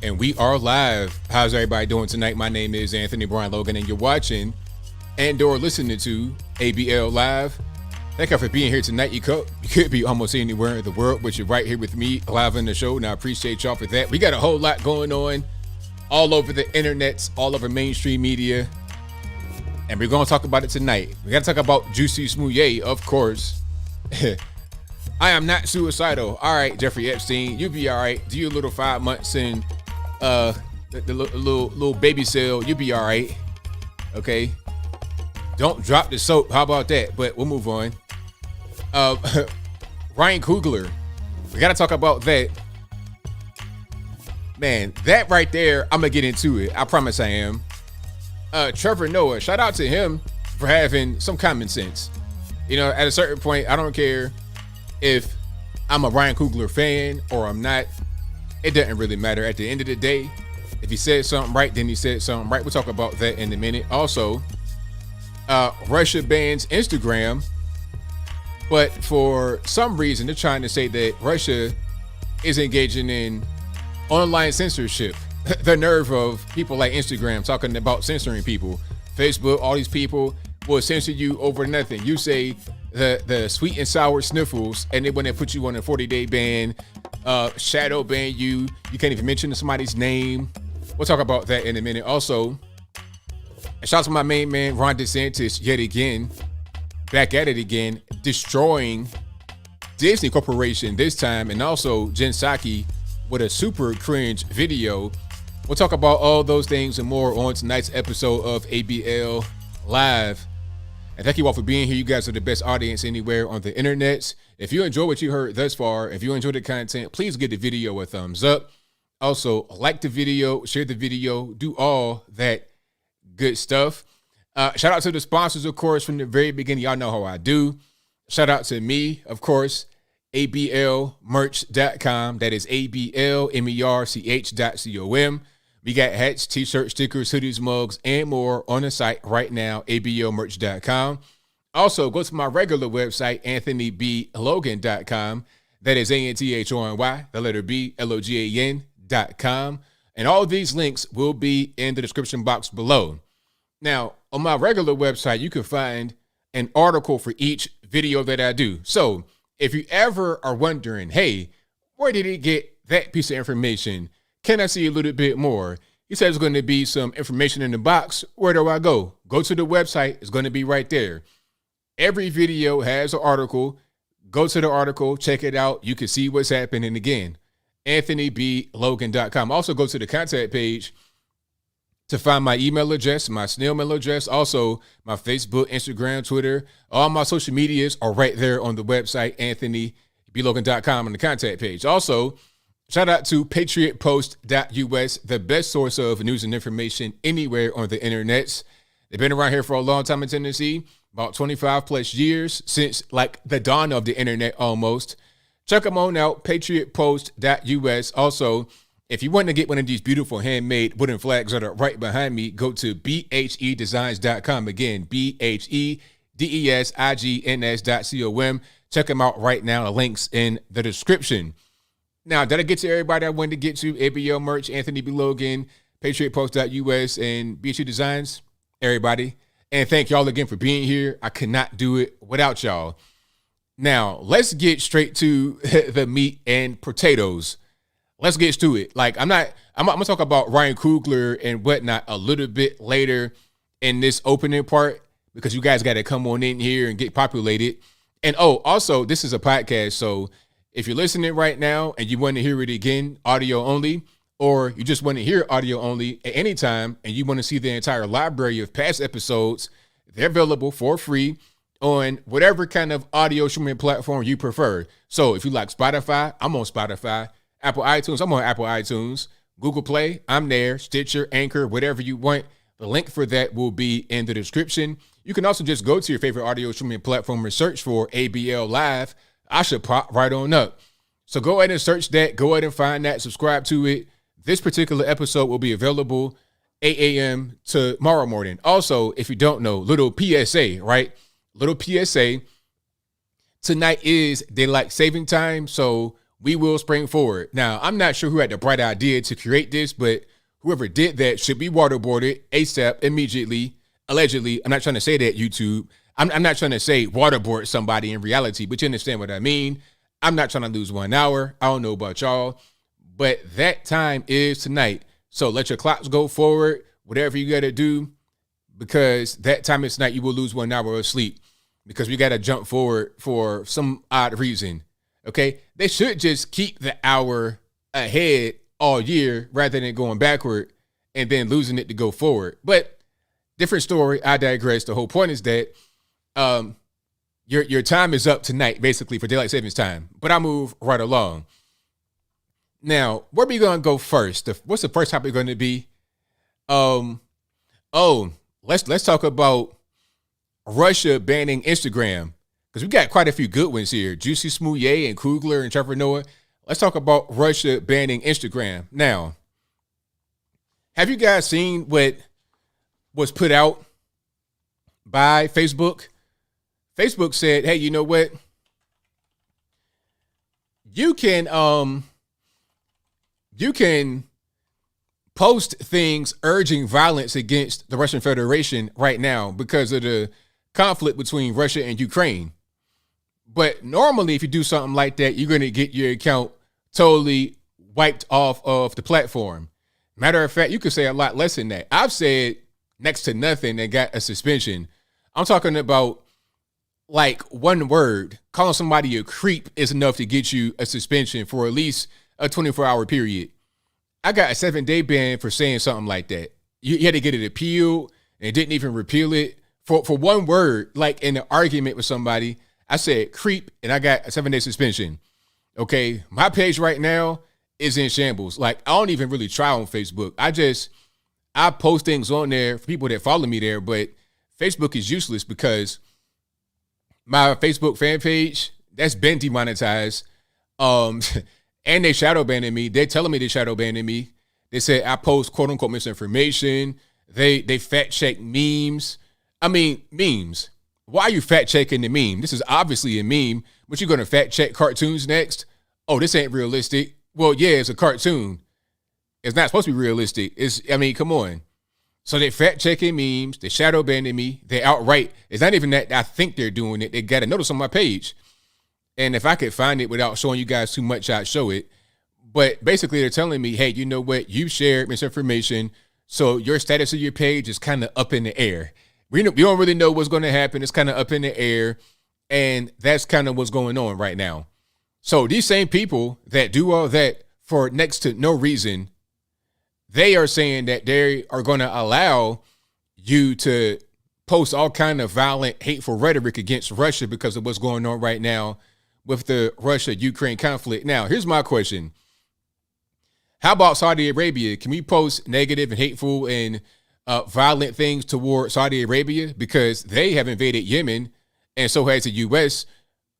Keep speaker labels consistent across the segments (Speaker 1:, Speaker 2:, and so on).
Speaker 1: And we are live. How's everybody doing tonight? My name is Anthony Brian Logan, and you're watching and/or listening to ABL Live. Thank you for being here tonight. You could be almost anywhere in the world, but you're right here with me live on the show, and I appreciate y'all for that. We got a whole lot going on all over the internets, all over mainstream media, and we're going to talk about it tonight. We got to talk about Jussie Smollett, of course. I am not suicidal. All right, Jeffrey Epstein, you be all right. Do your little 5 months in the little baby cell, you be all right. Okay. Don't drop the soap. How about that? But we'll move on. Ryan Coogler. We got to talk about that. Man, that right there, I'm going to get into it. I promise I am. Trevor Noah, shout out to him for having some common sense. You know, at a certain point, I don't care if I'm a Ryan Coogler fan or I'm not. It doesn't really matter. At the end of the day, if he said something right, then he said something right. We'll talk about that in a minute. Also, Russia bans Instagram, but for some reason, they're trying to say that Russia is engaging in online censorship. The nerve of people like Instagram talking about censoring people. Facebook, all these people will censor you over nothing. You say the sweet and sour sniffles, and then when they put you on a 40-day ban, shadow ban you can't even mention somebody's name. We'll talk about that in a minute. Also, shout out to my main man Ron DeSantis yet again, back at it again, destroying Disney Corporation this time, and also Jen Psaki with a super cringe video. We'll talk about all those things and more on tonight's episode of ABL Live. And thank you all for being here. You guys are the best audience anywhere on the internet. If you enjoy what you heard thus far, if you enjoy the content, please give the video a thumbs up. Also, like the video, share the video, do all that good stuff. Shout out to the sponsors, of course, from the very beginning. Y'all know how I do. Shout out to me, of course, ablmerch.com. That is ablmerch.com. We got hats, t-shirts, stickers, hoodies, mugs, and more on the site right now, ablmerch.com. Also, go to my regular website, anthonyblogan.com. That is ANTHONY, the letter B, LOGAN.com. And all of these links will be in the description box below. Now, on my regular website, you can find an article for each video that I do. So if you ever are wondering, hey, where did he get that piece of information? Can I see a little bit more? He said there's going to be some information in the box. Where do I go? Go to the website. It's going to be right there. Every video has an article. Go to the article, check it out. You can see what's happening. Again, AnthonyBLogan.com. Also go to the contact page to find my email address, my snail mail address, also my Facebook, Instagram, Twitter. All my social medias are right there on the website, AnthonyBLogan.com on the contact page. Also, shout out to PatriotPost.us, the best source of news and information anywhere on the internet. They've been around here for a long time in Tennessee, about 25 plus years, since like the dawn of the internet almost. Check them on out, PatriotPost.us. Also, if you want to get one of these beautiful handmade wooden flags that are right behind me, go to BHEDesigns.com. Again, BHEDESIGNS.com. Check them out right now. The link's in the description. Now, did I get to everybody I wanted to get to? ABL Merch, Anthony B. Logan, PatriotPost.us, and BHE Designs? Everybody. And thank y'all again for being here. I could not do it without y'all. Now, let's get straight to the meat and potatoes. Let's get to it. Like, I'm going to talk about Ryan Coogler and whatnot a little bit later in this opening part, because you guys got to come on in here and get populated. And, also, this is a podcast, so if you're listening right now and you want to hear it again, audio only, or you just want to hear audio only at any time and you want to see the entire library of past episodes, they're available for free on whatever kind of audio streaming platform you prefer. So if you like Spotify, I'm on Spotify. Apple iTunes, I'm on Apple iTunes. Google Play, I'm there. Stitcher, Anchor, whatever you want. The link for that will be in the description. You can also just go to your favorite audio streaming platform and search for ABL Live. I should pop right on up. So go ahead and search that. Go ahead and find that. Subscribe to it. This particular episode will be available 8 a.m. tomorrow morning. Also, if you don't know, little PSA, right? Little PSA. Tonight is daylight saving time. So we will spring forward. Now, I'm not sure who had the bright idea to create this, but whoever did that should be waterboarded ASAP, immediately, allegedly. I'm not trying to say that, YouTube. I'm not trying to say waterboard somebody in reality, but you understand what I mean. I'm not trying to lose 1 hour. I don't know about y'all, but that time is tonight. So let your clocks go forward, whatever you got to do, because that time is tonight. You will lose 1 hour of sleep because we got to jump forward for some odd reason. Okay. They should just keep the hour ahead all year rather than going backward and then losing it to go forward. But different story. I digress. The whole point is that your time is up tonight, basically, for daylight savings time. But I move right along. Now, where are we going to go first? What's the first topic going to be? Let's talk about Russia banning Instagram, because we got quite a few good ones here. Jussie, Smollett, and Coogler, and Trevor Noah. Let's talk about Russia banning Instagram. Now, have you guys seen what was put out by Facebook? Facebook said, hey, you know what? You can post things urging violence against the Russian Federation right now because of the conflict between Russia and Ukraine. But normally, if you do something like that, you're going to get your account totally wiped off of the platform. Matter of fact, you could say a lot less than that. I've said next to nothing and got a suspension. I'm talking about like one word. Calling somebody a creep is enough to get you a suspension for at least a 24-hour period. I got a 7-day ban for saying something like that. You had to get it appealed and didn't even repeal it. For one word, like in an argument with somebody, I said creep and I got a 7-day suspension. Okay, my page right now is in shambles. Like, I don't even really try on Facebook. I post things on there for people that follow me there, but Facebook is useless because my Facebook fan page, that's been demonetized. And they shadow banning me. They're telling me they shadow banning me. They said I post quote unquote misinformation. They fact check memes. I mean, memes. Why are you fact checking the meme? This is obviously a meme, but you're going to fact check cartoons next? Oh, this ain't realistic. Well, yeah, it's a cartoon. It's not supposed to be realistic. Come on. So they fact checking memes. They shadow banning me. They outright. It's not even that I think they're doing it. They got a notice on my page. And if I could find it without showing you guys too much, I'd show it. But basically, they're telling me, hey, you know what? You shared misinformation. So your status of your page is kind of up in the air. We don't really know what's going to happen. It's kind of up in the air. And that's kind of what's going on right now. So these same people that do all that for next to no reason, they are saying that they are going to allow you to post all kind of violent, hateful rhetoric against Russia because of what's going on right now with the Russia-Ukraine conflict. Now, here's my question. How about Saudi Arabia? Can we post negative and hateful and violent things toward Saudi Arabia? Because they have invaded Yemen, and so has the U.S.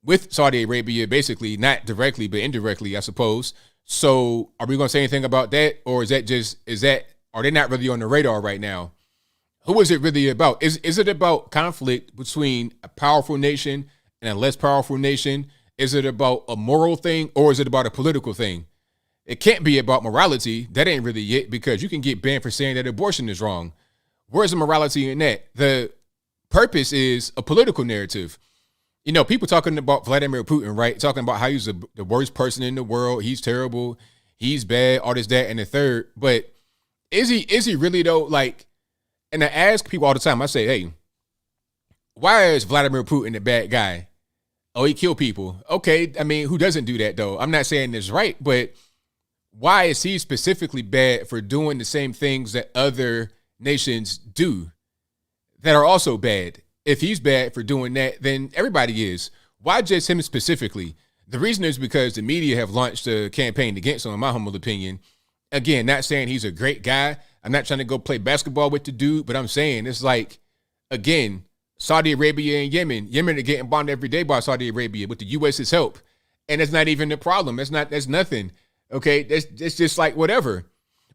Speaker 1: with Saudi Arabia, basically, not directly, but indirectly, I suppose. So are we going to say anything about that? Or are they not really on the radar right now? Who is it really about? Is it about conflict between a powerful nation and a less powerful nation? Is it about a moral thing, or is it about a political thing? It can't be about morality. That ain't really it, because you can get banned for saying that abortion is wrong. Where's the morality in that? The purpose is a political narrative. You know, people talking about Vladimir Putin, right? Talking about how he's the worst person in the world. He's terrible. He's bad, all this, that, and the third. But is he really though? Like, and I ask people all the time, I say, hey, why is Vladimir Putin the bad guy? Oh, he killed people. Okay, I mean, who doesn't do that though? I'm not saying this right, but why is he specifically bad for doing the same things that other nations do that are also bad? If he's bad for doing that, then everybody is. Why just him specifically? The reason is because the media have launched a campaign against him, in my humble opinion. Again, not saying he's a great guy. I'm not trying to go play basketball with the dude, but I'm saying it's like, again, Saudi Arabia and Yemen. Yemen are getting bombed every day by Saudi Arabia with the U.S.'s help. And it's not even a problem. That's nothing. Okay, that's just like whatever.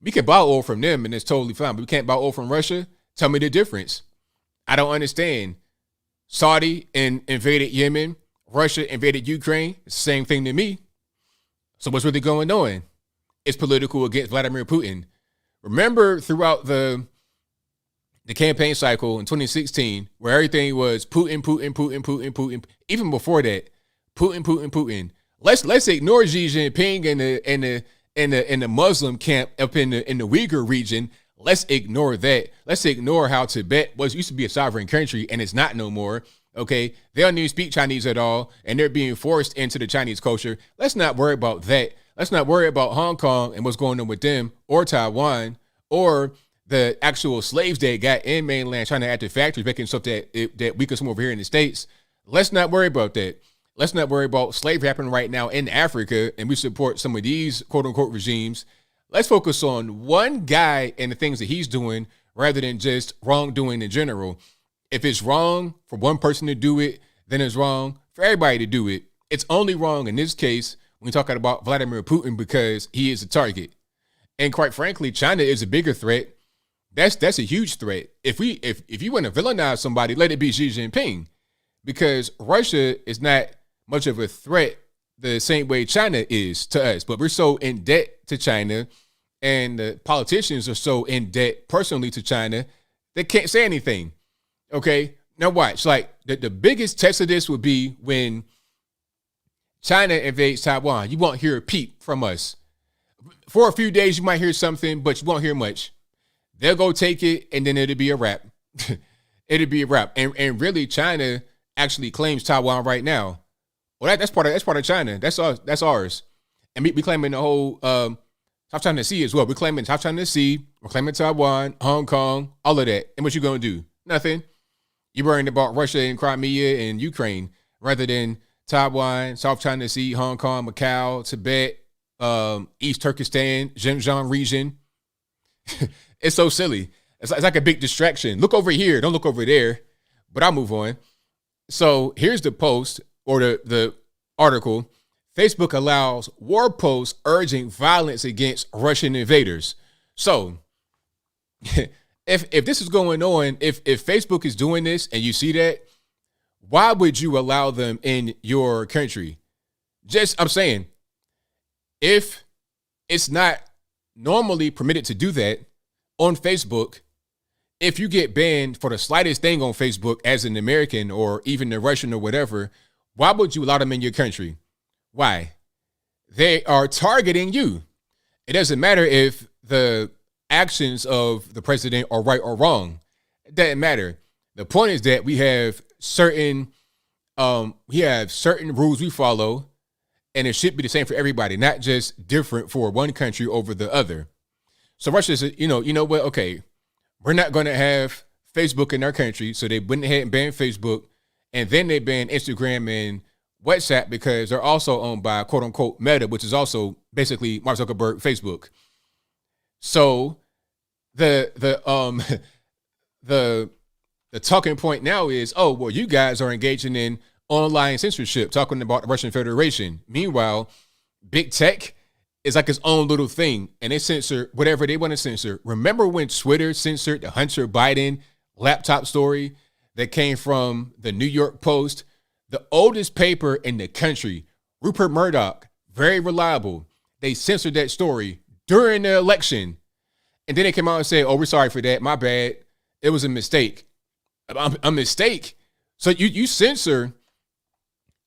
Speaker 1: We can buy oil from them and it's totally fine, but we can't buy oil from Russia. Tell me the difference. I don't understand. Saudi invaded Yemen. Russia invaded Ukraine. It's the same thing to me. So what's really going on? It's political against Vladimir Putin. Remember throughout the campaign cycle in 2016, where everything was Putin, Putin, Putin, Putin, Putin. Even before that, Putin, Putin, Putin. Let's ignore Xi Jinping and the Muslim camp up in the Uyghur region. Let's ignore that. Let's ignore how Tibet used to be a sovereign country and it's not no more. Okay, they don't even speak Chinese at all, and they're being forced into the Chinese culture. Let's not worry about that. Let's not worry about Hong Kong and what's going on with them, or Taiwan, or the actual slaves they got in mainland China at the factories making stuff that we consume over here in the States. Let's not worry about that. Let's not worry about slavery happening right now in Africa, and we support some of these quote-unquote regimes. Let's focus on one guy and the things that he's doing rather than just wrongdoing in general. If it's wrong for one person to do it, then it's wrong for everybody to do it. It's only wrong in this case when we're talking about Vladimir Putin because he is a target. And quite frankly, China is a bigger threat. That's a huge threat. If you want to villainize somebody, let it be Xi Jinping, because Russia is not much of a threat the same way China is to us. But we're so in debt to China, and the politicians are so in debt personally to China, they can't say anything. Okay, now watch. Like the biggest test of this would be when China invades Taiwan. You won't hear a peep from us. For a few days, you might hear something, but you won't hear much. They'll go take it, and then it'll be a wrap. It'll be a wrap. And really, China actually claims Taiwan right now. Well, that's part of China. That's ours. And we claiming the whole South China Sea as well. We're claiming South China Sea. We're claiming Taiwan, Hong Kong, all of that. And what you gonna do? Nothing. You're worrying about Russia and Crimea and Ukraine rather than Taiwan, South China Sea, Hong Kong, Macau, Tibet, East Turkestan, Xinjiang region. It's so silly. It's like a big distraction. Look over here. Don't look over there. But I'll move on. So here's the post or the article. Facebook allows war posts urging violence against Russian invaders. So if this is going on, if Facebook is doing this and you see that, why would you allow them in your country? I'm saying, if it's not normally permitted to do that on Facebook, if you get banned for the slightest thing on Facebook as an American or even a Russian or whatever, why would you allow them in your country? Why? They are targeting you. It doesn't matter if the actions of the president are right or wrong. It doesn't matter. The point is that we have certain rules we follow, and it should be the same for everybody, not just different for one country over the other. So Russia said, you know what? Okay, we're not going to have Facebook in our country. So they went ahead and banned Facebook, and then they banned Instagram and WhatsApp because they're also owned by quote unquote Meta, which is also basically Mark Zuckerberg, Facebook. So the talking point now is, oh, well, you guys are engaging in online censorship, talking about the Russian Federation. Meanwhile, big tech is like its own little thing, and they censor whatever they want to censor. Remember when Twitter censored the Hunter Biden laptop story that came from the New York Post? The oldest paper in the country, Rupert Murdoch, very reliable. They censored that story during the election. And then they came out and said, oh, we're sorry for that. My bad. It was a mistake. A mistake. So you censor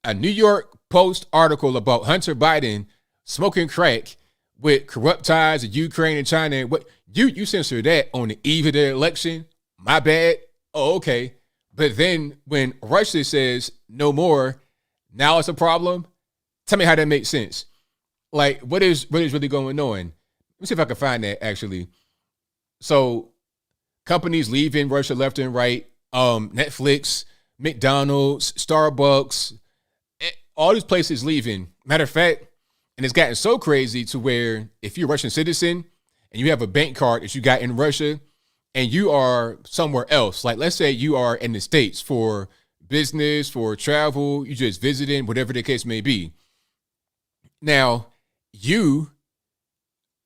Speaker 1: a New York Post article about Hunter Biden smoking crack with corrupt ties to Ukraine and China. What you censor that on the eve of the election? My bad. Oh, okay. But then when Russia says no more, now it's a problem. Tell me how that makes sense. Like, what is really going on? Let me see if I can find that actually. So companies leaving Russia left and right. Netflix, McDonald's, Starbucks, all these places leaving. Matter of fact, and it's gotten so crazy to where if you're a Russian citizen and you have a bank card that you got in Russia and you are somewhere else, like let's say you are in the States for business, for travel, you just visiting, whatever the case may be. Now, you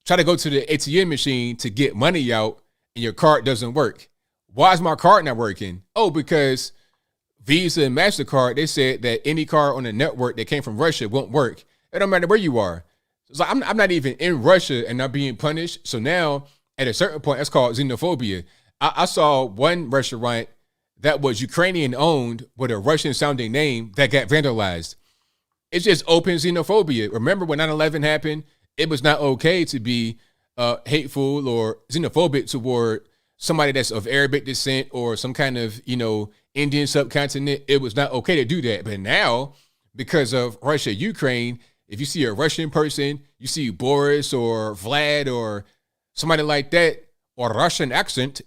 Speaker 1: try to go to the ATM machine to get money out and your card doesn't work. Why is my card not working? Oh, because Visa and MasterCard, they said that any card on the network that came from Russia won't work. It don't matter where you are. So I'm not even in Russia and not being punished. So now at a certain point, that's called xenophobia. I saw one restaurant that was Ukrainian owned with a Russian sounding name that got vandalized. It's just open xenophobia. Remember when 9/11 happened? It was not okay to be hateful or xenophobic toward somebody that's of Arabic descent or some kind of, Indian subcontinent. It was not okay to do that. But now, because of Russia, Ukraine, if you see a Russian person, you see Boris or Vlad or somebody like that, or Russian accent,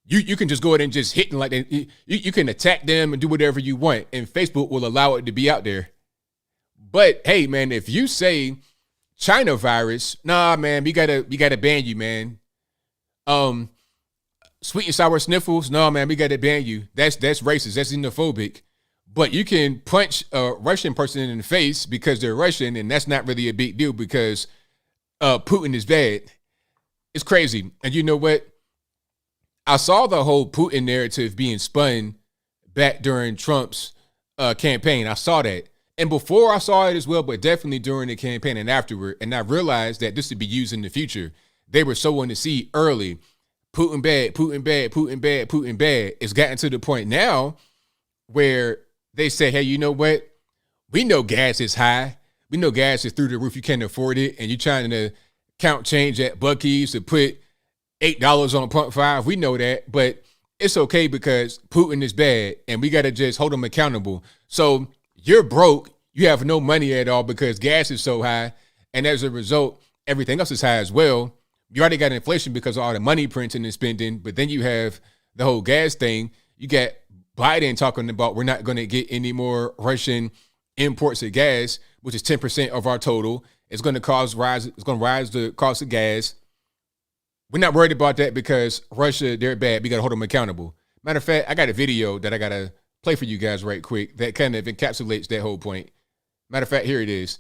Speaker 1: you can just go ahead and just hit them like that. You can attack them and do whatever you want, and Facebook will allow it to be out there. But hey, man, if you say China virus, nah, man, we gotta ban you, man. Sweet and sour sniffles, no, man, we gotta ban you. That's racist. That's xenophobic. But you can punch a Russian person in the face because they're Russian, and that's not really a big deal because Putin is bad. It's crazy. And you know what? I saw the whole Putin narrative being spun back during Trump's campaign. I saw that. And before I saw it as well, but definitely during the campaign and afterward. And I realized that this would be used in the future. They were sowing the seed early. Putin bad, Putin bad, Putin bad, Putin bad. It's gotten to the point now where they say, hey, you know what? We know gas is high. We know gas is through the roof. You can't afford it. And you're trying to count change at Buc-ee's to put $8 on pump 5. We know that. But it's okay because Putin is bad and we got to just hold him accountable. So you're broke. You have no money at all because gas is so high. And as a result, everything else is high as well. You already got inflation because of all the money printing and spending. But then you have the whole gas thing. You got Biden talking about we're not going to get any more Russian imports of gas, which is 10% of our total. It's going to rise the cost of gas. We're not worried about that because Russia, they're bad. We got to hold them accountable. Matter of fact, I got a video that I got to play for you guys right quick that kind of encapsulates that whole point. Matter of fact, here it is.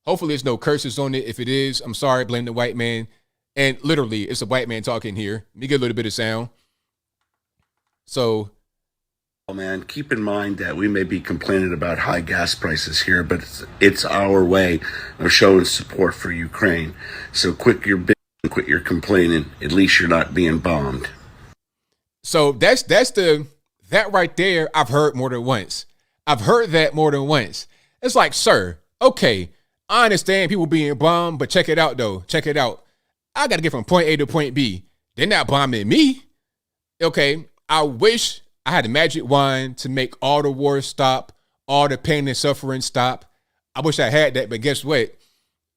Speaker 1: Hopefully there's no curses on it. If it is, I'm sorry, blame the white man. And literally, it's a white man talking here. Let me get a little bit of sound. So,
Speaker 2: man, keep in mind that we may be complaining about high gas prices here, but it's our way of showing support for Ukraine. So quit your bitching, quit your complaining. At least you're not being bombed.
Speaker 1: So that right there, I've heard more than once. I've heard that more than once. It's like, sir, okay, I understand people being bombed, but check it out, though. Check it out. I got to get from point A to point B. They're not bombing me. Okay, I wish I had a magic wand to make all the wars stop, all the pain and suffering stop. I wish I had that, but guess what?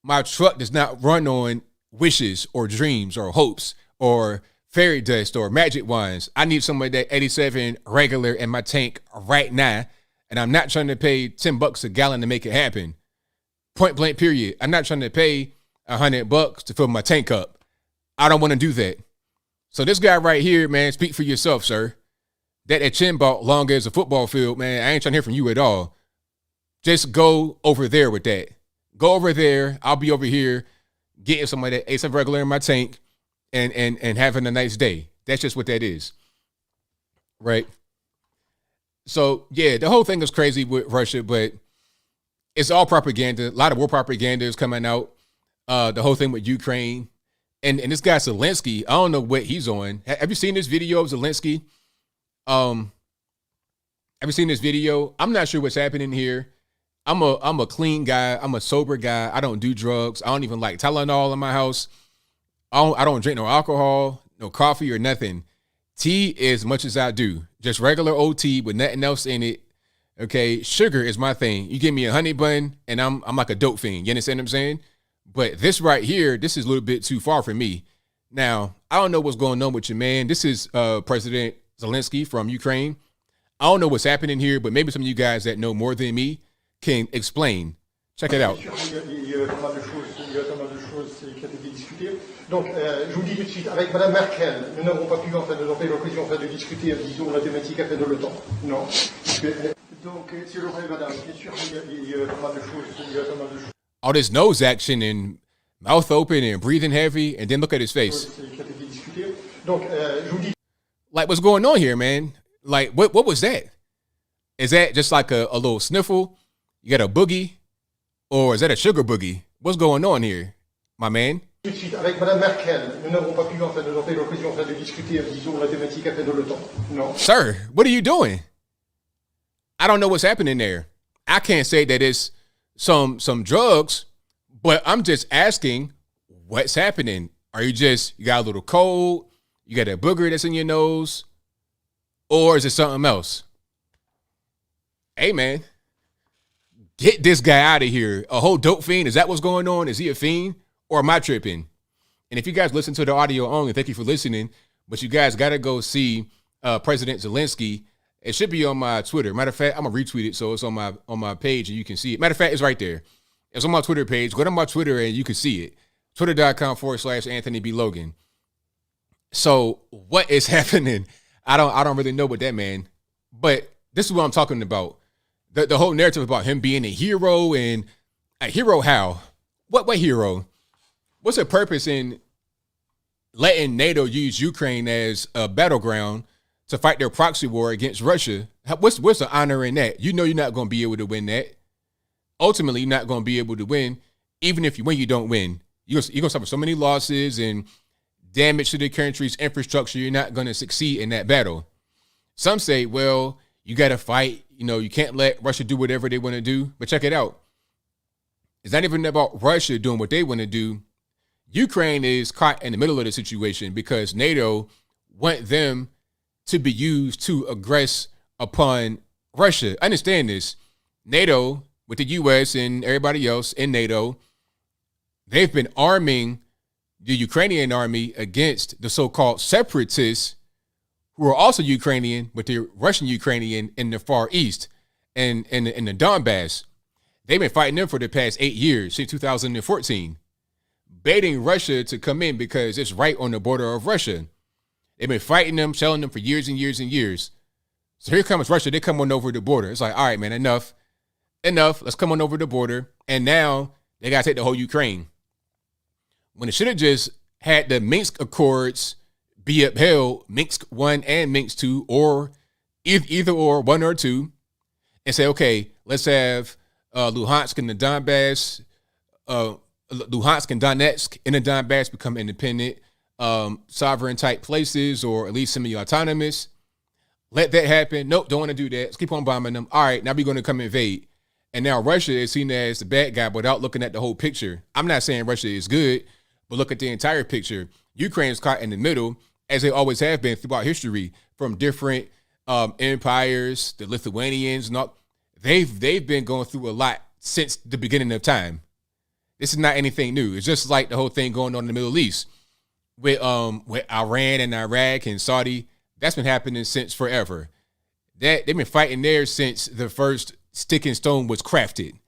Speaker 1: My truck does not run on wishes or dreams or hopes or fairy dust or magic wands. I need some of that 87 regular in my tank right now, and I'm not trying to pay $10 a gallon to make it happen. Point blank, period. I'm not trying to pay $100 to fill my tank up. I don't want to do that. So this guy right here, man, speak for yourself, sir. That chin belt long as a football field, man, I ain't trying to hear from you at all. Just go over there with that. Go over there. I'll be over here getting some of that A7 regular in my tank and having a nice day. That's just what that is. Right? So, yeah, the whole thing is crazy with Russia, but it's all propaganda. A lot of war propaganda is coming out. The whole thing with Ukraine. And this guy Zelensky, I don't know what he's on. Have you seen this video of Zelensky? Have you seen this video? I'm not sure what's happening here. I'm a clean guy. I'm a sober guy. I don't do drugs. I don't even like Tylenol in my house. I don't drink no alcohol, no coffee or nothing. Tea as much as I do. Just regular old tea with nothing else in it. Okay, sugar is my thing. You give me a honey bun and I'm like a dope fiend. You understand what I'm saying? But this right here, this is a little bit too far for me. Now, I don't know what's going on with your man. This is President Zelensky from Ukraine. I don't know what's happening here, but maybe some of you guys that know more than me can explain. Check it out.
Speaker 3: Donc, je vous dis tout de suite, avec Madame Merkel, nous n'avons pas pu en fait nous avons l'occasion de discuter, disons, la thématique à fait de l'OTAN. Non. Donc, si le rêve, Madame, bien sûr, il y a pas mal de choses,
Speaker 1: All this nose action and mouth open and breathing heavy, and then look at his face. Like, what's going on here, man? Like, what was that? Is that just like a little sniffle? You got a boogie? Or is that a sugar boogie? What's going on here, my man?
Speaker 3: Tout de suite, avec Madame Merkel, nous n'avons pas pu nous avons eu l'occasion de discuter, disons, la thématique affaires de l'OTAN. Non.
Speaker 1: Sir, what are you doing? I don't know what's happening there. I can't say that it's some drugs, but I'm just asking what's happening. Are you got a little cold? You got a booger that's in your nose? Or is it something else? Hey, man, get this guy out of here. A whole dope fiend? Is that what's going on? Is he a fiend? Or am I tripping? And if you guys listen to the audio only, thank you for listening. But you guys got to go see President Zelensky. It should be on my Twitter. Matter of fact, I'm going to retweet it so it's on my page and you can see it. Matter of fact, it's right there. It's on my Twitter page. Go to my Twitter and you can see it. Twitter.com/Anthony B. Logan. So what is happening? I don't really know what that man. But this is what I'm talking about. The whole narrative about him being a hero, and a hero how? What hero? What's the purpose in letting NATO use Ukraine as a battleground to fight their proxy war against Russia? What's the honor in that? You know you're not going to be able to win that. Ultimately, you're not going to be able to win. Even if you win, you don't win. You're going to suffer so many losses and damage to the country's infrastructure. You're not going to succeed in that battle. Some say, well, you got to fight. You know, you can't let Russia do whatever they want to do. But check it out. It's not even about Russia doing what they want to do. Ukraine is caught in the middle of the situation because NATO want them to be used to aggress upon Russia. Understand this. NATO, with the U.S. and everybody else in NATO, they've been arming the Ukrainian army against the so-called separatists who are also Ukrainian, but they're Russian Ukrainian in the Far East and in the Donbass. They've been fighting them for the past 8 years, since 2014, baiting Russia to come in because it's right on the border of Russia. They've been fighting them, shelling them for years and years and years. So here comes Russia. They come on over the border. It's like, all right, man, enough. Let's come on over the border. And now they got to take the whole Ukraine. When it should have just had the Minsk Accords be upheld, Minsk 1 and Minsk 2, or either or, 1 or 2, and say, okay, let's have Luhansk and the Donbass, Luhansk and Donetsk in the Donbass become independent, sovereign type places, or at least semi-autonomous. Let that happen. Nope, don't want to do that. Let's keep on bombing them. All right, now we're going to come invade. And now Russia is seen as the bad guy without looking at the whole picture. I'm not saying Russia is good, but look at the entire picture. Ukraine is caught in the middle, as they always have been throughout history, from different empires, the Lithuanians, and all. They've been going through a lot since the beginning of time. This is not anything new. It's just like the whole thing going on in the Middle East with Iran and Iraq and Saudi. That's been happening since forever. They've been fighting there since the first stick and stone was crafted.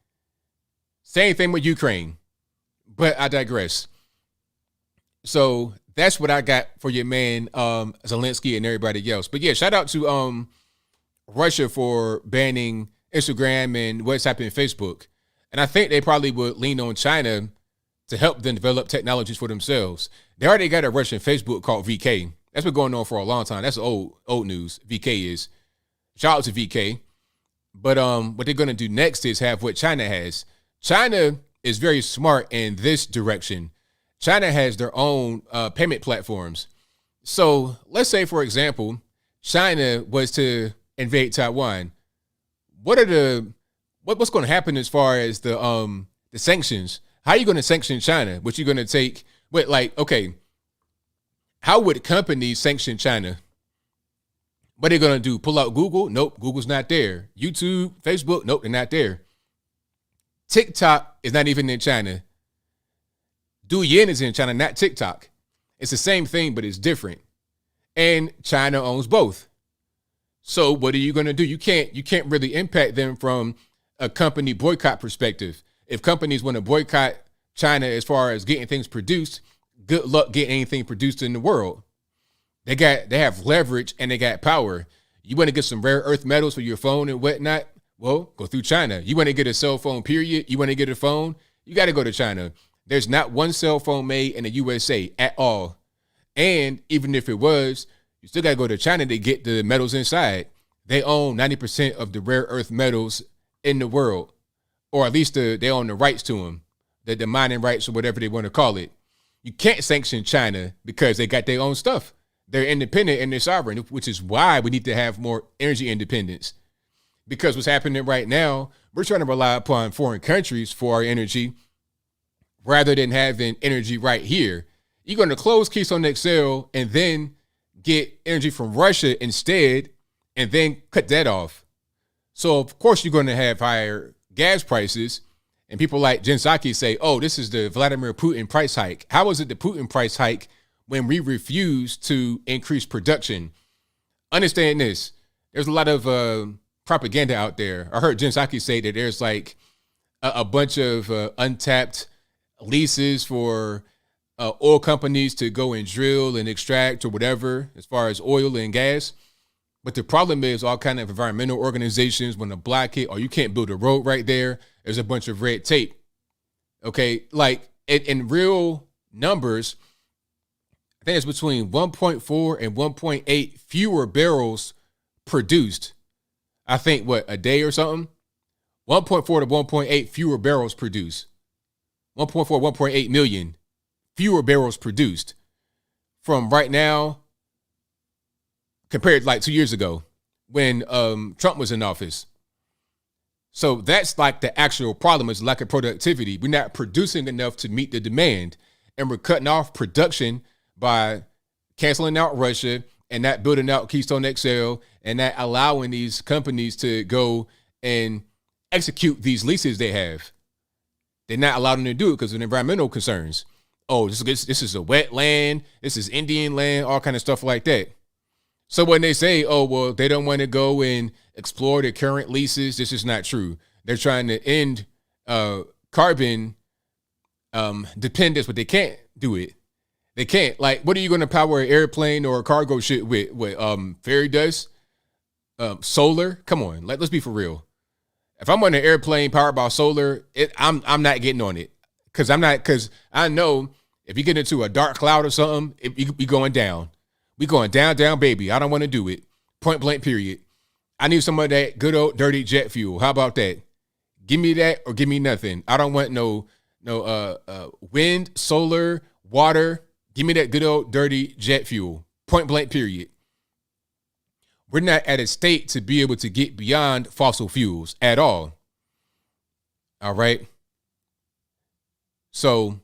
Speaker 1: Same thing with Ukraine. But I digress. So that's what I got for your man Zelensky and everybody else. But yeah, shout out to Russia for banning Instagram and WhatsApp and Facebook. And I think they probably would lean on China to help them develop technologies for themselves. They already got a Russian Facebook called VK. That's been going on for a long time. That's old news. VK is. Shout out to VK. But what they're going to do next is have what China has. China is very smart in this direction. China has their own payment platforms. So let's say, for example, China was to invade Taiwan. What's going to happen as far as the sanctions? How are you going to sanction China? What you going to take? Okay, how would companies sanction China? What are they going to do? Pull out Google? Nope, Google's not there. YouTube, Facebook? Nope, they're not there. TikTok is not even in China. Douyin is in China, not TikTok. It's the same thing, but it's different. And China owns both. So what are you going to do? You can't really impact them from a company boycott perspective. If companies want to boycott China as far as getting things produced, good luck getting anything produced in the world. They have leverage and they got power. You want to get some rare earth metals for your phone and whatnot? Well, go through China. You want to get a cell phone, period? You want to get a phone? You got to go to China. There's not one cell phone made in the USA at all. And even if it was, you still got to go to China to get the metals inside. They own 90% of the rare earth metals in the world, or at least they own the rights to them. the mining rights or whatever they want to call it. You can't sanction China because they got their own stuff. They're independent and they're sovereign, which is why we need to have more energy independence. Because what's happening right now, we're trying to rely upon foreign countries for our energy rather than having energy right here. You're going to close Keystone XL and then get energy from Russia instead and then cut that off. So, of course, you're going to have higher gas prices. And people like Jen Psaki say, oh, this is the Vladimir Putin price hike. How is it the Putin price hike when we refuse to increase production? Understand this. There's a lot of propaganda out there. I heard Jen Psaki say that there's like a bunch of untapped leases for oil companies to go and drill and extract or whatever as far as oil and gas. But the problem is all kind of environmental organizations want to block it, or you can't build a road right there. There's a bunch of red tape. Okay, like in real numbers, I think it's between 1.4 and 1.8 fewer barrels produced. I think, a day or something? 1.4 to 1.8 fewer barrels produced. 1.4, 1.8 million fewer barrels produced from right now compared to like 2 years ago when Trump was in office. So that's like the actual problem is lack of productivity. We're not producing enough to meet the demand, and we're cutting off production by canceling out Russia and not building out Keystone XL and not allowing these companies to go and execute these leases they have. They're not allowing them to do it because of environmental concerns. Oh, this is a wetland. This is Indian land, all kind of stuff like that. So when they say, oh, well, they don't want to go and explore their current leases, this is not true. They're trying to end carbon dependence, but they can't do it. They can't. Like, what are you going to power an airplane or a cargo ship with? Fairy dust? Solar? Come on, let's be for real. If I'm on an airplane powered by solar, I'm not getting on it. Because I know if you get into a dark cloud or something, we going down. We going down, baby. I don't want to do it. Point blank, period. I need some of that good old dirty jet fuel. How about that? Give me that or give me nothing. I don't want no wind, solar, water. Give me that good old dirty jet fuel. Point blank, period. We're not at a state to be able to get beyond fossil fuels at all. All right. So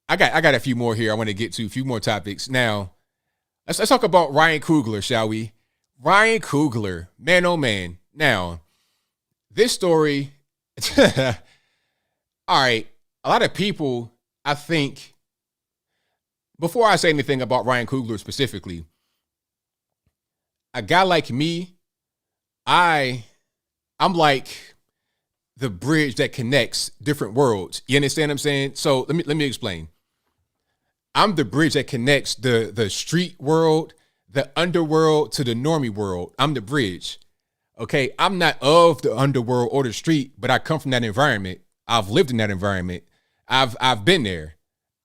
Speaker 1: I got a few more here I want to get to, a few more topics. Now, let's talk about Ryan Coogler, shall we? Ryan Coogler, man, oh man. Now, this story, all right, a lot of people, I think, before I say anything about Ryan Coogler specifically, a guy like me, I'm like the bridge that connects different worlds. You understand what I'm saying? So let me explain. I'm the bridge that connects the street world, the underworld to the normie world. I'm the bridge. Okay, I'm not of the underworld or the street, but I come from that environment. I've lived in that environment. I've been there.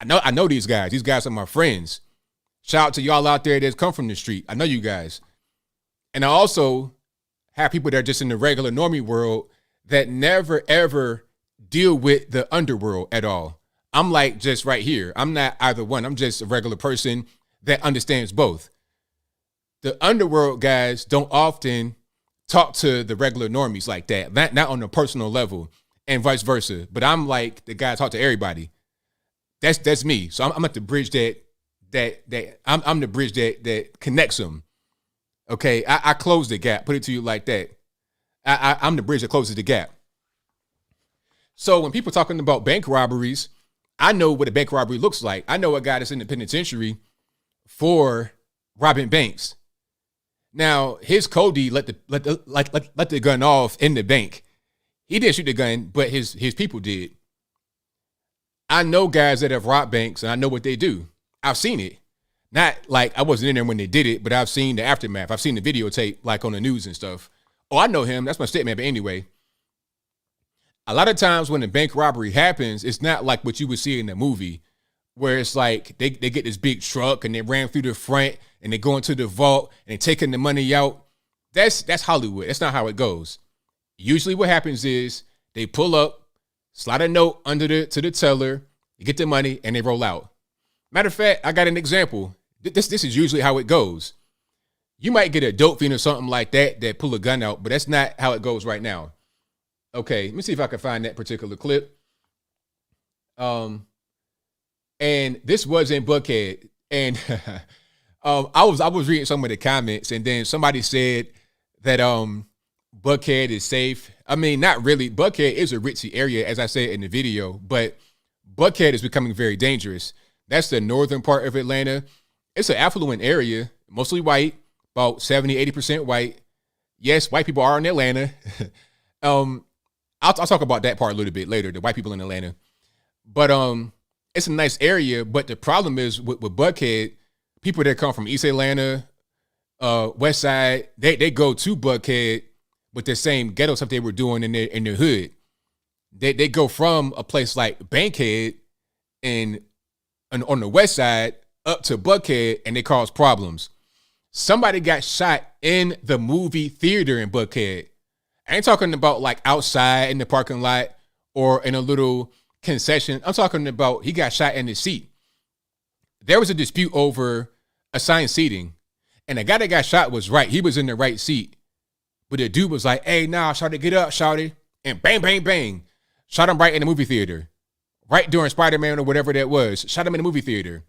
Speaker 1: I know these guys. These guys are my friends. Shout out to y'all out there that's come from the street. I know you guys. And I also have people that are just in the regular normie world that never, ever deal with the underworld at all. I'm like just right here. I'm not either one. I'm just a regular person that understands both. The underworld guys don't often talk to the regular normies like that, not on a personal level, and vice versa. But I'm like the guy talk to everybody. That's me. So I'm at the bridge I'm the bridge that connects them. Okay, I close the gap. Put it to you like that. I'm the bridge that closes the gap. So when people talking about bank robberies, I know what a bank robbery looks like. I know a guy that's in the penitentiary for robbing banks. Now his Cody let the gun off in the bank. He didn't shoot the gun, but his people did. I know guys that have robbed banks, and I know what they do. I've seen it. Not like I wasn't in there when they did it, but I've seen the aftermath. I've seen the videotape, like on the news and stuff. Oh, I know him. That's my stepman. But anyway, a lot of times when a bank robbery happens, it's not like what you would see in the movie, where it's like they get this big truck and they ran through the front and they go into the vault and they taking the money out. That's Hollywood. That's not how it goes. Usually what happens is they pull up, slide a note to the teller, you get the money, and they roll out. Matter of fact, I got an example. This is usually how it goes. You might get a dope fiend or something like that pull a gun out, but that's not how it goes right now. Okay, let me see if I can find that particular clip. And this was in Buckhead, and I was reading some of the comments, and then somebody said that Buckhead is safe. I mean, not really. Buckhead is a ritzy area, as I said in the video, but Buckhead is becoming very dangerous. That's the northern part of Atlanta. It's an affluent area, mostly white, about 70-80% white. Yes, white people are in Atlanta. I'll talk about that part a little bit later, the white people in Atlanta. But it's a nice area, but the problem is with Buckhead, people that come from East Atlanta, West Side, they go to Buckhead with the same ghetto stuff they were doing in their hood. They go from a place like Bankhead and on the West Side up to Buckhead, and they cause problems. Somebody got shot in the movie theater in Buckhead. I ain't talking about like outside in the parking lot or in a little concession. I'm talking about he got shot in his seat. There was a dispute over assigned seating, and the guy that got shot was right. He was in the right seat. But the dude was like, hey, nah, shawty, get up, shawty. And bang, bang, bang. Shot him right in the movie theater. Right during Spider-Man or whatever that was. Shot him in the movie theater.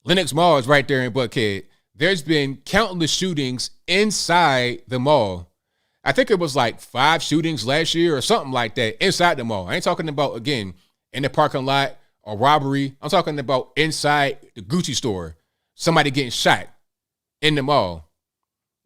Speaker 1: Lenox Mall is right there in Buckhead. There's been countless shootings inside the mall. I think it was like 5 shootings last year or something like that inside the mall. I ain't talking about, again, in the parking lot or robbery. I'm talking about inside the Gucci store. Somebody getting shot in the mall.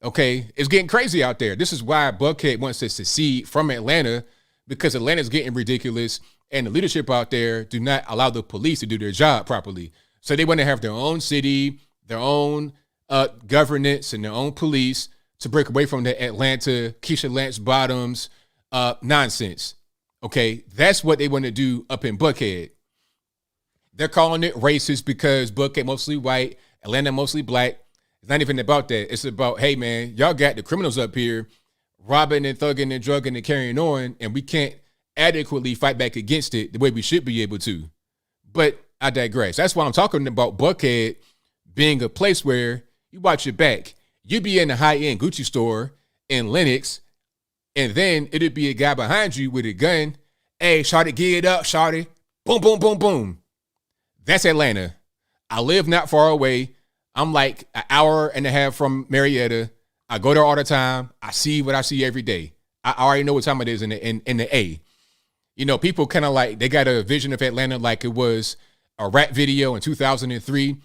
Speaker 1: Okay, it's getting crazy out there. This is why Buckhead wants to secede from Atlanta, because Atlanta's getting ridiculous and the leadership out there do not allow the police to do their job properly. So they want to have their own city, their own governance, and their own police to break away from the Atlanta, Keisha Lance Bottoms nonsense. Okay, that's what they want to do up in Buckhead. They're calling it racist because Buckhead mostly white, Atlanta mostly black. It's not even about that. It's about, hey, man, y'all got the criminals up here robbing and thugging and drugging and carrying on, and we can't adequately fight back against it the way we should be able to. But I digress. That's why I'm talking about Buckhead being a place where you watch your back. You be in a high-end Gucci store in Lenox, and then it'd be a guy behind you with a gun. Hey, shawty, get it up, shawty. Boom, boom, boom, boom. That's Atlanta. I live not far away. I'm like an hour and a half from Marietta. I go there all the time. I see what I see every day. I already know what time it is in the A. You know, people kind of like, they got a vision of Atlanta like it was a rap video in 2003,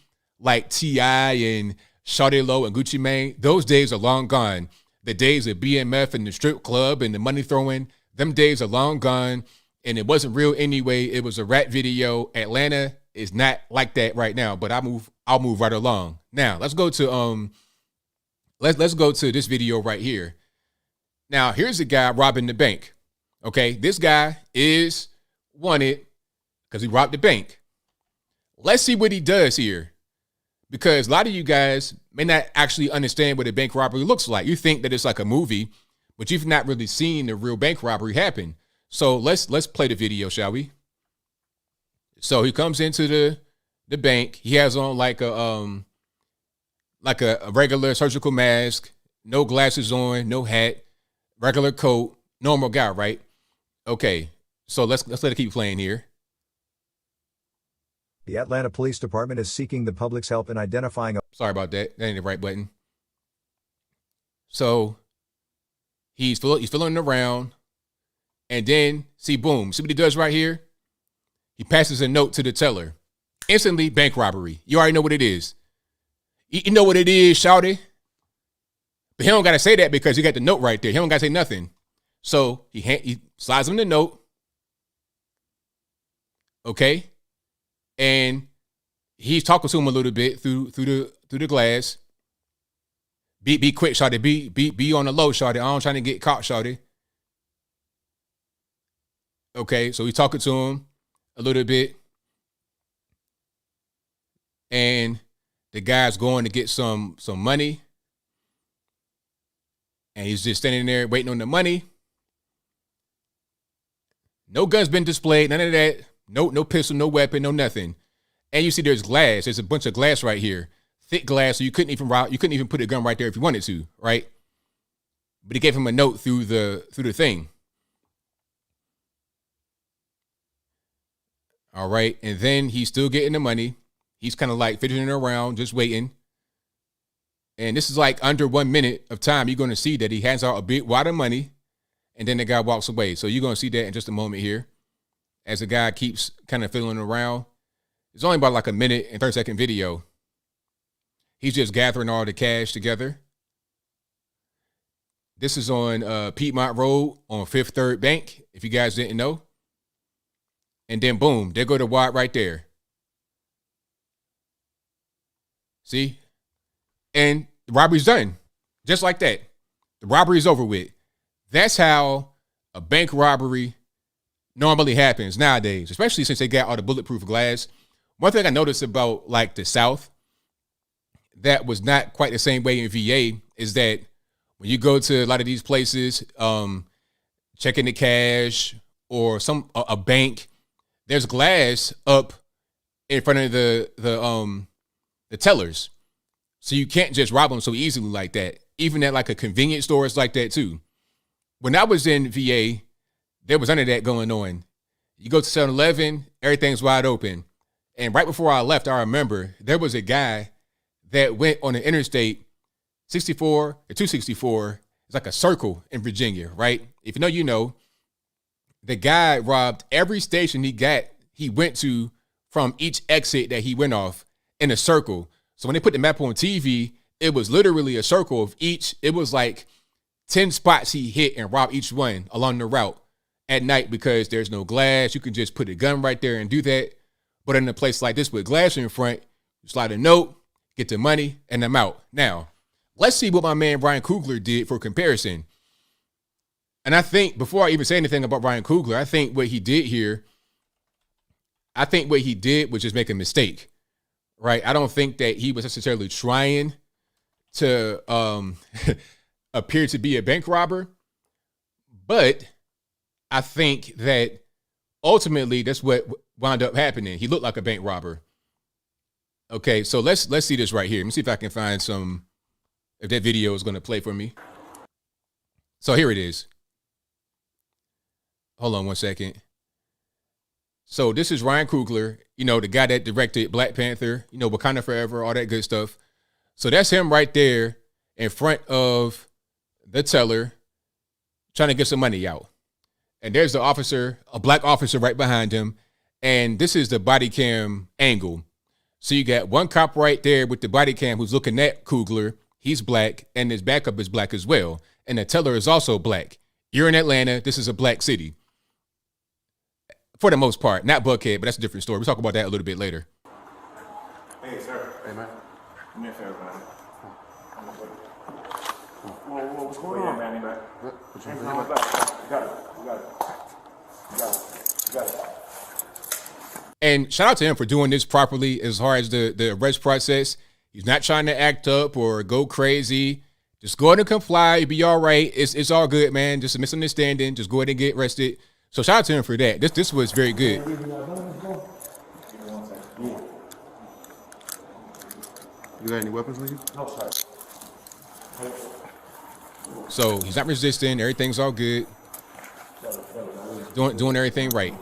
Speaker 1: like T.I. and Shawty Lo and Gucci Mane. Those days are long gone. The days of BMF and the strip club and the money throwing, them days are long gone. And it wasn't real anyway. It was a rap video. Atlanta is not like that right now, but I'll move right along. Now, let's go to let's go to this video right here. Now, here's a guy robbing the bank. Okay, this guy is wanted because he robbed the bank. Let's see what he does here, because a lot of you guys may not actually understand what a bank robbery looks like. You think that it's like a movie, but you've not really seen the real bank robbery happen. So let's play the video, shall we? So he comes into the bank. He has on like a regular surgical mask, no glasses on, no hat, regular coat, normal guy, right? Okay, so let's let it keep playing here.
Speaker 4: The Atlanta Police Department is seeking the public's help in identifying a...
Speaker 1: Sorry about that. That ain't the right button. So he's filling around, and then see, boom. See what he does right here? He passes a note to the teller. Instantly, bank robbery. You already know what it is. You know what it is, shawty. But he don't got to say that because he got the note right there. He don't got to say nothing. So he slides him the note. Okay. And he's talking to him a little bit through the glass. Be quick, shawty. Be on the low, shawty. I don't trying to get caught, shawty. Okay, so he's talking to him a little bit. And the guy's going to get some money. And he's just standing there waiting on the money. No guns been displayed, none of that. No pistol, no weapon, no nothing. And you see there's glass. There's a bunch of glass right here. Thick glass, so you couldn't even put a gun right there if you wanted to, right? But he gave him a note through the thing. All right. And then he's still getting the money. He's kind of like fidgeting around, just waiting. And this is like under 1 minute of time. You're going to see that he hands out a big wad of money. And then the guy walks away. So you're going to see that in just a moment here. As the guy keeps kind of fiddling around. It's only about like a minute and 30-second video. He's just gathering all the cash together. This is on Piedmont Road on Fifth Third Bank, if you guys didn't know. And then boom, there go the wad right there. See? And the robbery's done. Just like that. The robbery is over with. That's how a bank robbery normally happens nowadays, especially since they got all the bulletproof glass. One thing I noticed about like the South that was not quite the same way in VA is that when you go to a lot of these places, checking the cash or a bank, there's glass up in front of the tellers. So you can't just rob them so easily like that. Even at like a convenience store, it's like that too. When I was in VA, there was none of that going on. You go to 7-Eleven, everything's wide open. And right before I left, I remember there was a guy that went on the interstate 64 or 264. It's like a circle in Virginia, right? If you know, you know. The guy robbed every station he went to from each exit that he went off in a circle. So when they put the map on TV, it was literally a circle of each. It was like 10 spots he hit and robbed each one along the route at night because there's no glass. You can just put a gun right there and do that. But in a place like this with glass in front, you slide a note, get the money, and I'm out. Now, let's see what my man Ryan Coogler did for comparison. And I think before I even say anything about Ryan Coogler, I think what he did was just make a mistake, right? I don't think that he was necessarily trying to appear to be a bank robber, but I think that ultimately that's what wound up happening. He looked like a bank robber. Okay, so let's see this right here. Let me see if I can find if that video is going to play for me. So here it is. Hold on one second. So this is Ryan Coogler, the guy that directed Black Panther, Wakanda Forever, all that good stuff. So that's him right there in front of the teller trying to get some money out. And there's the officer, a black officer right behind him. And this is the body cam angle. So you got one cop right there with the body cam who's looking at Coogler. He's black, and his backup is black as well. And the teller is also black. You're in Atlanta. This is a black city. For the most part. Not Buckhead, but that's a different story. We'll talk about that a little bit later.
Speaker 5: Hey, sir. Hey, man. Do me a favor, man. Whoa, what's going on, man? What you got it.
Speaker 1: And shout out to him for doing this properly as far as the arrest process. He's not trying to act up or go crazy. Just go ahead and comply. It'll be all right. It's all good, man. Just a misunderstanding. Just go ahead and get arrested. So shout out to him for that. This was very good.
Speaker 6: You got any weapons with you?
Speaker 5: No, sir.
Speaker 1: So he's not resisting. Everything's all good. Doing everything right.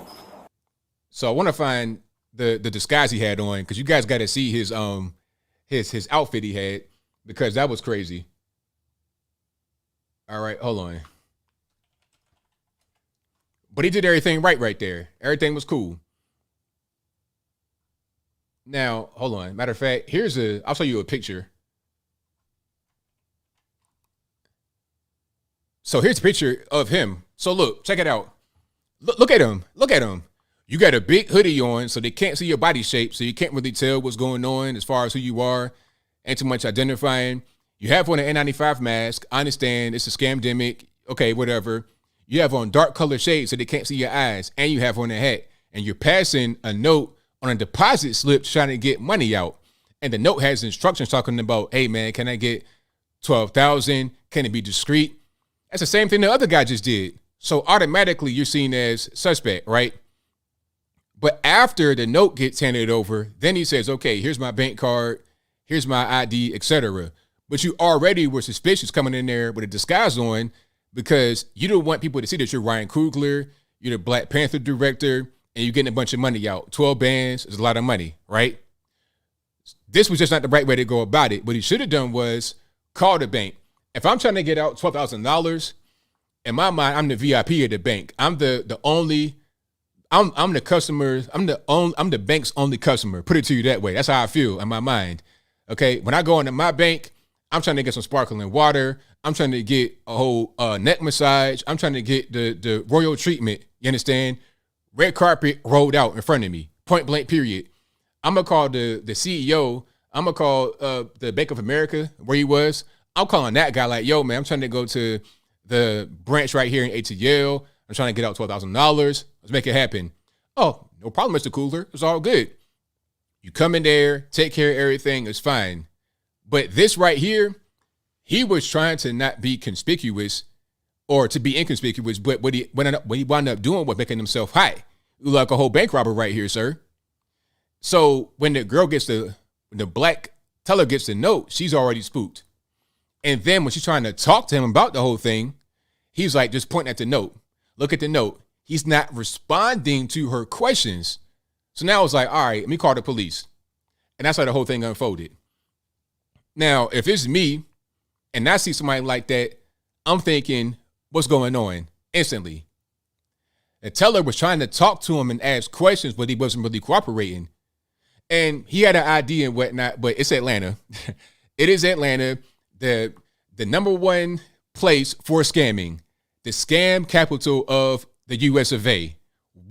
Speaker 1: So I want to find the disguise he had on because you guys got to see his outfit he had because that was crazy. All right, hold on. But he did everything right there. Everything was cool. Now, hold on. Matter of fact, I'll show you a picture. So here's a picture of him. So look, check it out. Look at him. Look at him. You got a big hoodie on, so they can't see your body shape, so you can't really tell what's going on as far as who you are. Ain't too much identifying. You have on an N95 mask. I understand it's a scamdemic. Okay, whatever. You have on dark color shades so they can't see your eyes, and you have on a hat, and you're passing a note on a deposit slip trying to get money out. And the note has instructions talking about, hey man, can I get 12,000? Can it be discreet? That's the same thing the other guy just did. So automatically you're seen as suspect, right? But after the note gets handed over, then he says, okay, here's my bank card, here's my ID, etc. But you already were suspicious coming in there with a disguise on because you don't want people to see that you're Ryan Coogler, you're the Black Panther director, and you're getting a bunch of money out. 12 bands is a lot of money, right? This was just not the right way to go about it. What he should have done was call the bank. If I'm trying to get out $12,000, in my mind, I'm the VIP of the bank. I'm the only, I'm the customer. I'm the bank's only customer. Put it to you that way. That's how I feel in my mind. Okay. When I go into my bank, I'm trying to get some sparkling water. I'm trying to get a whole neck massage. I'm trying to get the royal treatment. You understand? Red carpet rolled out in front of me. Point blank, period. I'm going to call the CEO. I'm going to call the Bank of America where he was. I'm calling that guy like, yo, man, I'm trying to go to the branch right here in ATL. I'm trying to get out $12,000. Let's make it happen. Oh, no problem, Mr. Coogler. It's all good. You come in there, take care of everything. It's fine. But this right here, he was trying to not be conspicuous or to be inconspicuous. But what he wound up doing was making himself high. Like a whole bank robber right here, sir. So when the girl gets the black teller gets the note, she's already spooked. And then when she's trying to talk to him about the whole thing, he's like, just pointing at the note. Look at the note. He's not responding to her questions. So now it's like, all right, let me call the police. And that's how the whole thing unfolded. Now, if it's me and I see somebody like that, I'm thinking, what's going on? Instantly. The teller was trying to talk to him and ask questions, but he wasn't really cooperating. And he had an ID and whatnot, but it's Atlanta. It is Atlanta. The number one place for scamming, the scam capital of the US of A,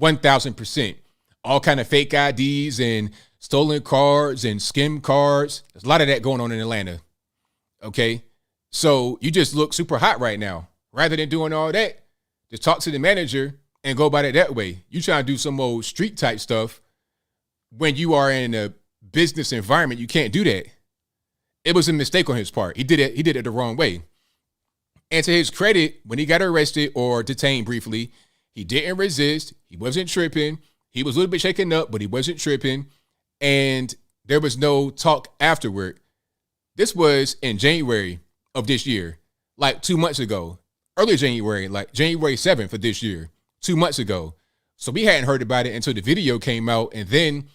Speaker 1: 1000%. All kind of fake IDs and stolen cards and skim cards. There's a lot of that going on in Atlanta. Okay. So you just look super hot right now. Rather than doing all that, just talk to the manager and go about it that way. You trying to do some old street type stuff when you are in a business environment. You can't do that. It was a mistake on his part. He did it the wrong way. And to his credit, when he got arrested or detained briefly, he didn't resist. He wasn't tripping. He was a little bit shaken up, but he wasn't tripping. And there was no talk afterward. This was in January of this year, like 2 months ago, early January, like January 7th of this year, 2 months ago. So we hadn't heard about it until the video came out. And then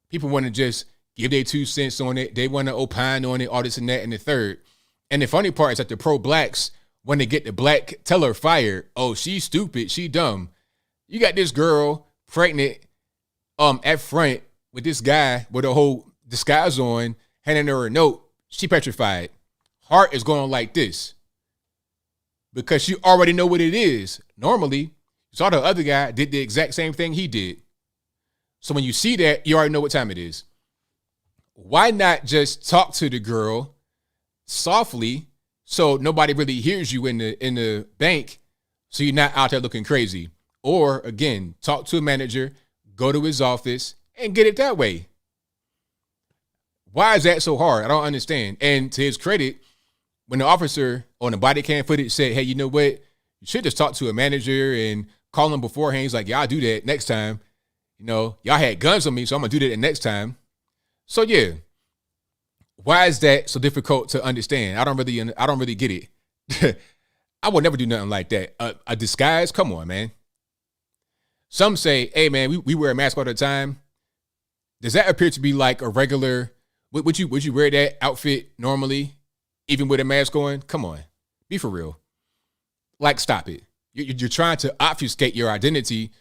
Speaker 1: people want to just give their 2 cents on it. They want to opine on it, all this and that and the third. And the funny part is that the pro-blacks want to get the black teller fired. Oh, she's stupid. She dumb. You got this girl pregnant at front with this guy with a whole disguise on, handing her a note. She petrified. Heart is going like this because she already know what it is. Normally, you saw the other guy did the exact same thing he did. So when you see that, you already know what time it is. Why not just talk to the girl softly so nobody really hears you in the bank so you're not out there looking crazy? Or, again, talk to a manager, go to his office, and get it that way. Why is that so hard? I don't understand. And to his credit, when the officer on the body cam footage said, hey, you know what? You should just talk to a manager and call him beforehand. He's like, yeah, I'll do that next time. You know, y'all had guns on me, so I'm going to do that next time. So, yeah. Why is that so difficult to understand? I don't really get it. I would never do nothing like that. A disguise? Come on, man. Some say, hey, man, we wear a mask all the time. Does that appear to be like a regular, would you wear that outfit normally, even with a mask on? Come on. Be for real. Like, stop it. You're trying to obfuscate your identity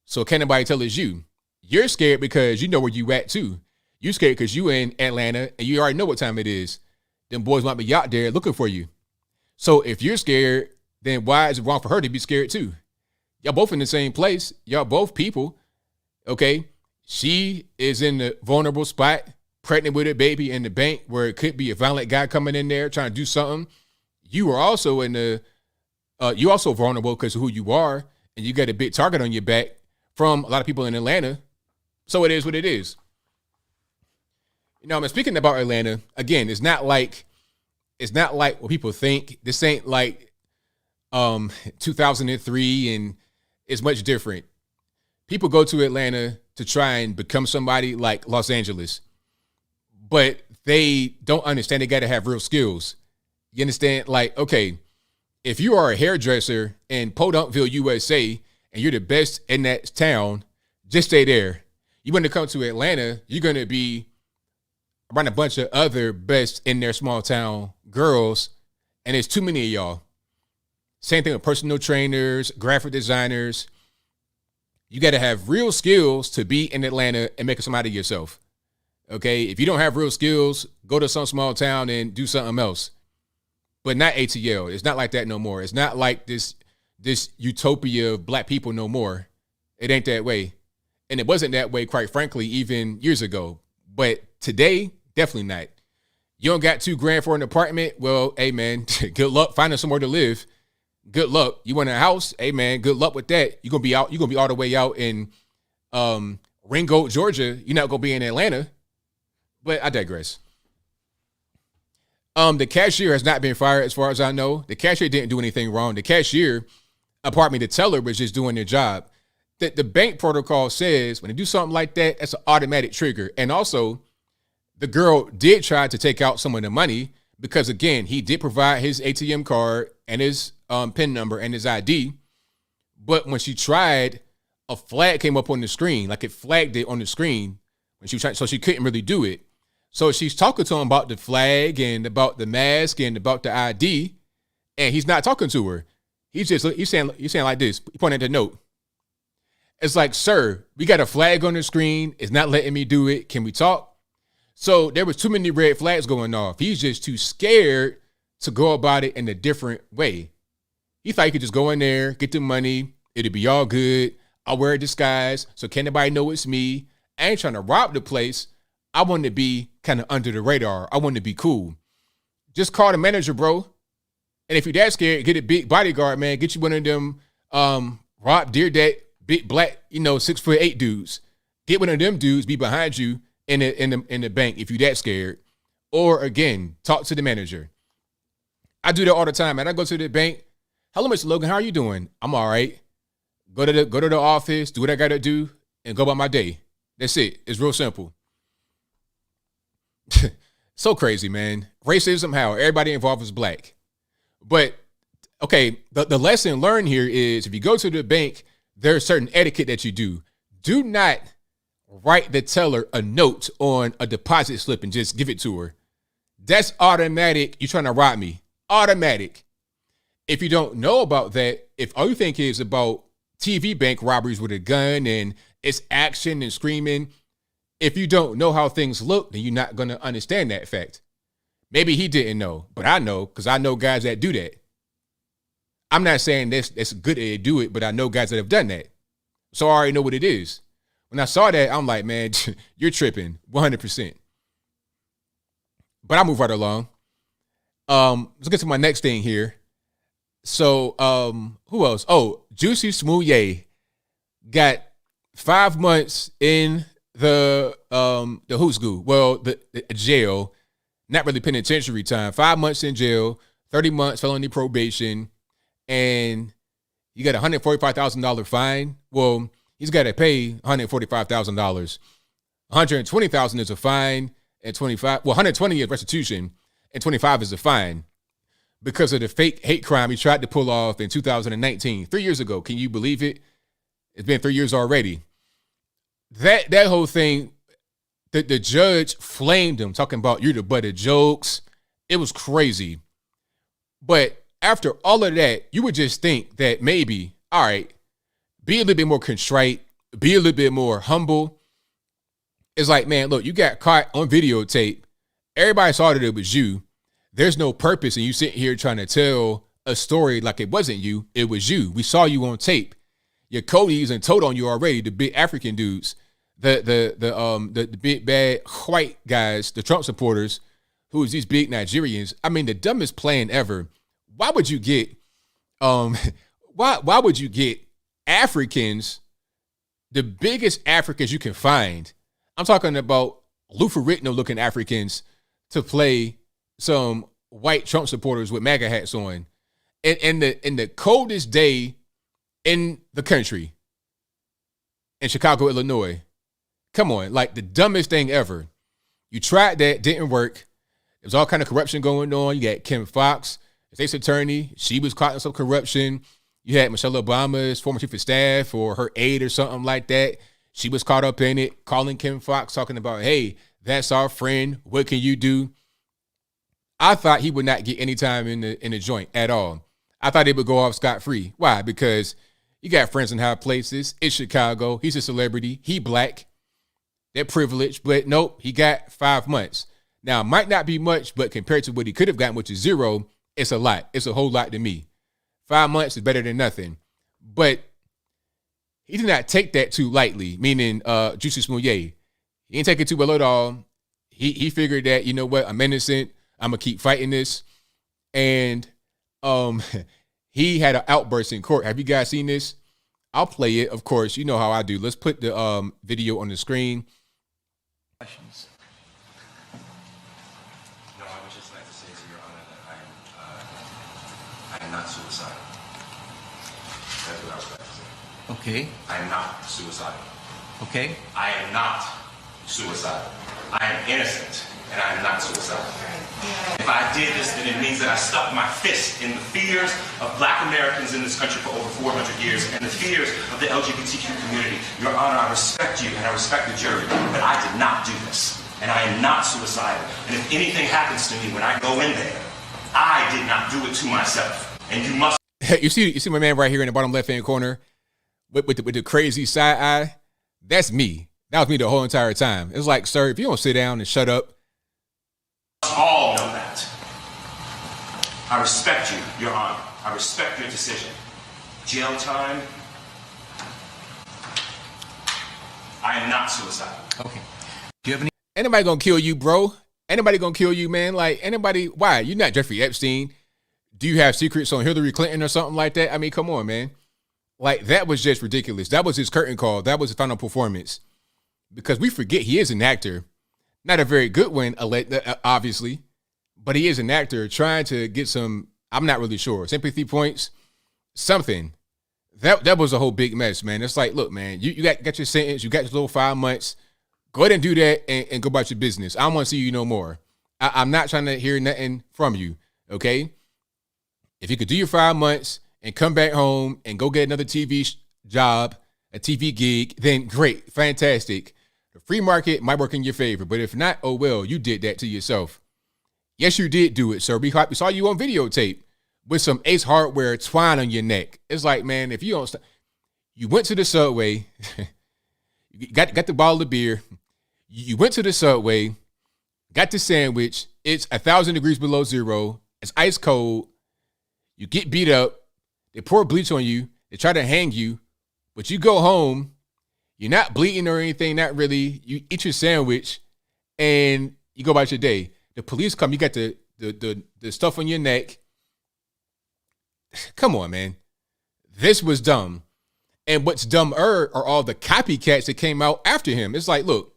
Speaker 1: so can't nobody tell it's you. You're scared because you know where you at, too. You scared because you in Atlanta and you already know what time it is. Them boys might be out there looking for you. So if you're scared, then why is it wrong for her to be scared too? Y'all both in the same place. Y'all both people. Okay. She is in the vulnerable spot, pregnant with a baby in the bank where it could be a violent guy coming in there trying to do something. You are also you also vulnerable because of who you are. And you got a big target on your back from a lot of people in Atlanta. So it is what it is. You know, I'm speaking about Atlanta, again, it's not like what people think. This ain't like 2003, and it's much different. People go to Atlanta to try and become somebody like Los Angeles, but they don't understand they got to have real skills. You understand? Like, okay, if you are a hairdresser in Podunkville, USA, and you're the best in that town, just stay there. You want to come to Atlanta, you're going to be around a bunch of other best in their small town girls, and there's too many of y'all. Same thing with personal trainers, graphic designers. You got to have real skills to be in Atlanta and make somebody of yourself. Okay? If you don't have real skills, go to some small town and do something else. But not ATL. It's not like that no more. It's not like this utopia of black people no more. It ain't that way. And it wasn't that way, quite frankly, even years ago. But today, definitely not. You don't got $2,000 for an apartment? Well, hey, man, good luck finding somewhere to live. Good luck. You want a house? Hey, man, good luck with that. You're going to be all the way out in Ringgold, Georgia. You're not going to be in Atlanta. But I digress. The cashier has not been fired as far as I know. The cashier didn't do anything wrong. The cashier, the teller was just doing their job. The bank protocol says when they do something like that, that's an automatic trigger. And also, the girl did try to take out some of the money because, again, he did provide his ATM card and his PIN number and his ID. But when she tried, a flag came up on the screen, like it flagged it on the screen when she tried, so she couldn't really do it. So she's talking to him about the flag and about the mask and about the ID, and he's not talking to her. He's saying like this. He pointed at the note. It's like, sir, we got a flag on the screen. It's not letting me do it. Can we talk? So there was too many red flags going off. He's just too scared to go about it in a different way. He thought he could just go in there, get the money. It'll be all good. I'll wear a disguise so can't nobody know it's me. I ain't trying to rob the place. I want to be kind of under the radar. I want to be cool. Just call the manager, bro. And if you're that scared, get a big bodyguard, man. Get you one of them Rob Deerdat, big black, 6'8" dudes. Get one of them dudes, be behind you in the bank if you're that scared. Or again, talk to the manager. I do that all the time, man. I go to the bank. Hello, Mr. Logan. How are you doing? I'm all right. Go to the office, do what I gotta do, and go about my day. That's it. It's real simple. So crazy, man. Racism, how everybody involved is black. But okay, the lesson learned here is if you go to the bank, there's certain etiquette that you do. Do not write the teller a note on a deposit slip and just give it to her. That's automatic. You're trying to rob me. Automatic. If you don't know about that, if all you think is about TV bank robberies with a gun and it's action and screaming, if you don't know how things look, then you're not going to understand that fact. Maybe he didn't know, but I know because I know guys that do that. I'm not saying that's good to do it, but I know guys that have done that. So I already know what it is. When I saw that, I'm like, man, you're tripping 100%. But I'll move right along. Let's get to my next thing here. So who else? Oh, Jussie Smollett got 5 months in the who's school. Well, the jail, not really penitentiary time. 5 months in jail, 30 months felony probation, and you got a $145,000 fine. Well, he's got to pay $145,000. $120,000 is a fine, and 120 is restitution, and 25 is a fine because of the fake hate crime he tried to pull off in 2019, 3 years ago. Can you believe it? It's been 3 years already. That whole thing, the judge flamed him, talking about you're the butt of jokes. It was crazy. But after all of that, you would just think that maybe, all right, be a little bit more contrite, be a little bit more humble. It's like, man, look, you got caught on videotape. Everybody saw that it was you. There's no purpose in you sitting here trying to tell a story like it wasn't you. It was you. We saw you on tape. Your Cody's and told on you already, the big African dudes, the big bad white guys, the Trump supporters, who's these big Nigerians. I mean, the dumbest plan ever. Why would you get why would you get Africans, the biggest Africans you can find? I'm talking about Lufarino looking Africans to play some white Trump supporters with MAGA hats on in the coldest day in the country, in Chicago, Illinois. Come on, like the dumbest thing ever. You tried that, didn't work. There was all kind of corruption going on. You got Kim Foxx, the state's attorney. She was caught in some corruption. You had Michelle Obama's former chief of staff or her aide or something like that. She was caught up in it, calling Kim Foxx, talking about, hey, that's our friend. What can you do? I thought he would not get any time in the joint at all. I thought he would go off scot-free. Why? Because you got friends in high places. It's Chicago. He's a celebrity. He black. They're privileged. But nope, he got 5 months. Now, it might not be much, but compared to what he could have gotten, which is 0, it's a lot. It's a whole lot to me. 5 months is better than nothing. But he did not take that too lightly, meaning Jussie Smollett. He didn't take it too well at all. He figured that, you know what, I'm innocent. I'm going to keep fighting this. And he had an outburst in court. Have you guys seen this? I'll play it, of course. You know how I do. Let's put the video on the screen.
Speaker 7: Questions?
Speaker 8: No, I would just like to say to Your Honor that I am not suicidal. That's what I was about to say.
Speaker 7: Okay.
Speaker 8: I am not suicidal.
Speaker 7: Okay.
Speaker 8: I am not suicidal. I am innocent, and I am not suicidal. If I did this, then it means that I stuck my fist in the fears of black Americans in this country for over 400 years and the fears of the LGBTQ community. Your Honor, I respect you and I respect the jury, but I did not do this. And I am not suicidal. And if anything happens to me when I go in there, I did not do it to myself. And you must...
Speaker 1: You see my man right here in the bottom left-hand corner with the crazy side eye? That's me. That was me the whole entire time. It's like, sir, if you don't sit down and shut up.
Speaker 8: All know that. I respect you, Your Honor. I respect your decision. Jail time. I am not suicidal.
Speaker 7: Okay. Do you have any?
Speaker 1: Anybody gonna kill you, bro? Anybody gonna kill you, man? Like, anybody, why? You're not Jeffrey Epstein. Do you have secrets on Hillary Clinton or something like that? I mean, come on, man. Like, that was just ridiculous. That was his curtain call. That was his final performance. Because we forget he is an actor. Not a very good one, obviously, but he is an actor trying to get some, I'm not really sure, sympathy points, something. That was a whole big mess, man. It's like, look, man, you got your sentence, you got your little 5 months. Go ahead and do that and go about your business. I don't want to see you no more. I'm not trying to hear nothing from you, okay? If you could do your 5 months and come back home and go get another TV job, a TV gig, then great, fantastic. The free market might work in your favor, but if not, oh well, you did that to yourself. Yes, you did do it, sir. We saw you on videotape with some Ace Hardware twine on your neck. It's like, man, if you don't stop, you went to the Subway, you got the bottle of beer, you went to the Subway, got the sandwich, it's 1,000 degrees below zero, it's ice cold, you get beat up, they pour bleach on you, they try to hang you, but you go home, you're not bleeding or anything, not really. You eat your sandwich and you go about your day. The police come, you got the stuff on your neck. Come on, man. This was dumb. And what's dumber are all the copycats that came out after him. It's like, look,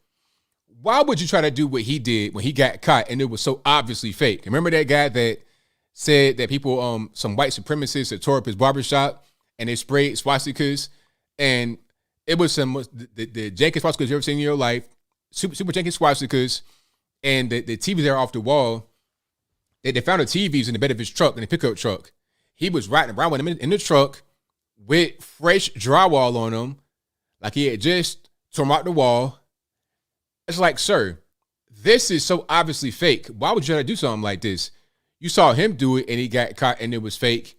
Speaker 1: why would you try to do what he did when he got caught and it was so obviously fake? Remember that guy that said that people, some white supremacists that tore up his barbershop and they sprayed swastikas, and it was some the jankest swastikas you've ever seen in your life, super janky swastikas, and the TVs that are off the wall. They found the TVs in the bed of his truck, in the pickup truck. He was riding around with them in the truck with fresh drywall on them, like he had just torn out the wall. It's like, sir, this is so obviously fake. Why would you try to do something like this? You saw him do it and he got caught and it was fake.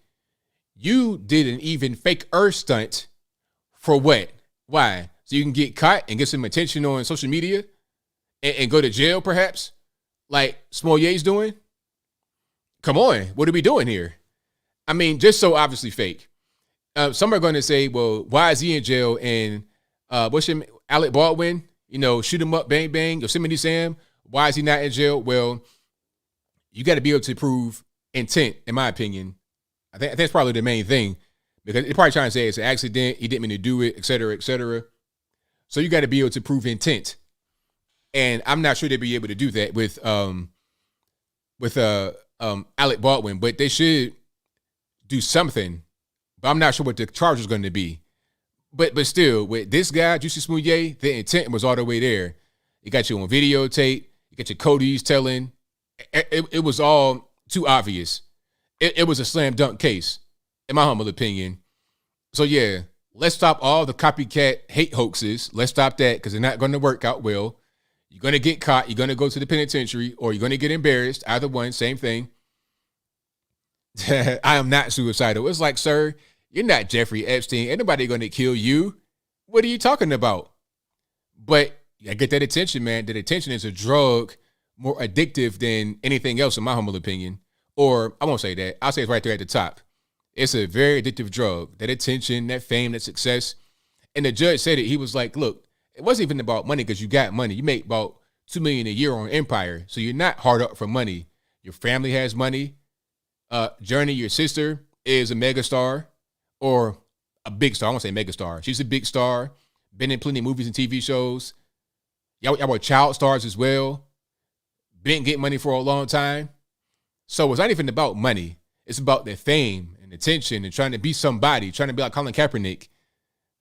Speaker 1: You did an even faker stunt for what? Why? So you can get caught and get some attention on social media and go to jail, perhaps, like Smollett's doing? Come on, what are we doing here? I mean, just so obviously fake. Some are going to say, well, why is he in jail? And what's him, Alec Baldwin, shoot him up, bang, bang, Yosemite Sam, why is he not in jail? Well, you got to be able to prove intent, in my opinion. I think that's probably the main thing. Because they're probably trying to say it's an accident, he didn't mean to do it, et cetera, et cetera. So you got to be able to prove intent. And I'm not sure they'd be able to do that with Alec Baldwin, but they should do something, but I'm not sure what the charge is going to be. But still, with this guy, Jussie Smollett, the intent was all the way there. It got you on videotape. You got your Cody's telling. It was all too obvious. It was a slam dunk case, in my humble opinion. So, yeah, let's stop all the copycat hate hoaxes. Let's stop that because they're not going to work out well. You're going to get caught. You're going to go to the penitentiary or you're going to get embarrassed. Either one, same thing. I am not suicidal. It's like, sir, you're not Jeffrey Epstein. Ain't nobody going to kill you. What are you talking about? But I get that attention, man. That attention is a drug more addictive than anything else, in my humble opinion. Or I won't say that. I'll say it's right there at the top. It's a very addictive drug. That attention, that fame, that success. And the judge said it. He was like, look, it wasn't even about money because you got money. You make about $2 million a year on Empire. So you're not hard up for money. Your family has money. Journey, your sister, is a megastar or a big star. I won't say megastar. She's a big star. Been in plenty of movies and TV shows. Y'all were child stars as well. Been getting money for a long time. So it's not even about money. It's about the fame and attention and trying to be somebody, trying to be like Colin Kaepernick,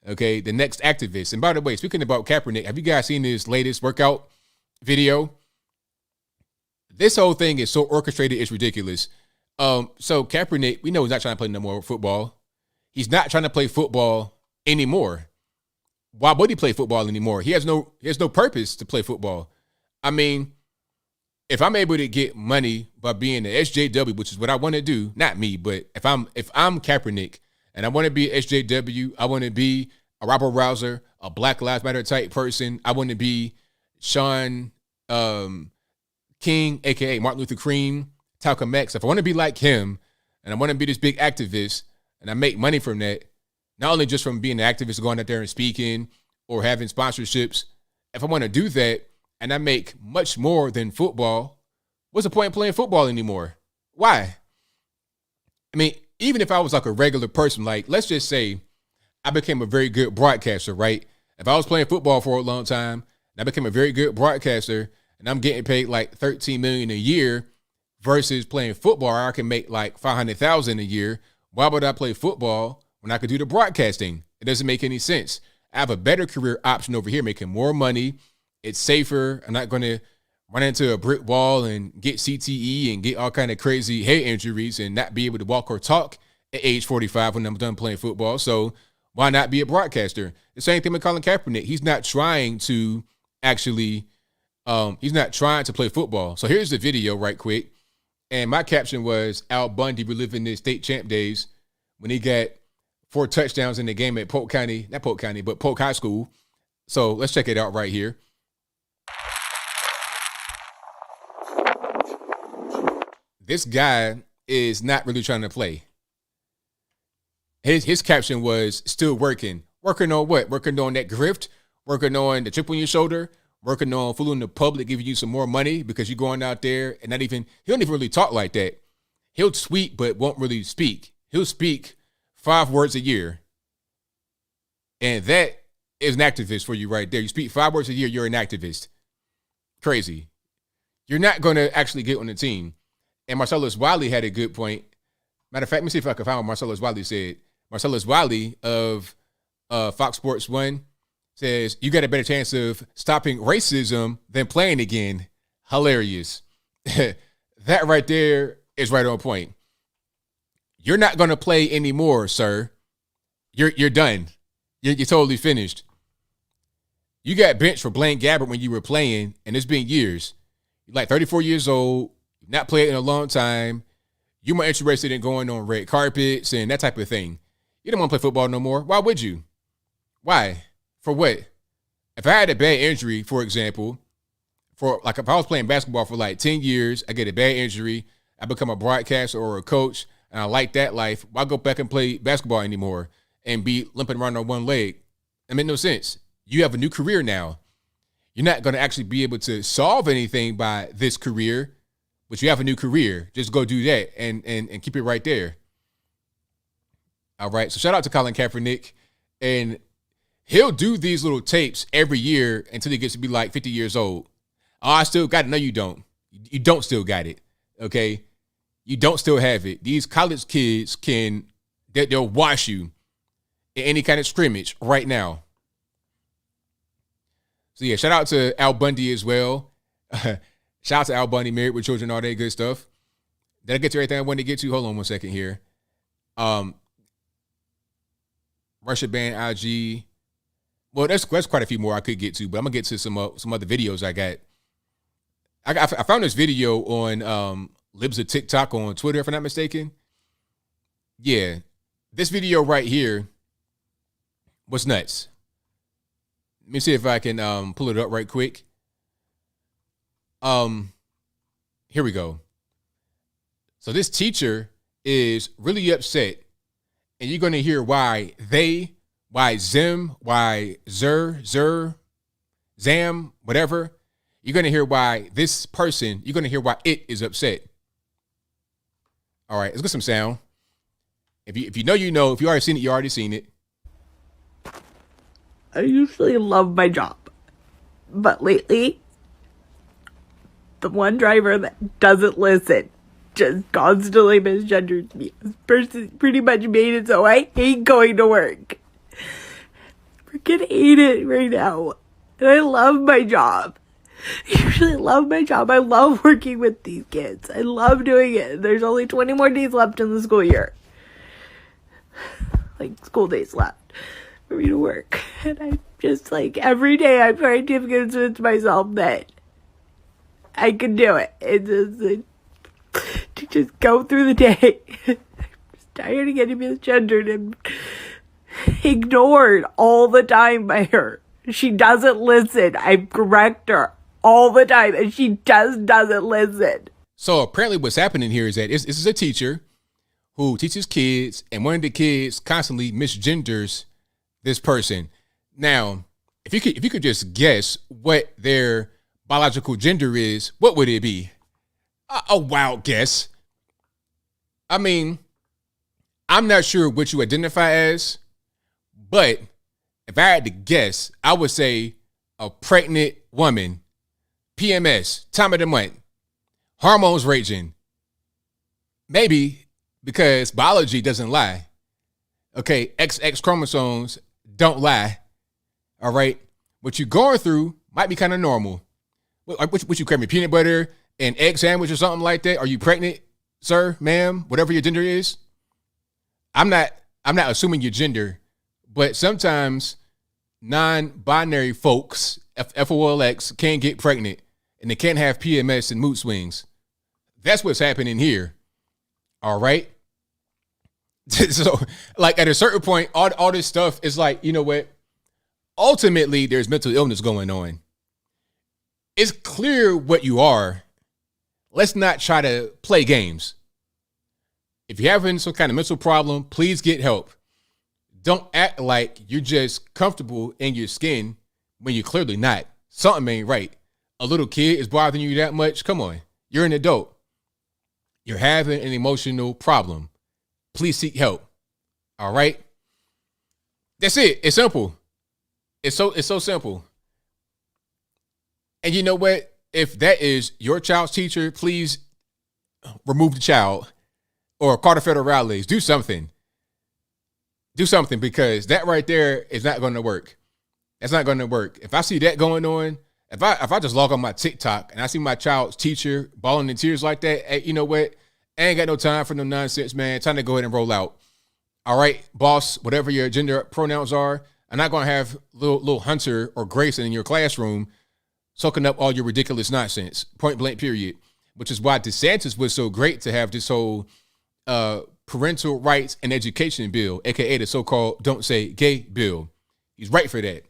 Speaker 1: okay, the next activist. And by the way, speaking about Kaepernick, have you guys seen his latest workout video? This whole thing is so orchestrated, it's ridiculous. So Kaepernick, we know he's not trying to play no more football. He's not trying to play football anymore. Why would he play football anymore? He has no purpose to play football. I mean, if I'm able to get money by being an SJW, which is what I want to do, not me, but if I'm Kaepernick and I want to be an SJW, I want to be a rabble rouser, a Black Lives Matter type person. I want to be Sean King, aka Martin Luther King, Malcolm X. If I want to be like him and I want to be this big activist and I make money from that, not only just from being an activist, going out there and speaking or having sponsorships, if I want to do that and I make much more than football, what's the point in playing football anymore? Why? I mean, even if I was like a regular person, like let's just say I became a very good broadcaster, right? If I was playing football for a long time and I became a very good broadcaster and I'm getting paid like $13 million a year versus playing football, I can make like $500,000 a year. Why would I play football when I could do the broadcasting? It doesn't make any sense. I have a better career option over here, making more money. It's safer. I'm not going to run into a brick wall and get CTE and get all kind of crazy head injuries and not be able to walk or talk at age 45 when I'm done playing football. So why not be a broadcaster? The same thing with Colin Kaepernick. He's not trying to actually, he's not trying to play football. So here's the video right quick. And my caption was Al Bundy reliving his state champ days when he got 4 touchdowns in the game at Polk High School. So let's check it out right here. This guy is not really trying to play. His caption was still working. Working on what? Working on that grift, working on the chip on your shoulder, working on fooling the public, giving you some more money because you're going out there and he don't even really talk like that. He'll tweet, but won't really speak. He'll speak 5 words a year. And that is an activist for you right there. You speak 5 words a year, you're an activist. Crazy. You're not going to actually get on the team. And Marcellus Wiley had a good point. Matter of fact, let me see if I can find what Marcellus Wiley said. Marcellus Wiley of Fox Sports 1 says, you got a better chance of stopping racism than playing again. Hilarious. That right there is right on point. You're not going to play anymore, sir. You're done. You're totally finished. You got benched for Blaine Gabbert when you were playing, and it's been years. You're like 34 years old, not played in a long time. You're more interested in going on red carpets and that type of thing. You don't want to play football no more. Why would you? Why? For what? If I had a bad injury, for example, if I was playing basketball for like 10 years, I get a bad injury, I become a broadcaster or a coach, and I like that life, why go back and play basketball anymore and be limping around on one leg? It made no sense. You have a new career now. You're not going to actually be able to solve anything by this career, but you have a new career. Just go do that and keep it right there. All right. So shout out to Colin Kaepernick. And he'll do these little tapes every year until he gets to be like 50 years old. Oh, I still got it. No, you don't. You don't still got it. Okay. you don't still have it. These college kids they'll wash you in any kind of scrimmage right now. So yeah, shout out to Al Bundy as well. Shout out to Al Bundy, married with children, all that good stuff. Did I get to everything I wanted to get to? Hold on 1 second here. Russia ban IG. Well, there's quite a few more I could get to, but I'm gonna get to some other videos I got. I found this video on Libs of TikTok on Twitter, if I'm not mistaken. Yeah, this video right here was nuts. Let me see if I can pull it up right quick. Here we go. So this teacher is really upset, and you're going to hear why Zim, why Zam, whatever. You're going to hear why this person, you're going to hear why it is upset. All right, let's get some sound. If you know, you know. If you already seen it, you already seen it.
Speaker 9: I usually love my job, but lately, the one driver that doesn't listen just constantly misgenders me. This person pretty much made it so I hate going to work. Freaking hate it right now. And I love my job. I usually love my job. I love working with these kids. I love doing it. There's only 20 more days left in the school year. Like, school days left for me to work. And I just, like, every day I'm trying to convince myself that I can do it. It's just, to just go through the day. I'm just tired of getting misgendered and ignored all the time by her. She doesn't listen. I correct her all the time, and she doesn't listen.
Speaker 1: So apparently what's happening here is that this is a teacher who teaches kids, and one of the kids constantly misgenders this person. Now, if you could just guess what their biological gender is, what would it be? A wild guess. I mean, I'm not sure what you identify as, but if I had to guess, I would say a pregnant woman, PMS, time of the month, hormones raging. Maybe because biology doesn't lie. Okay, XX chromosomes don't lie. All right, what you're going through might be kind of normal. What you crave me, peanut butter and egg sandwich or something like that? Are you pregnant, sir, ma'am, whatever your gender is? I'm not assuming your gender, but sometimes non-binary folks, FOLX, can get pregnant and they can't have PMS and mood swings. That's what's happening here. All right. So, like, at a certain point, all this stuff is like, you know what? Ultimately, there's mental illness going on. It's clear what you are. Let's not try to play games. If you're having some kind of mental problem, please get help. Don't act like you're just comfortable in your skin when you're clearly not. Something ain't right. A little kid is bothering you that much? Come on. You're an adult. You're having an emotional problem. Please seek help. All right? That's it. It's simple. It's so simple. And you know what? If that is your child's teacher, please remove the child or call the federal rallies. Do something. Do something, because that right there is not going to work. That's not going to work. If I see that going on, if I just log on my TikTok and I see my child's teacher bawling in tears like that, hey, you know what? I ain't got no time for no nonsense, man. Time to go ahead and roll out. All right, boss, whatever your gender pronouns are, I'm not going to have little Hunter or Grayson in your classroom soaking up all your ridiculous nonsense, point blank, period. Which is why DeSantis was so great to have this whole parental rights and education bill, aka the so-called Don't Say Gay bill. He's right for that.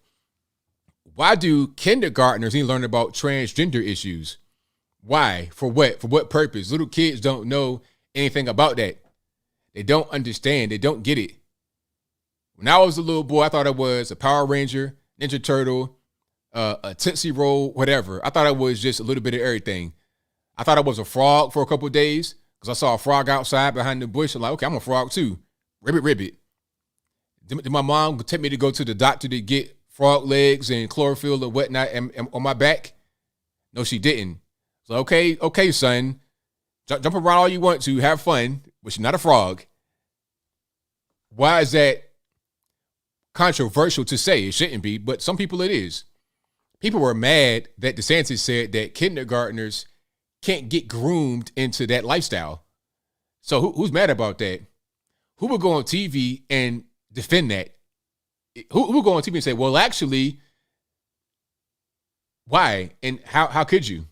Speaker 1: Why do kindergartners need to learn about transgender issues? Why? For what? For what purpose? Little kids don't know anything about that. They don't understand. They don't get it. When I was a little boy, I thought I was a Power Ranger, Ninja Turtle, a Tootsie Roll, whatever. I thought I was just a little bit of everything. I thought I was a frog for a couple of days because I saw a frog outside behind the bush. I'm like, okay, I'm a frog too. Ribbit. Then my mom would take me to go to the doctor to get frog legs and chlorophyll and whatnot and on my back. No, she didn't. So, okay, son, Jump around all you want to, have fun, but you're not a frog. Why is that controversial to say? It shouldn't be, but some people it is. People were mad that DeSantis said that kindergartners can't get groomed into that lifestyle. So who's mad about that? Who would go on TV and defend that? Who would go on TV and say, well, actually, why? And how could you?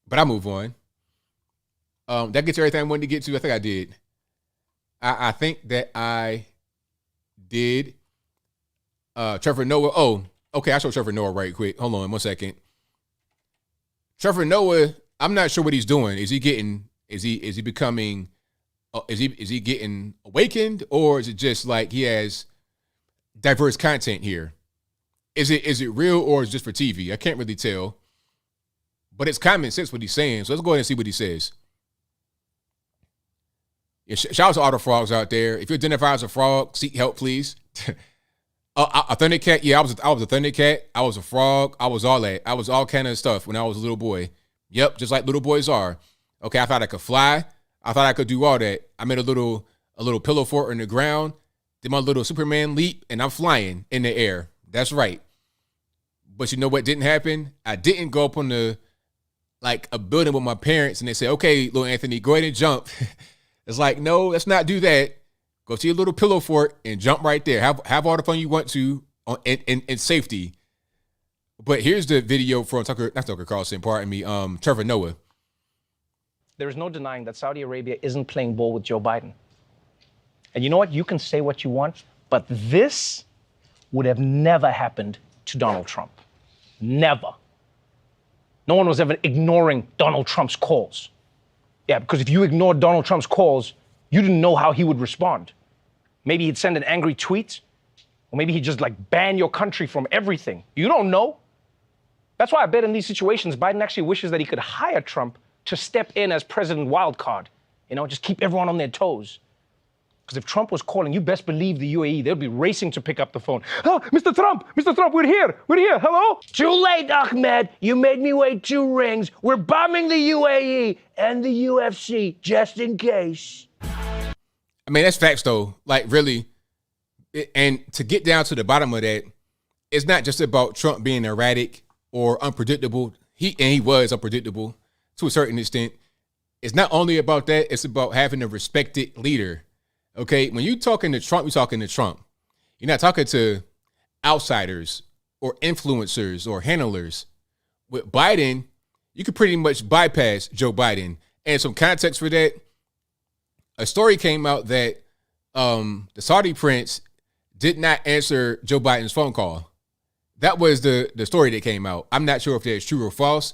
Speaker 1: But I'll move on. That gets everything I wanted to get to. I think I did. I think that I did. Trevor Noah. Oh, okay. I showed Trevor Noah right quick. Hold on 1 second. Trevor Noah, I'm not sure what he's doing. Is he getting becoming, is he getting awakened, or is it just like he has diverse content here? Is it real, or is it just for TV? I can't really tell. But it's common sense what he's saying. So let's go ahead and see what he says. Yeah, shout out to all the frogs out there. If you identify as a frog, seek help, please. A thundercat. Yeah, I was a thundercat. I was a frog. I was all that. I was all kind of stuff when I was a little boy. Yep, just like little boys are. Okay, I thought I could fly. I thought I could do all that. I made a little pillow fort in the ground. Did my little Superman leap, and I'm flying in the air. That's right. But you know what didn't happen? I didn't go up on a building with my parents, and they say, "Okay, little Anthony, go ahead and jump." It's like, no, let's not do that. Go to your little pillow fort and jump right there. Have all the fun you want to in safety. But here's the video from Tucker Carlson, pardon me, Trevor Noah.
Speaker 10: There is no denying that Saudi Arabia isn't playing ball with Joe Biden. And you know what? You can say what you want, but this would have never happened to Donald Trump. Never. No one was ever ignoring Donald Trump's calls. Yeah, because if you ignored Donald Trump's calls, you didn't know how he would respond. Maybe he'd send an angry tweet, or maybe he'd just ban your country from everything. You don't know. That's why I bet in these situations, Biden actually wishes that he could hire Trump to step in as President Wildcard. Just keep everyone on their toes. Because if Trump was calling, you best believe the UAE, they'll be racing to pick up the phone. Oh, Mr. Trump, we're here, hello? Too late, Ahmed. You made me wait 2 rings. We're bombing the UAE and the UFC, just in case.
Speaker 1: I mean, that's facts, though. Really. And to get down to the bottom of that, it's not just about Trump being erratic or unpredictable. He was unpredictable to a certain extent. It's not only about that. It's about having a respected leader. Okay, when you're talking to Trump, you're talking to Trump. You're not talking to outsiders or influencers or handlers. With Biden, you could pretty much bypass Joe Biden. And some context for that, a story came out that the Saudi prince did not answer Joe Biden's phone call. That was the story that came out. I'm not sure if that's true or false.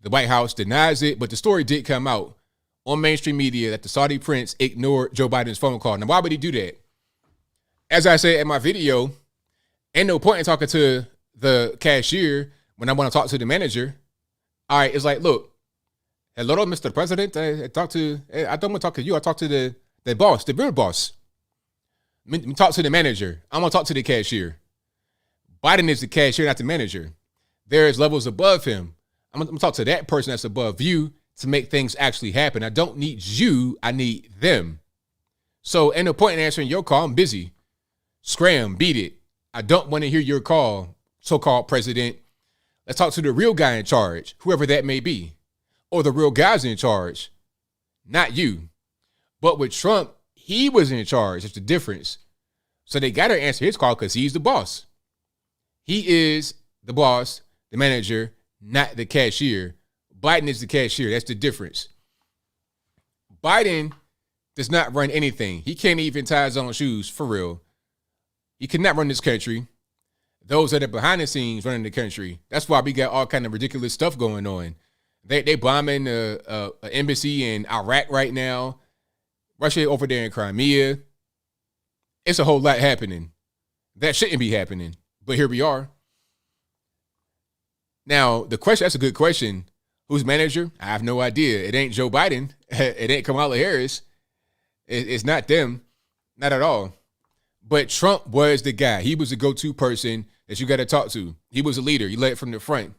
Speaker 1: The White House denies it, but the story did come out on mainstream media that the Saudi prince ignored Joe Biden's phone call. Now, why would he do that? As I said in my video, ain't no point in talking to the cashier when I want to talk to the manager. All right, it's like, look, hello, Mr. President. I don't want to talk to you. I talk to the boss, the real boss. Let me talk to the manager. I want to talk to the cashier. Biden is the cashier, not the manager. There's levels above him. I'm going to talk to that person that's above you to make things actually happen. I don't need you. I need them. So ain't no point in answering your call. I'm busy. Scram, beat it. I don't want to hear your call, so-called president. Let's talk to the real guy in charge, whoever that may be, or the real guy's in charge, not you. But with Trump, he was in charge. That's the difference. So they got to answer his call because he's the boss. He is the boss, the manager, not the cashier. Biden is the cashier. That's the difference. Biden does not run anything. He can't even tie his own shoes, for real. He cannot run this country. Those that are behind the scenes running the country. That's why we got all kind of ridiculous stuff going on. They bombing an embassy in Iraq right now. Russia over there in Crimea. It's a whole lot happening. That shouldn't be happening. But here we are. Now, the question, that's a good question. Who's manager? I have no idea. It ain't Joe Biden. It ain't Kamala Harris. It's not them. Not at all. But Trump was the guy. He was the go-to person that you got to talk to. He was a leader. He led from the front.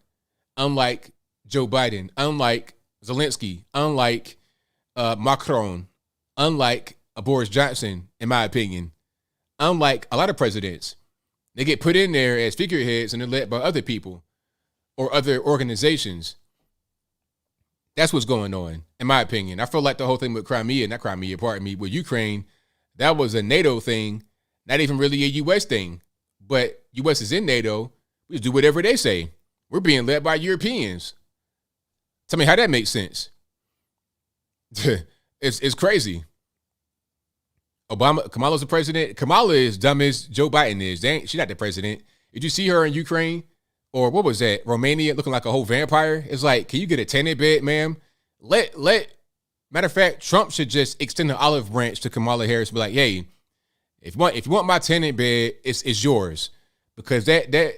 Speaker 1: Unlike Joe Biden. Unlike Zelensky, unlike Macron, unlike Boris Johnson, in my opinion, unlike a lot of presidents. They get put in there as figureheads and they're led by other people or other organizations. That's what's going on, in my opinion. I feel like the whole thing with with Ukraine, that was a NATO thing, not even really a U.S. thing. But U.S. is in NATO. We just do whatever they say. We're being led by Europeans. Tell me how that makes sense. It's crazy. Kamala's the president. Kamala is dumb as Joe Biden is. She's not the president. Did you see her in Ukraine? Or what was that? Romania looking like a whole vampire? It's like, can you get a tenant bed, ma'am? Matter of fact, Trump should just extend the olive branch to Kamala Harris and be like, hey, if you want my tenant bed, it's yours. Because that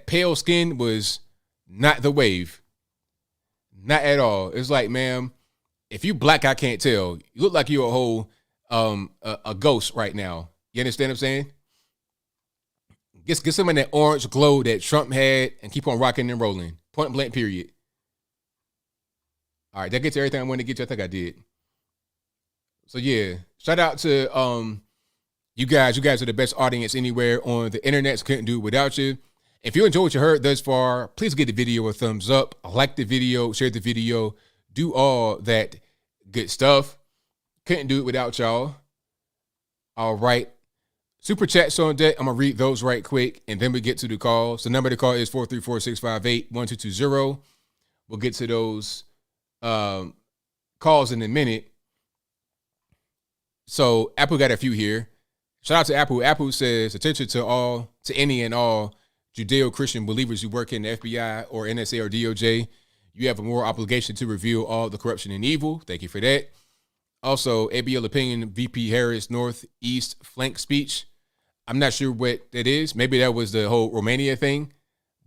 Speaker 1: pale skin was not the wave. Not at all. It's like, ma'am, if you black, I can't tell. You look like you're a whole a ghost right now. You understand what I'm saying? Get some of that orange glow that Trump had and keep on rocking and rolling. Point blank, period. All right, that gets everything I wanted to get to. I think I did. So yeah, shout out to you guys. You guys are the best audience anywhere on the internet. So couldn't do it without you. If you enjoyed what you heard thus far, please give the video a thumbs up. Like the video, share the video, do all that good stuff. Couldn't do it without y'all. All right. Super chats on deck. I'm going to read those right quick, and then we get to the calls. The number to call is 434-658-1220. We'll get to those calls in a minute. So Apple got a few here. Shout out to Apple. Apple says, attention to any and all Judeo-Christian believers who work in the FBI or NSA or DOJ. You have a moral obligation to reveal all the corruption and evil. Thank you for that. Also, ABL opinion, VP Harris Northeast flank speech. I'm not sure what that is. Maybe that was the whole Romania thing,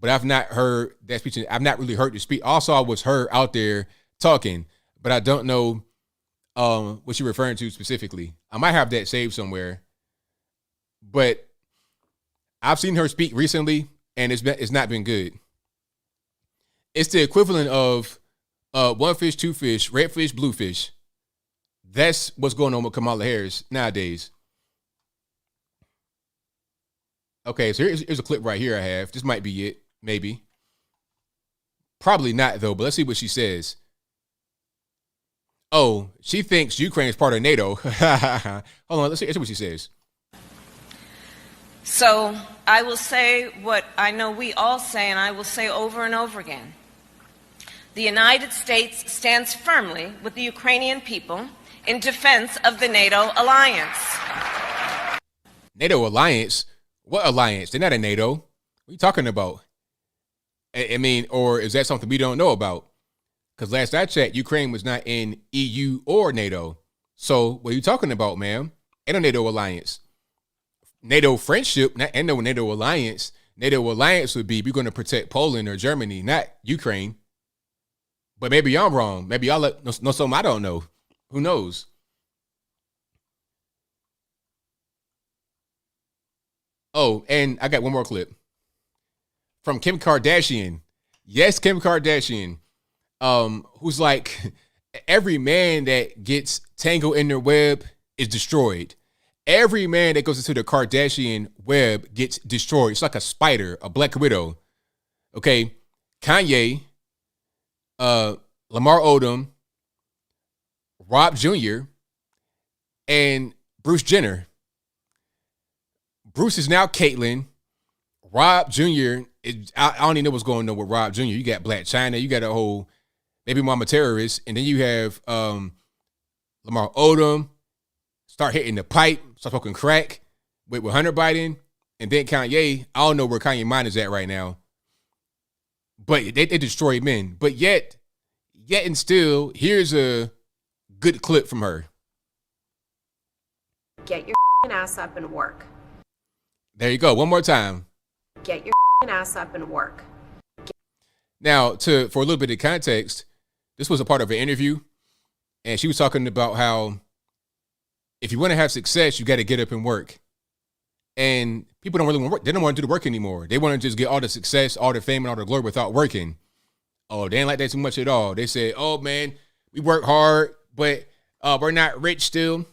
Speaker 1: but I've not heard that speech. I've not really heard the speech. All I saw was her out there talking, but I don't know what you're referring to specifically. I might have that saved somewhere, but I've seen her speak recently, and it's not been good. It's the equivalent of one fish, two fish, red fish, blue fish. That's what's going on with Kamala Harris nowadays. Okay, so here's a clip right here I have. This might be it, maybe. Probably not, though, but let's see what she says. Oh, she thinks Ukraine is part of NATO. Hold on, let's see what she says.
Speaker 11: So I will say what I know we all say, and I will say over and over again. The United States stands firmly with the Ukrainian people in defense of the NATO alliance.
Speaker 1: NATO alliance? What alliance? They're not a NATO. What are you talking about? I mean, or is that something we don't know about? Because last I checked, Ukraine was not in EU or NATO. So what are you talking about, ma'am? Ain't no NATO alliance. NATO friendship, and no NATO alliance. NATO alliance would be we're going to protect Poland or Germany, not Ukraine. But maybe I'm wrong. Maybe y'all know something I don't know. Who knows? Oh, and I got one more clip from Kim Kardashian. Yes, Kim Kardashian, who's like, every man that gets tangled in their web is destroyed. Every man that goes into the Kardashian web gets destroyed. It's like a spider, a black widow. Okay, Kanye, Lamar Odom, Rob Jr., and Bruce Jenner. Bruce is now Caitlyn. Rob Jr. I don't even know what's going on with Rob Jr. You got Black China. You got a whole baby mama terrorist. And then you have Lamar Odom start hitting the pipe, start smoking crack with Hunter Biden. And then Kanye, I don't know where Kanye's mind is at right now. But they destroy men. But yet and still, here's a good clip from her.
Speaker 12: Get your ass up and work.
Speaker 1: There you go. One more time.
Speaker 12: Get your ass up and work.
Speaker 1: Now, for a little bit of context, this was a part of an interview, and she was talking about how if you want to have success, you got to get up and work. And people don't really want to work. They don't want to do the work anymore. They want to just get all the success, all the fame, and all the glory without working. Oh, they ain't like that too much at all. They said, oh man, we work hard, but we're not rich still.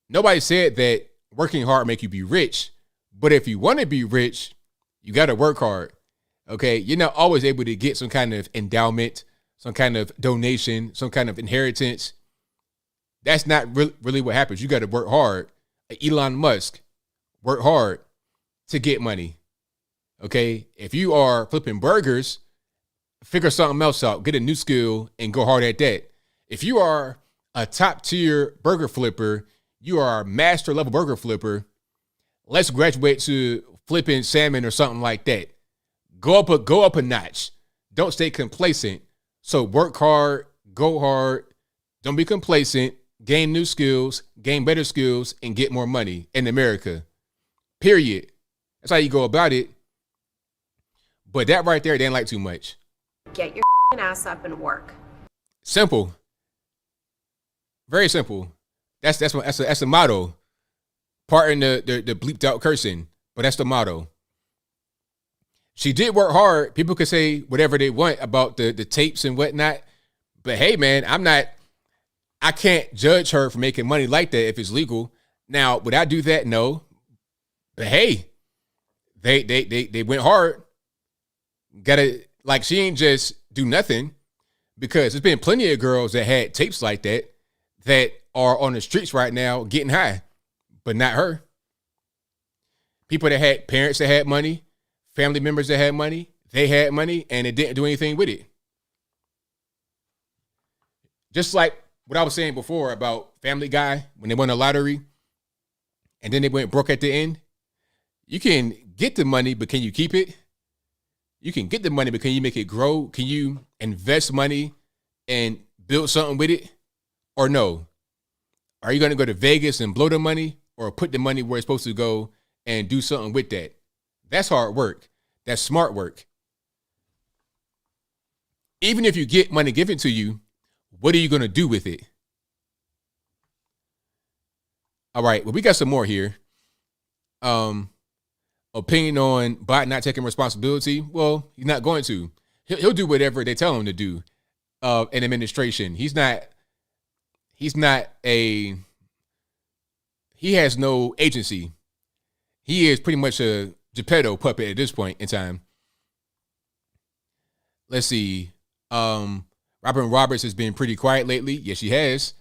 Speaker 1: Nobody said that working hard make you be rich. But if you want to be rich, you got to work hard. Okay. You're not always able to get some kind of endowment, some kind of donation, some kind of inheritance. That's not really what happens. You got to work hard. Elon Musk, work hard to get money. Okay. If you are flipping burgers, figure something else out, get a new skill and go hard at that. If you are a top tier burger flipper, you are a master level burger flipper, let's graduate to flipping salmon or something like that. Go up a notch. Don't stay complacent. So work hard, go hard. Don't be complacent. Gain new skills, gain better skills, and get more money in America. Period. That's how you go about it. But that right there, they ain't like too much.
Speaker 12: Get your ass up and work.
Speaker 1: Simple. Very simple. That's the motto. Pardon the bleeped out cursing, but that's the motto. She did work hard. People could say whatever they want about the tapes and whatnot. But hey, man, I can't judge her for making money like that if it's legal. Now, would I do that? No. But hey, they went hard. She ain't just do nothing, because there's been plenty of girls that had tapes like that are on the streets right now getting high, but not her. People that had parents that had money, family members that had money, they had money and it didn't do anything with it. Just like what I was saying before about Family Guy, when they won the lottery and then they went broke at the end. You can get the money, but can you keep it? You can get the money, but can you make it grow? Can you invest money and build something with it? Or no? Are you going to go to Vegas and blow the money, or put the money where it's supposed to go and do something with that? That's hard work. That's smart work. Even if you get money given to you, what are you going to do with it? All right. Well, we got some more here. Opinion on Biden not taking responsibility. Well, he's not going to. He'll do whatever they tell him to do. An administration. He has no agency. He is pretty much a Geppetto puppet at this point in time. Let's see. Robin Roberts has been pretty quiet lately. Yes, she has.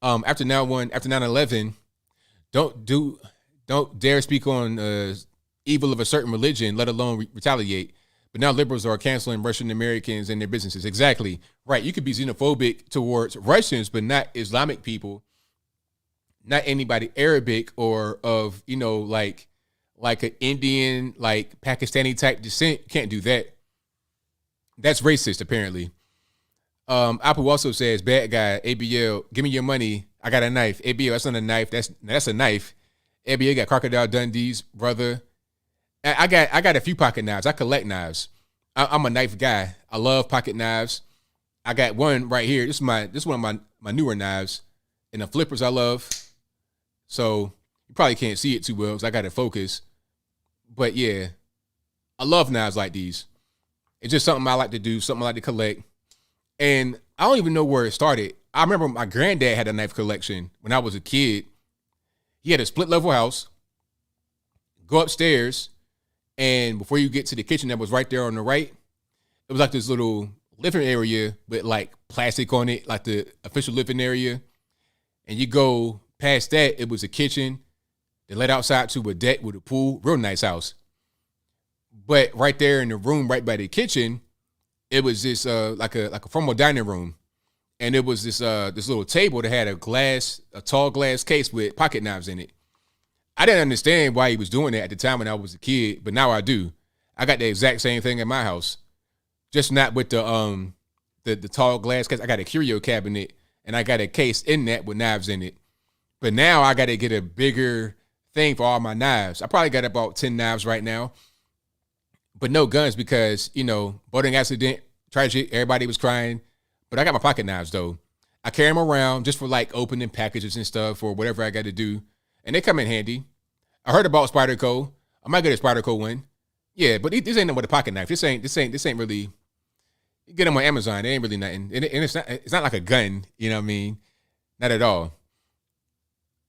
Speaker 1: After 9/11, don't dare speak on evil of a certain religion, let alone retaliate. But now liberals are canceling Russian Americans and their businesses. Exactly. Right. You could be xenophobic towards Russians, but not Islamic people, not anybody Arabic or of, like an Indian, like Pakistani type descent. Can't do that. That's racist, apparently. Apple also says, bad guy, ABL, give me your money. I got a knife. ABL, that's not a knife. That's a knife. ABL got Crocodile Dundee's brother. I got a few pocket knives. I collect knives. I'm a knife guy. I love pocket knives. I got one right here. This is one of my newer knives, and the flippers I love. So you probably can't see it too well because I got it focused. But yeah, I love knives like these. It's just something I like to do, something I like to collect. And I don't even know where it started. I remember my granddad had a knife collection when I was a kid. He had a split level house. Go upstairs, and before you get to the kitchen that was right there on the right, it was like this little living area with like plastic on it, like the official living area. And you go past that, it was a kitchen that led outside to a deck with a pool. Real nice house. But right there in the room, right by the kitchen, it was this like a formal dining room. And it was this little table that had a tall glass case with pocket knives in it. I didn't understand why he was doing that at the time when I was a kid, but now I do. I got the exact same thing in my house, just not with the tall glass case. I got a curio cabinet, and I got a case in that with knives in it. But now I got to get a bigger thing for all my knives. I probably got about 10 knives right now, but no guns because, boating accident, tragic, everybody was crying. But I got my pocket knives, though. I carry them around just for, like, opening packages and stuff or whatever I got to do. And they come in handy. I heard about Spyderco. I might get a Spyderco one. Yeah, but this ain't no with a pocket knife. This ain't really. You get them on Amazon. They ain't really nothing. And it's not like a gun, you know what I mean? Not at all.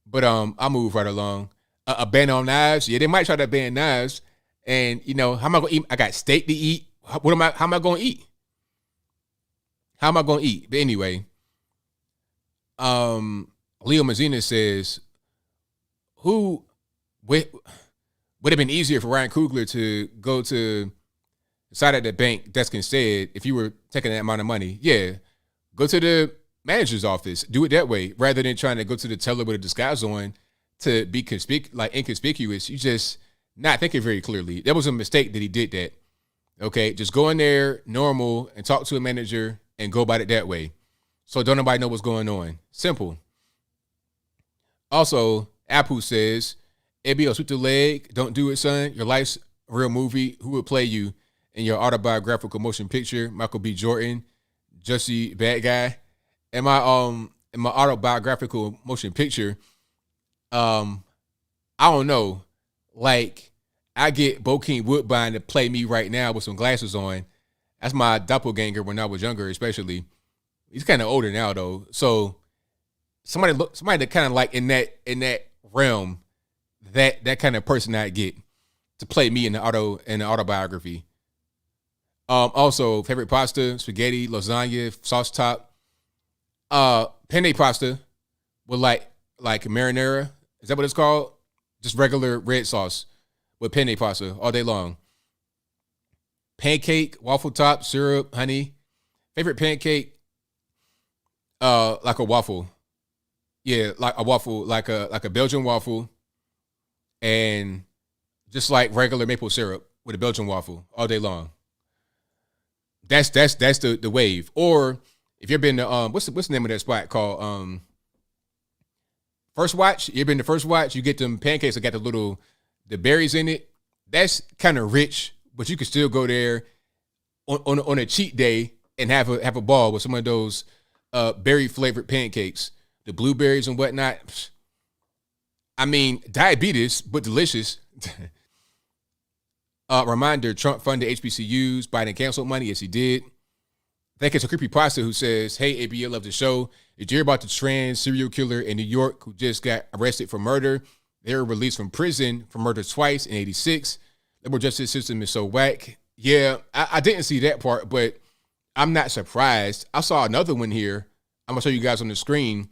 Speaker 1: But I'll move right along. A ban on knives. Yeah, they might try to ban knives. And, you know, how am I going to eat? I got steak to eat. How am I going to eat? How am I going to eat? But anyway, Leo Mazzina says, would have been easier for Ryan Coogler to go to the side at the bank desk instead if you were taking that amount of money? Yeah, go to the manager's office. Do it that way rather than trying to go to the teller with a disguise on to be inconspicuous. You just not thinking very clearly. That was a mistake that he did that. Okay, just go in there normal and talk to a manager and go about it that way. So don't nobody know what's going on. Simple. Also, Apu says, ABL, sweep the leg. Don't do it, son. Your life's a real movie. Who would play you in your autobiographical motion picture? Michael B. Jordan, Jussie, bad guy. In my autobiographical motion picture, I don't know. Like, I get Bokeem Woodbine to play me right now with some glasses on. That's my doppelganger when I was younger, especially. He's kind of older now though. So somebody that kind of like in that realm, that kind of person I'd get to play me in the autobiography. Also, favorite pasta, spaghetti, lasagna, sauce top. Penne pasta with like marinara. Is that what it's called? Just regular red sauce with penne pasta all day long. Pancake, waffle top, syrup, honey. Favorite pancake, like a waffle. Yeah, like a waffle, like a Belgian waffle, and just like regular maple syrup with a Belgian waffle all day long. That's the wave. Or if you've been to what's the name of that spot called First Watch? You've been to First Watch, you get them pancakes that got the berries in it. That's kind of rich, but you can still go there on a cheat day and have a ball with some of those berry flavored pancakes, the blueberries and whatnot. I mean, diabetes, but delicious. Reminder, Trump funded HBCUs, Biden canceled money. Yes, he did. I think it's a creepypasta who says, hey, ABL, love the show. Did you hear about the trans serial killer in New York who just got arrested for murder? They were released from prison for murder twice in 86. Liberal justice system is so whack. Yeah, I didn't see that part, but I'm not surprised. I saw another one here. I'm going to show you guys on the screen.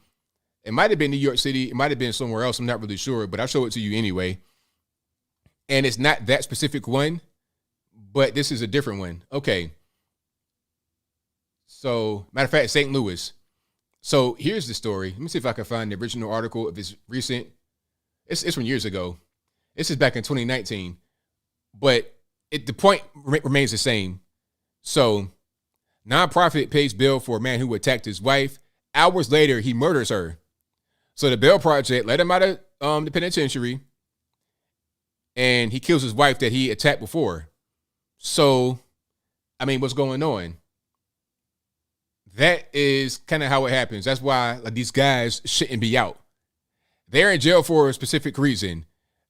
Speaker 1: It might have been New York City. It might have been somewhere else. I'm not really sure, but I'll show it to you anyway. And it's not that specific one, but this is a different one. Okay. So, matter of fact, St. Louis. So here's the story. Let me see if I can find the original article. If it's recent, it's from years ago. This is back in 2019, but the point remains the same. So, nonprofit pays bail for a man who attacked his wife. Hours later, he murders her. So the Bail Project let him out of the penitentiary, and he kills his wife that he attacked before. So, I mean, what's going on? That is kind of how it happens. That's why these guys shouldn't be out. They're in jail for a specific reason.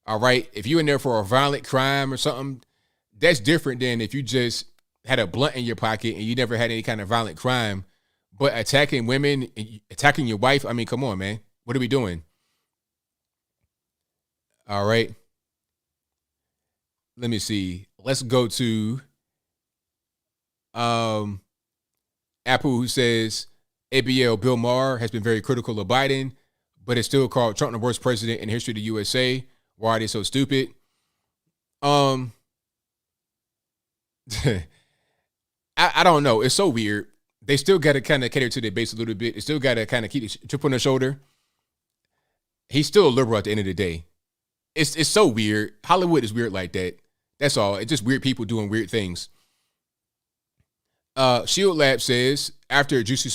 Speaker 1: All right. If you're in there for a violent crime or something, that's different than if you just had a blunt in your pocket and you never had any kind of violent crime. But attacking women, attacking your wife, I mean, come on, man. What are we doing? All right. Let me see. Let's go to Apple, who says ABL Bill Maher has been very critical of Biden, but it's still called Trump the worst president in the history of the USA. Why are they so stupid? I don't know. It's so weird. They still got to kind of cater to their base a little bit. They still got to kind of keep the chip on their shoulder. He's still a liberal at the end of the day. It's so weird. Hollywood is weird like that. That's all. It's just weird people doing weird things. Shield Lab says, after Jussie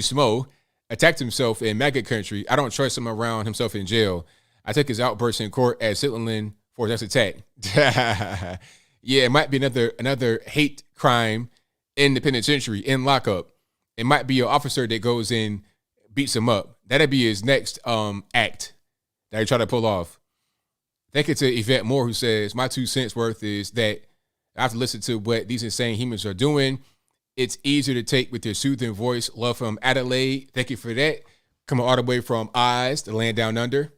Speaker 1: Smollett attacked himself in MAGA country, I don't trust him around himself in jail. I took his outburst in court as Sitland for his attack. Yeah, it might be another hate crime in the penitentiary, in lockup. It might be an officer that goes in, beats him up. That'd be his next act that he try to pull off. Thank you to Yvette Moore, who says, my 2 cents worth is that I have to listen to what these insane humans are doing. It's easier to take with your soothing voice. Love from Adelaide. Thank you for that. Coming all the way from Oz, the land down under.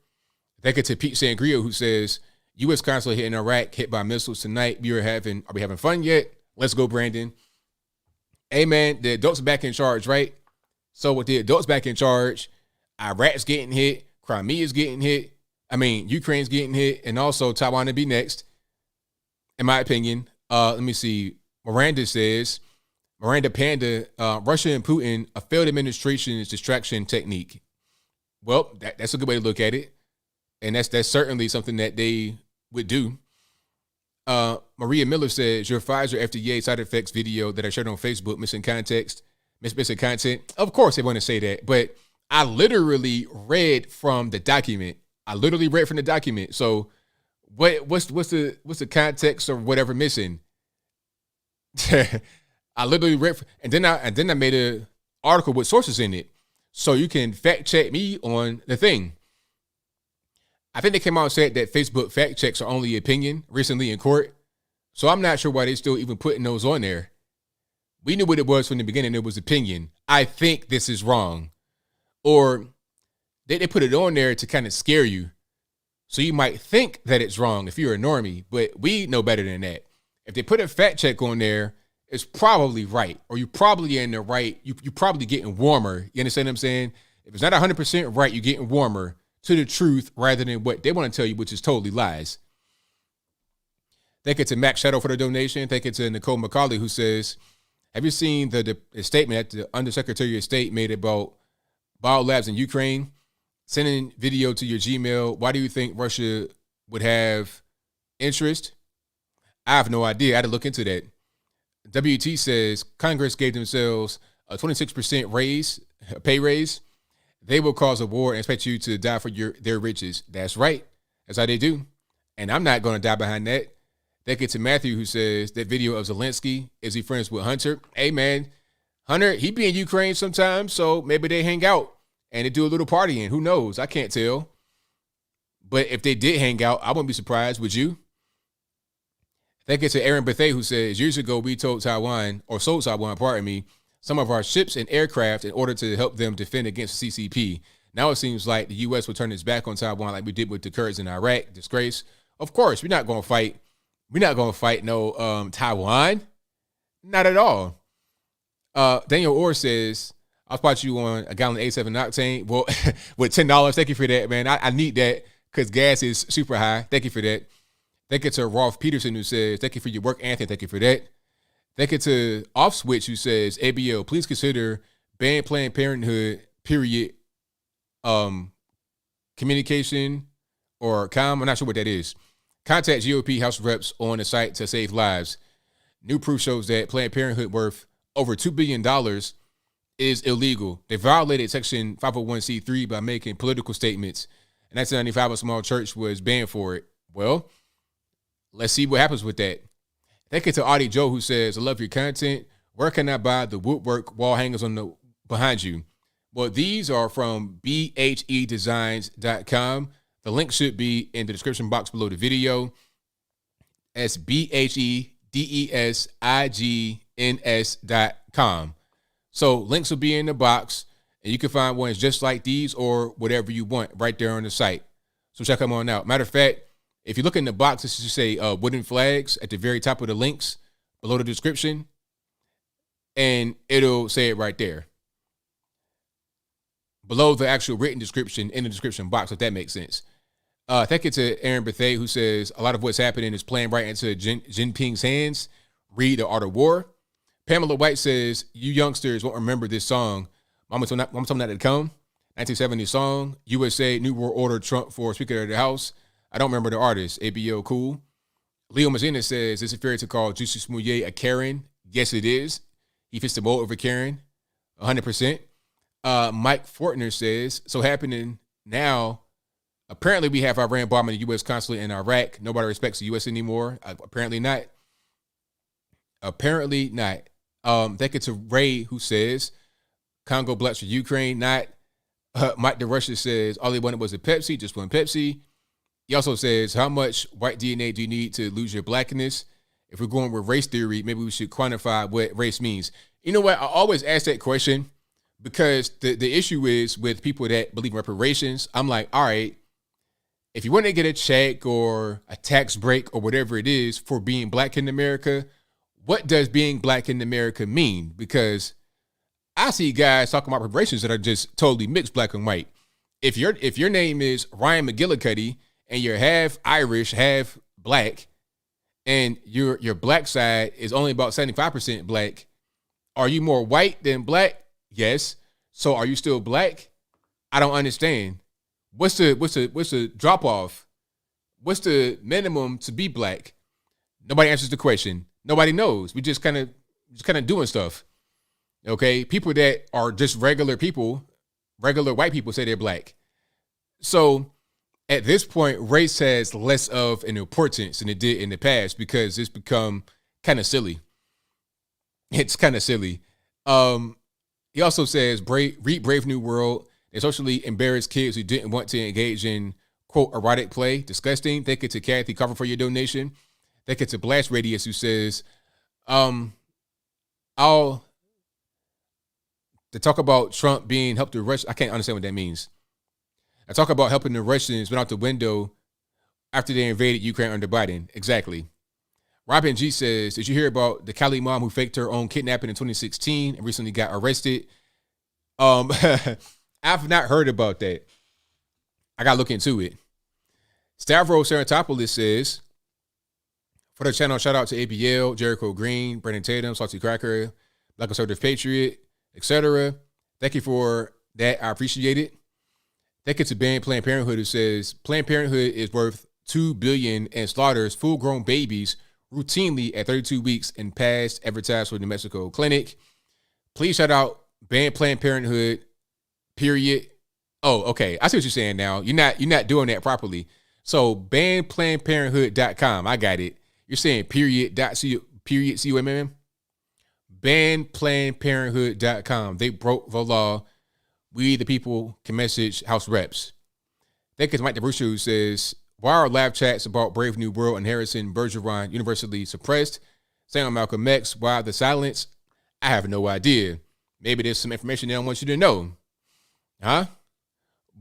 Speaker 1: Thank you to Pete Sangria, who says, U.S. consulate hitting Iraq, hit by missiles tonight. Are we having fun yet? Let's go, Brandon. Hey, man, the adults are back in charge, right? So with the adults back in charge, Iraq's getting hit, Crimea's getting hit. Ukraine's getting hit, and also Taiwan to be next, in my opinion. Let me see. Miranda Panda, Russia and Putin, a failed administration's distraction technique. Well, that's a good way to look at it. And that's certainly something that they would do. Maria Miller says, your Pfizer FDA side effects video that I shared on Facebook, missing content. Of course they want to say that, but I literally read from the document. So what's the context or whatever missing? I literally read, and then I made an article with sources in it, so you can fact check me on the thing. I think they came out and said that Facebook fact checks are only opinion recently in court, so I'm not sure why they still even putting those on there. We knew what it was from the beginning. It was opinion. I think this is wrong, or they put it on there to kind of scare you, so you might think that it's wrong if you're a normie. But we know better than that. If they put a fact check on there, it's probably right, or you're probably in the right. You're probably getting warmer. You understand what I'm saying? If it's not 100% right, you're getting warmer to the truth rather than what they want to tell you, which is totally lies. Thank you to Max Shadow for the donation. Thank you to Nicole McCauley, who says, have you seen the statement that the Undersecretary of State made about biolabs in Ukraine? Sending video to your Gmail. Why do you think Russia would have interest? I have no idea. I had to look into that. WT says Congress gave themselves a 26% raise, a pay raise. They will cause a war and expect you to die for their riches. That's right. That's how they do. And I'm not going to die behind that. Thank you to Matthew, who says that video of Zelensky. Is he friends with Hunter? Hey, man, Hunter, he be in Ukraine sometimes, so maybe they hang out and they do a little partying. Who knows? I can't tell. But if they did hang out, I wouldn't be surprised. Would you? Thank you to Aaron Bethay, who says, years ago, we sold Taiwan, some of our ships and aircraft in order to help them defend against the CCP. Now it seems like the U.S. will turn its back on Taiwan like we did with the Kurds in Iraq. Disgrace. Of course, we're not going to fight. We're not going to fight no Taiwan. Not at all. Daniel Orr says, I'll spot you on a gallon of 87 octane. Well, with $10. Thank you for that, man. I need that because gas is super high. Thank you for that. Thank you to Rolf Peterson, who says, thank you for your work, Anthony. Thank you for that. Thank you to Off Switch, who says, ABL, please consider ban Planned Parenthood, period, communication or I'm not sure what that is. Contact GOP House Reps on the site to save lives. New proof shows that Planned Parenthood, worth over $2 billion, is illegal. They violated Section 501c3 by making political statements. In 1995, a small church was banned for it. Well, let's see what happens with that. Thank you to Audie Joe, who says, I love your content. Where can I buy the woodwork wall hangers behind you? Well, these are from bhedesigns.com. The link should be in the description box below the video. That's bhedesigns.com. So links will be in the box, and you can find ones just like these or whatever you want right there on the site. So check them on out. Matter of fact, if you look in the box, it should say wooden flags at the very top of the links below the description, and it'll say it right there. Below the actual written description in the description box, if that makes sense. Thank you to Aaron Bethay, who says, a lot of what's happening is playing right into Jinping's hands. Read The Art of War. Pamela White says, you youngsters won't remember this song. Mama told me not to come. 1970 song. USA, New World Order, Trump for Speaker of the House. I don't remember the artist. ABO, cool. Leo Mazzina says, is it fair to call Jussie Smollett a Karen? Yes, it is. He fits the mold of a Karen. 100%. Mike Fortner says, so happening now, apparently we have Iran bombing the U.S. consulate in Iraq. Nobody respects the U.S. anymore. Apparently not. Apparently not. Thank you to Ray, who says, Congo blacks for Ukraine. Not. Mike DeRusha says, all they wanted was a Pepsi, just one Pepsi. He also says, how much white DNA do you need to lose your blackness? if we're going with race theory, maybe we should quantify what race means. You know what? I always ask that question because the issue is with people that believe in reparations. I'm like, all right, if you want to get a check or a tax break or whatever it is for being black in America, what does being black in America mean? Because I see guys talking about reparations that are just totally mixed black and white. If your name is Ryan McGillicuddy and you're half Irish, half black, and your black side is only about 75% black, are you more white than black? Yes. So are you still black? I don't understand. What's the drop off? What's the minimum to be black? Nobody answers the question. Nobody knows. We just kind of doing stuff. Okay? People that are just regular people, regular white people say they're black. So at this point, race has less of an importance than it did in the past because it's become kind of silly. It's kind of silly. He also says, read Brave New World. They socially embarrassed kids who didn't want to engage in, quote, erotic play. Disgusting. Thank you to Kathy Cover for your donation. Thank you to Blast Radius who says, to talk about Trump being helped to Russia. I can't understand what that means. I talk about helping the Russians went out the window after they invaded Ukraine under Biden. Exactly. Robin G says, did you hear about the Cali mom who faked her own kidnapping in 2016 and recently got arrested? I've not heard about that. I got to look into it. Stavros Serentopoulos says, for the channel, shout out to ABL, Jericho Green, Brandon Tatum, Salty Cracker, Black Conservative Patriot, etc. Thank you for that. I appreciate it. Thank you to Planned Parenthood who says, Planned Parenthood is worth $2 billion and slaughters full-grown babies routinely at 32 weeks in past advertised for New Mexico clinic. Please shout out Ban Planned Parenthood, period. Oh, okay. I see what you're saying now. You're not doing that properly. So banplannedparenthood.com. I got it. You're saying period COMM. Banplannedparenthood.com. They broke the law. We the people can message House Reps. Thank you to Mike DeBruce who says, why are live chats about Brave New World and Harrison Bergeron universally suppressed? Same on Malcolm X. Why the silence? I have no idea. Maybe there's some information they don't want you to know. Huh?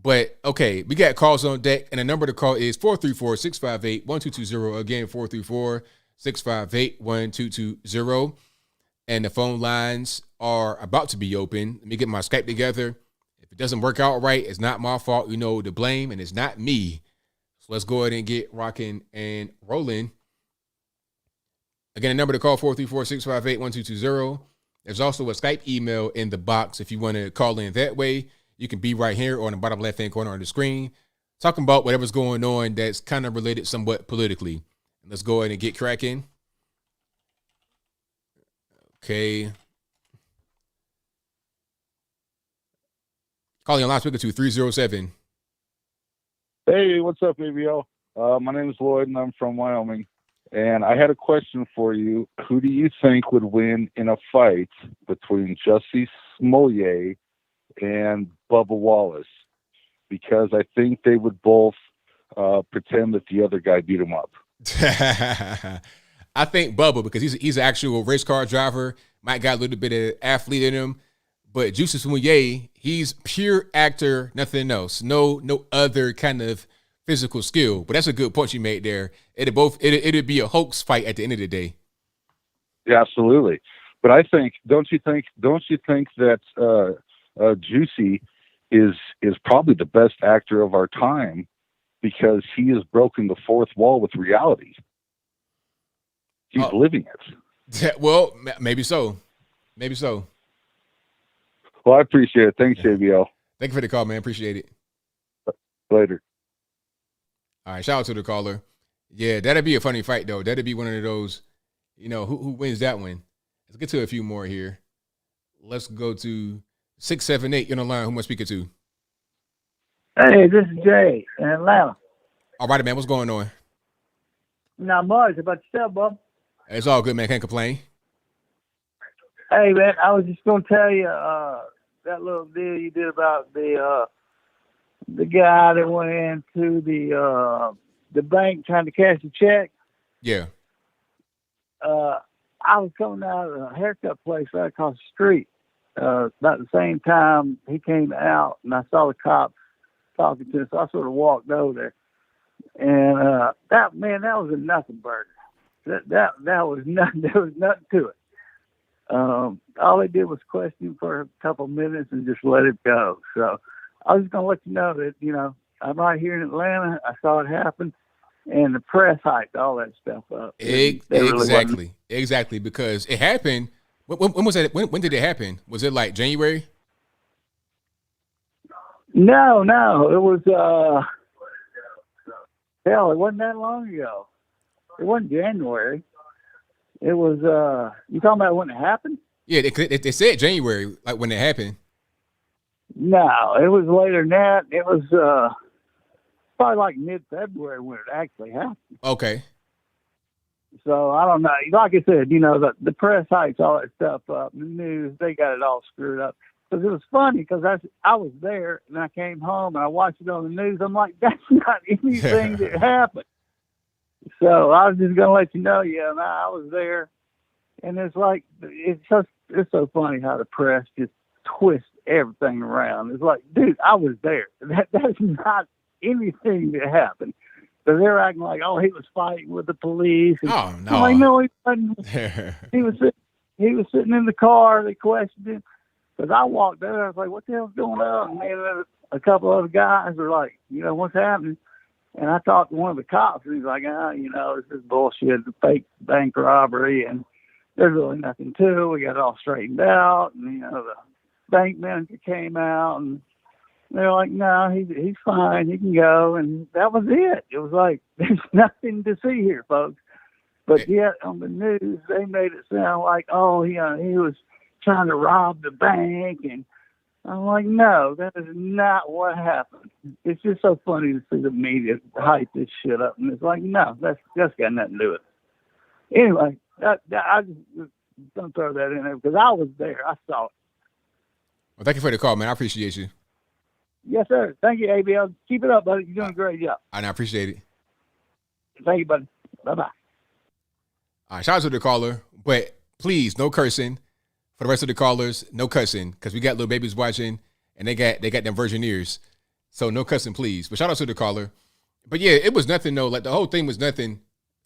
Speaker 1: But, okay, we got calls on deck, and the number to call is 434-658-1220. Again, 434-658-1220. And the phone lines are about to be open. Let me get my Skype together. If it doesn't work out right, it's not my fault. You know the blame, and it's not me. So let's go ahead and get rocking and rolling. Again, the number to call, 434-658-1220. There's also a Skype email in the box if you want to call in that way. You can be right here on the bottom left-hand corner on the screen, talking about whatever's going on that's kind of related somewhat politically. Let's go ahead and get cracking. Okay. Calling on line speaker to 307.
Speaker 13: Hey, what's up, ABL? My name is Lloyd, and I'm from Wyoming. And I had a question for you. Who do you think would win in a fight between Jussie Smollett and Bubba Wallace? Because I think they would both pretend that the other guy beat him up.
Speaker 1: I think Bubba, because he's an actual race car driver, might got a little bit of athlete in him. But Jussie Smollett, he's pure actor, nothing else. No other kind of physical skill. But that's a good point you made there. It'd be a hoax fight at the end of the day.
Speaker 13: Yeah, absolutely. But I think, don't you think that Jussie is probably the best actor of our time because he has broken the fourth wall with reality. He's living it.
Speaker 1: Well, maybe so. Maybe so.
Speaker 13: Well, I appreciate it. Thanks, ABL.
Speaker 1: Thank you for the call, man. Appreciate it.
Speaker 13: Later.
Speaker 1: All right. Shout out to the caller. Yeah, that'd be a funny fight, though. That'd be one of those, who wins that one? Let's get to a few more here. Let's go to 678. You're on the line. Who am I speaking to?
Speaker 14: Hey, this is Jay in Atlanta.
Speaker 1: All right, man. What's going on?
Speaker 14: Not much. About yourself, Bob?
Speaker 1: It's all good, man. Can't complain.
Speaker 14: Hey, man, I was just going to tell you that little deal you did about the guy that went into the bank trying to cash a check.
Speaker 1: Yeah.
Speaker 14: I was coming out of a haircut place right across the street. About the same time he came out, and I saw the cops talking to us. So I sort of walked over there, and that was a nothing burger. That was nothing. There was nothing to it. All they did was question him for a couple of minutes and just let it go. So I was just gonna let you know that I'm right here in Atlanta. I saw it happen, and the press hyped all that stuff up.
Speaker 1: Exactly, because it happened. When was that? When did it happen? Was it like January?
Speaker 14: No, it was. Hell, it wasn't that long ago. It wasn't January. It was. You talking about when it happened?
Speaker 1: Yeah, they said January, like when it happened.
Speaker 14: No, it was later than that. It was probably like mid-February when it actually happened.
Speaker 1: Okay.
Speaker 14: So I don't know. Like I said, the press hypes all that stuff up. The news, they got it all screwed up. Because it was funny because I was there and I came home and I watched it on the news. I'm like, that's not anything that happened. So I was just gonna let you know, I was there, and it's like it's so funny how the press just twists everything around. It's like, dude, I was there. That's not anything that happened. So they're acting like, oh, he was fighting with the police. And
Speaker 1: oh no!
Speaker 14: I'm like, no, he wasn't. he was sitting in the car. They questioned him because I walked there. I was like, what the hell's going on? And then a couple other guys were like, what's happening? And I talked to one of the cops, and he's like, this is bullshit, the fake bank robbery, and there's really nothing to it. We got it all straightened out, and the bank manager came out, and they're like, no, he's fine, he can go, and that was it. It was like, there's nothing to see here, folks. But yet on the news, they made it sound like, oh, he was trying to rob the bank, and I'm like, no, that is not what happened. It's just so funny to see the media hype this shit up, and it's like, no, that's got nothing to do with it. Anyway, I just don't throw that in there because I was there. I saw it.
Speaker 1: Well, thank you for the call, man. I appreciate you.
Speaker 14: Yes, sir. Thank you, ABL. Keep it up, buddy. You're doing a great job.
Speaker 1: I appreciate it.
Speaker 14: Thank you, buddy. Bye-bye.
Speaker 1: All right, shout out to the caller, but please, no cursing. For the rest of the callers, no cussing, because we got little babies watching, and they got them virgin ears. So no cussing, please. But shout out to the caller. But yeah, it was nothing, though. Like, the whole thing was nothing.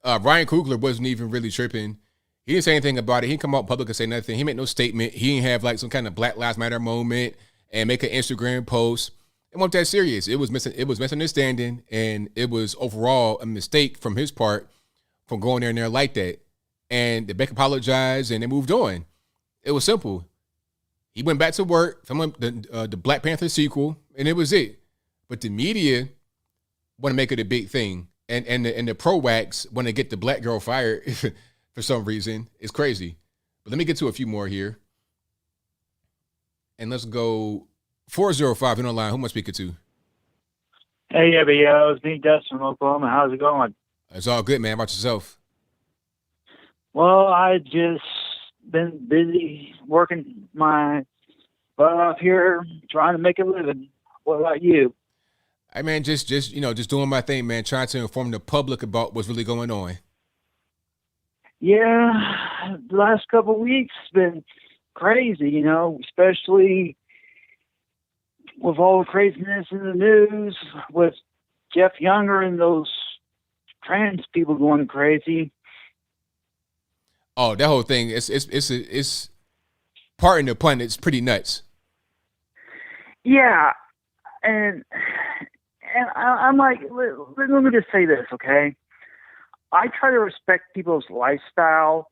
Speaker 1: Ryan Coogler wasn't even really tripping. He didn't say anything about it. He didn't come out public and say nothing. He made no statement. He didn't have, like, some kind of Black Lives Matter moment and make an Instagram post. It wasn't that serious. It was misunderstanding, and it was overall a mistake from his part from going there like that. And the bank apologized, and they moved on. It was simple. He went back to work, filmed the Black Panther sequel, and it was it. But the media want to make it a big thing, and the pro-wax want to get the black girl fired for some reason. It's crazy. But let me get to a few more here, and let's go 405 in online. Who am I speaking to?
Speaker 15: Hey, ABL, it's me, Dustin from Oklahoma. How's it going?
Speaker 1: It's all good, man. How about yourself?
Speaker 15: Well, I just been busy working my butt off here, trying to make a living. What about you?
Speaker 1: Hey, man, just doing my thing, man, trying to inform the public about what's really going on.
Speaker 15: Yeah, the last couple of weeks been crazy, especially with all the craziness in the news, with Jeff Younger and those trans people going crazy.
Speaker 1: Oh, that whole thing, it's pardon the pun, it's pretty nuts.
Speaker 15: Yeah, and I'm like, let me just say this, okay? I try to respect people's lifestyle.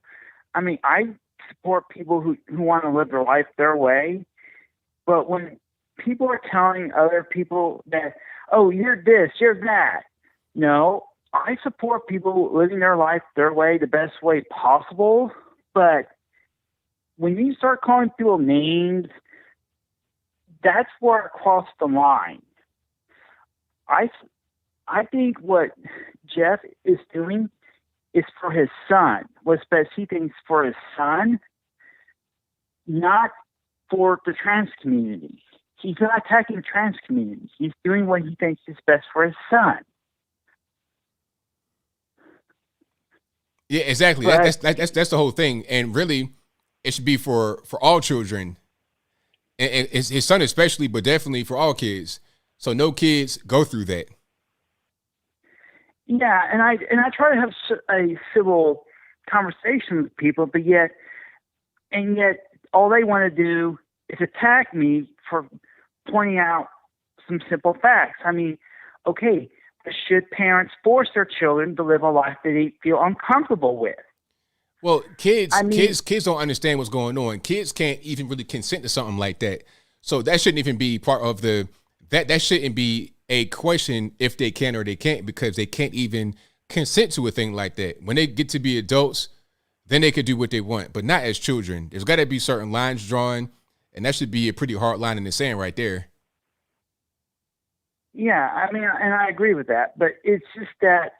Speaker 15: I mean, I support people who want to live their life their way, but when people are telling other people that, oh, you're this, you're that, no, I support people living their life their way, the best way possible. But when you start calling people names, that's where it crosses the line. I think what Jeff is doing is for his son. What's best he thinks for his son, not for the trans community. He's not attacking the trans community. He's doing what he thinks is best for his son.
Speaker 1: Yeah, exactly.
Speaker 15: Right.
Speaker 1: That's the whole thing, and really, it should be for all children, and his son especially, but definitely for all kids. So no kids go through that.
Speaker 15: Yeah, and I try to have a civil conversation with people, but yet all they want to do is attack me for pointing out some simple facts. I mean, okay, should parents force their children to live a life that they feel uncomfortable with?
Speaker 1: Well, kids don't understand what's going on. Kids can't even really consent to something like that. So that shouldn't even be part of that shouldn't be a question if they can or they can't, because they can't even consent to a thing like that. When they get to be adults, then they could do what they want, but not as children. There's got to be certain lines drawn, and that should be a pretty hard line in the sand right there.
Speaker 15: Yeah, I mean, and I agree with that, but it's just that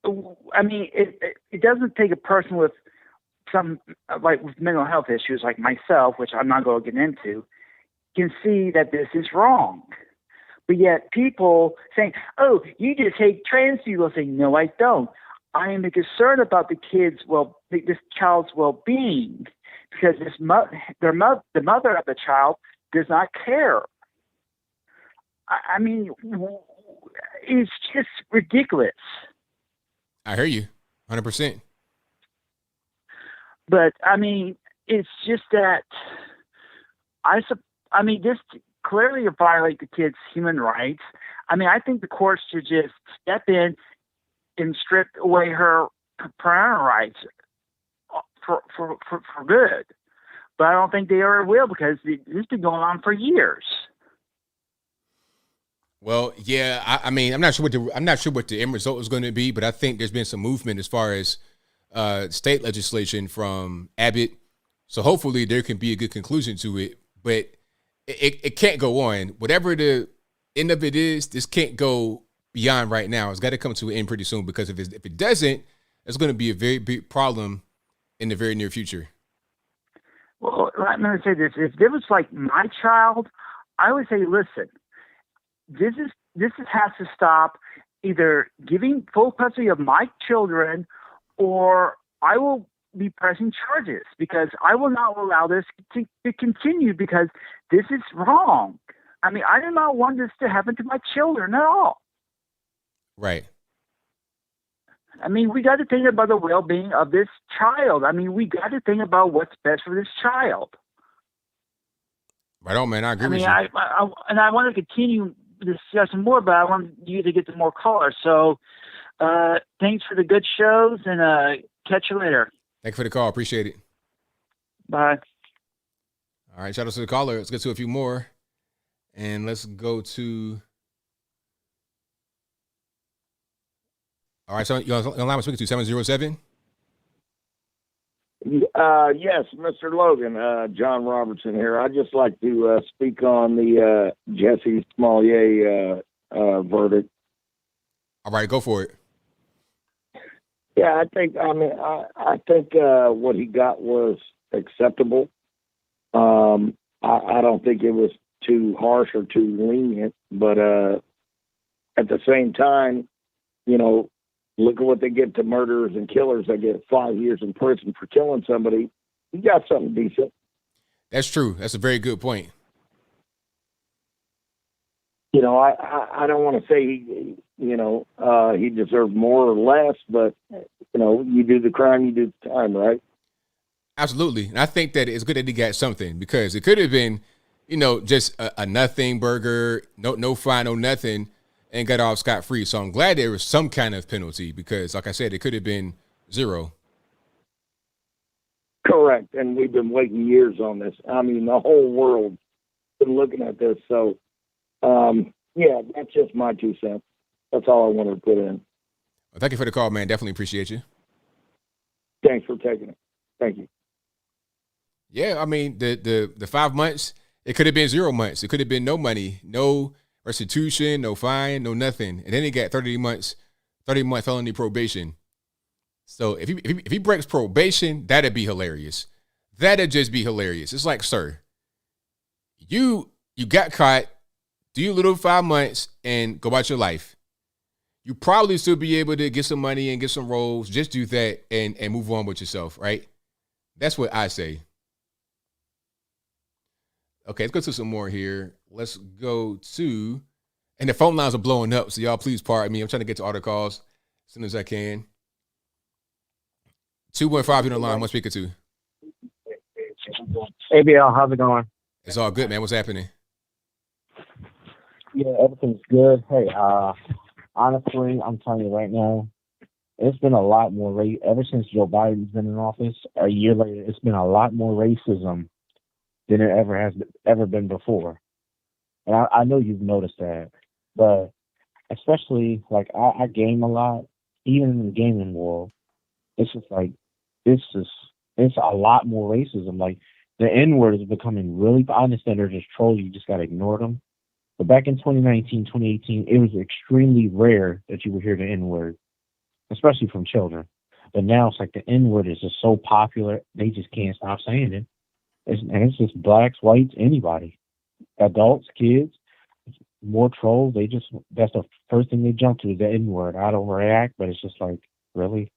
Speaker 15: it doesn't take a person with with mental health issues like myself, which I'm not going to get into, can see that this is wrong. But yet people saying, oh, you just hate trans people, saying, no, I don't. I am concerned about this child's well-being, because the mother of the child does not care. I mean, it's just ridiculous.
Speaker 1: I hear you, 100%.
Speaker 15: But I mean, it's just that this clearly violate the kid's human rights. I mean, I think the courts should just step in and strip away her parental rights for good. But I don't think they ever will, because this has been going on for years.
Speaker 1: Well, yeah, I mean, I'm not sure what the end result is going to be, but I think there's been some movement as far as state legislation from Abbott. So hopefully there can be a good conclusion to it. But it can't go on. Whatever the end of it is, this can't go beyond right now. It's got to come to an end pretty soon, because if it doesn't, it's going to be a very big problem in the very near future.
Speaker 15: Well, I'm going to say this. If it was like my child, I would say, listen, this has to stop. Either giving full custody of my children, or I will be pressing charges, because I will not allow this to continue, because this is wrong. I mean, I do not want this to happen to my children at all.
Speaker 1: Right.
Speaker 15: I mean, we got to think about the well-being of this child. I mean, we got to think about what's best for this child.
Speaker 1: Right on, man. I agree with you.
Speaker 15: I want to continue the discussion more, but I want you to get to more callers. So thanks for the good shows, and catch you later.
Speaker 1: Thank you for the call. Appreciate it.
Speaker 15: Bye.
Speaker 1: All right. Shout out to the caller. Let's get to a few more. And let's go to. All right. So you're on line with speaking to 707.
Speaker 16: Yes, Mr. Logan, John Robertson here. I'd just like to speak on the Jussie Smollett verdict.
Speaker 1: All right, go for it.
Speaker 16: Yeah, I think what he got was acceptable. I don't think it was too harsh or too lenient, but at the same time, look at what they get to murderers and killers. They get 5 years in prison for killing somebody. He got something decent.
Speaker 1: That's true. That's a very good point.
Speaker 16: I don't want to say he deserved more or less, but you do the crime, you do the time, right?
Speaker 1: Absolutely. And I think that it's good that he got something, because it could have been, just a nothing burger, no fine, no nothing, and got off scot-free. So I'm glad there was some kind of penalty, because, like I said, it could have been zero.
Speaker 16: Correct. And we've been waiting years on this. I mean, the whole world's been looking at this. So, yeah, that's just my 2 cents. That's all I wanted to put in.
Speaker 1: Well, thank you for the call, man. Definitely appreciate you.
Speaker 16: Thanks for taking it. Thank you.
Speaker 1: Yeah, I mean, the 5 months, it could have been 0 months. It could have been no money, no restitution, no fine, no nothing. And then he got 30-month felony probation. So if he breaks probation, that'd be hilarious. That'd just be hilarious. It's like, sir, you got caught, do your little 5 months and go about your life. you probably still be able to get some money and get some roles. Just do that and move on with yourself, right? That's what I say. Okay, let's go to some more here. Let's go to, and the phone lines are blowing up, so y'all please pardon me. I'm trying to get to all the calls as soon as I can. 215 on the line. One speaker to.
Speaker 17: ABL, how's it going?
Speaker 1: It's all good, man. What's happening?
Speaker 17: Yeah, everything's good. Hey, honestly, I'm telling you right now, it's been a lot more ever since Joe Biden's been in office. A year later, it's been a lot more racism than it ever been before. And I know you've noticed that, but especially like I game a lot, even in the gaming world. It's just like it's a lot more racism. Like the N-word is becoming really. I understand they're just trolls. You just gotta ignore them. But back in 2019, 2018, it was extremely rare that you would hear the N-word, especially from children. But now it's like the N-word is just so popular, they just can't stop saying it. And it's just blacks, whites, anybody, adults, kids, more trolls. That's the first thing they jump to is the N-word. I don't react, but it's just like, really?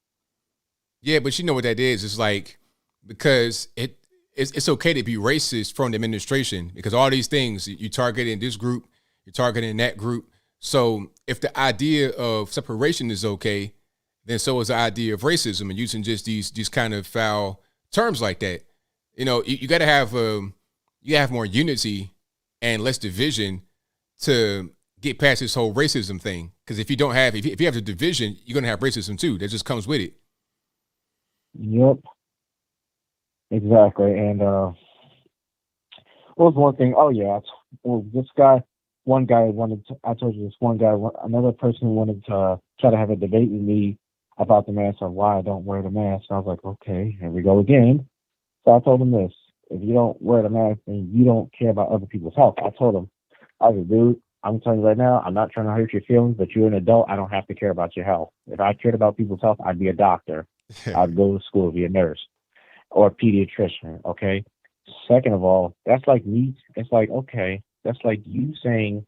Speaker 1: Yeah, but you know what that is? It's like, because it's okay to be racist from the administration, because all these things, you targeting this group, you're targeting that group. So if the idea of separation is okay, then so is the idea of racism and using just these kind of foul terms like that. You know, you got to have more unity and less division to get past this whole racism thing. Because if you have the division, you're gonna have racism too. That just comes with it.
Speaker 17: Yep, exactly. And what was one thing? Oh yeah, another person wanted to try to have a debate with me about the mask or why I don't wear the mask. I was like, okay, here we go again. So I told him this: if you don't wear the mask, then you don't care about other people's health. I told him, I was like, dude, I'm telling you right now, I'm not trying to hurt your feelings, but you're an adult. I don't have to care about your health. If I cared about people's health, I'd be a doctor. I'd go to school, be a nurse or a pediatrician. Okay. Second of all, that's like me. It's like, okay, that's like you saying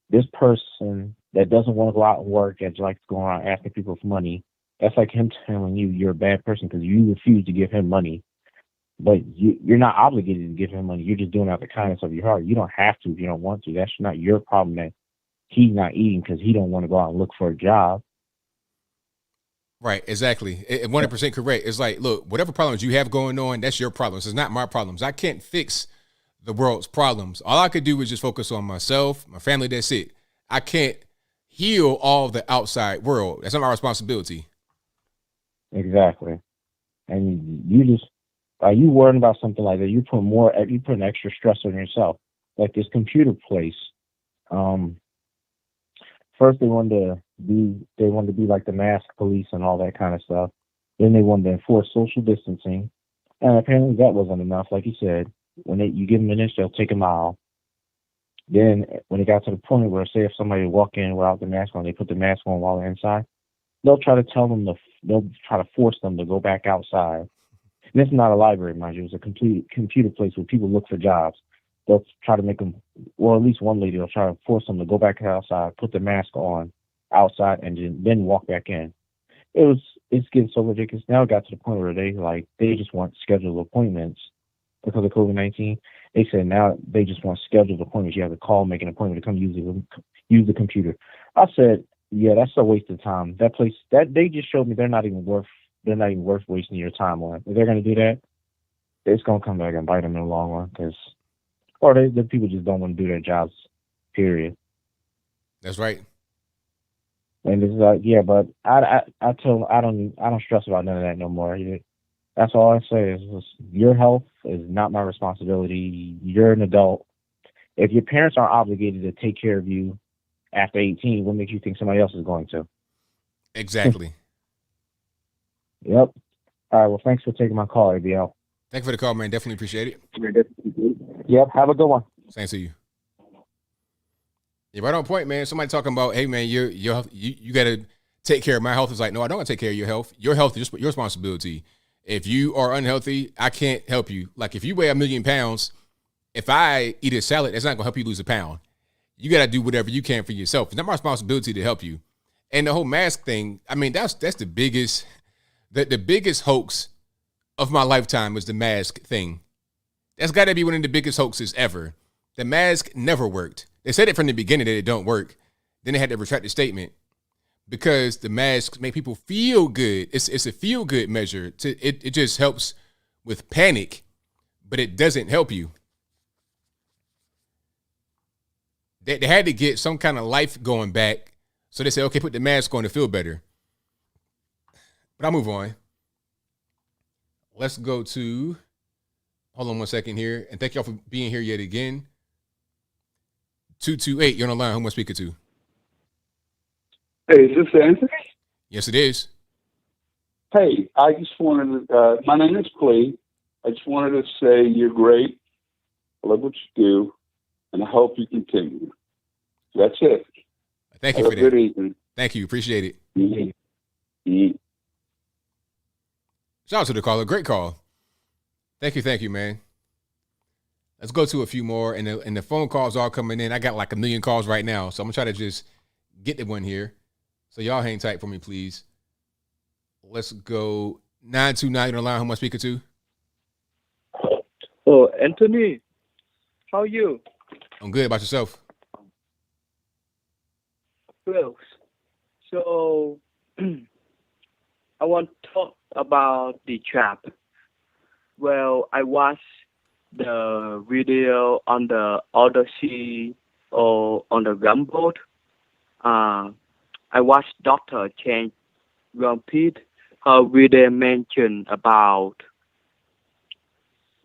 Speaker 17: this person that doesn't want to go out and work, that likes going around asking people for money. That's like him telling you you're a bad person because you refuse to give him money. But you're not obligated to give him money. You're just doing it out of the kindness of your heart. You don't have to if you don't want to. That's not your problem that he's not eating because he don't want to go out and look for a job.
Speaker 1: Right, exactly. 100% correct. It's like, look, whatever problems you have going on, that's your problems. It's not my problems. I can't fix the world's problems. All I could do is just focus on myself, my family, that's it. I can't heal all the outside world. That's not my responsibility.
Speaker 17: Exactly. And you just, are you worrying about something like that? You put an extra stress on yourself. Like this computer place. First they wanted to be like the mask police and all that kind of stuff. Then they wanted to enforce social distancing. And apparently that wasn't enough. Like you said, when you give them an inch, they'll take a mile. Then when it got to the point where, say, if somebody walk in without the mask on, they put the mask on while they're inside, they'll try to force them to go back outside. And this is not a library, mind you. It's a complete computer place where people look for jobs. They'll try to make them, or at least one lady will try to force them to go back outside, put the mask on outside, and then walk back in. It's getting so ridiculous. Now it got to the point where they just want scheduled appointments because of COVID-19. They said now they just want scheduled appointments. You have to call, make an appointment to come use the computer. I said, yeah, that's a waste of time. That place, that they just showed me they're not even worth wasting your time on. If they're going to do that, it's going to come back and bite them in the long run or the people just don't want to do their jobs, period.
Speaker 1: That's right.
Speaker 17: And it's like, yeah, but I don't stress about none of that no more. That's all I say is your health is not my responsibility. You're an adult. If your parents aren't obligated to take care of you after 18, what makes you think somebody else is going to?
Speaker 1: Exactly.
Speaker 17: Yep. All right. Well, thanks for taking my call, ABL.
Speaker 1: Thank you for the call, man. Definitely appreciate it.
Speaker 17: Yep. Have a good one.
Speaker 1: Same to you. Yeah, right on point, man. Somebody talking about, hey, man, you got to take care of my health. It's like, no, I don't want to take care of your health. Your health is your responsibility. If you are unhealthy, I can't help you. Like if you weigh 1,000,000 pounds, if I eat a salad, that's not going to help you lose a pound. You got to do whatever you can for yourself. It's not my responsibility to help you. And the whole mask thing, I mean, that's the biggest hoax of my lifetime was the mask thing. That's got to be one of the biggest hoaxes ever. The mask never worked. They said it from the beginning that it don't work. Then they had to retract the statement because the masks make people feel good. It's a feel good measure. It just helps with panic, but it doesn't help you. They had to get some kind of life going back. So they said, okay, put the mask on to feel better. But I'll move on. Let's go to, hold on one second here. And thank y'all for being here yet again. 228, you're on the line. Who am I speaking to?
Speaker 18: Hey, is this Anthony?
Speaker 1: Yes, it is.
Speaker 18: Hey, I just wanted to, my name is Clee. I just wanted to say you're great. I love what you do, and I hope you continue. That's it.
Speaker 1: Thank you
Speaker 18: Have
Speaker 1: for
Speaker 18: a
Speaker 1: that.
Speaker 18: good evening.
Speaker 1: Thank you. Appreciate it.
Speaker 18: Mm-hmm.
Speaker 1: Shout out to the caller. Great call. Thank you, man. Let's go to a few more. And the phone calls are coming in. I got like 1 million calls right now. So I'm going to try to just get the one here. So y'all hang tight for me, please. Let's go 929 on the line. Who am I speaking to?
Speaker 19: Oh, Anthony. How are you?
Speaker 1: I'm good. About yourself?
Speaker 19: Well, so I want to talk about the trap. Well, I watched the video on the Odyssey or on the Rumble. I watched Dr. Chen repeat her video mention about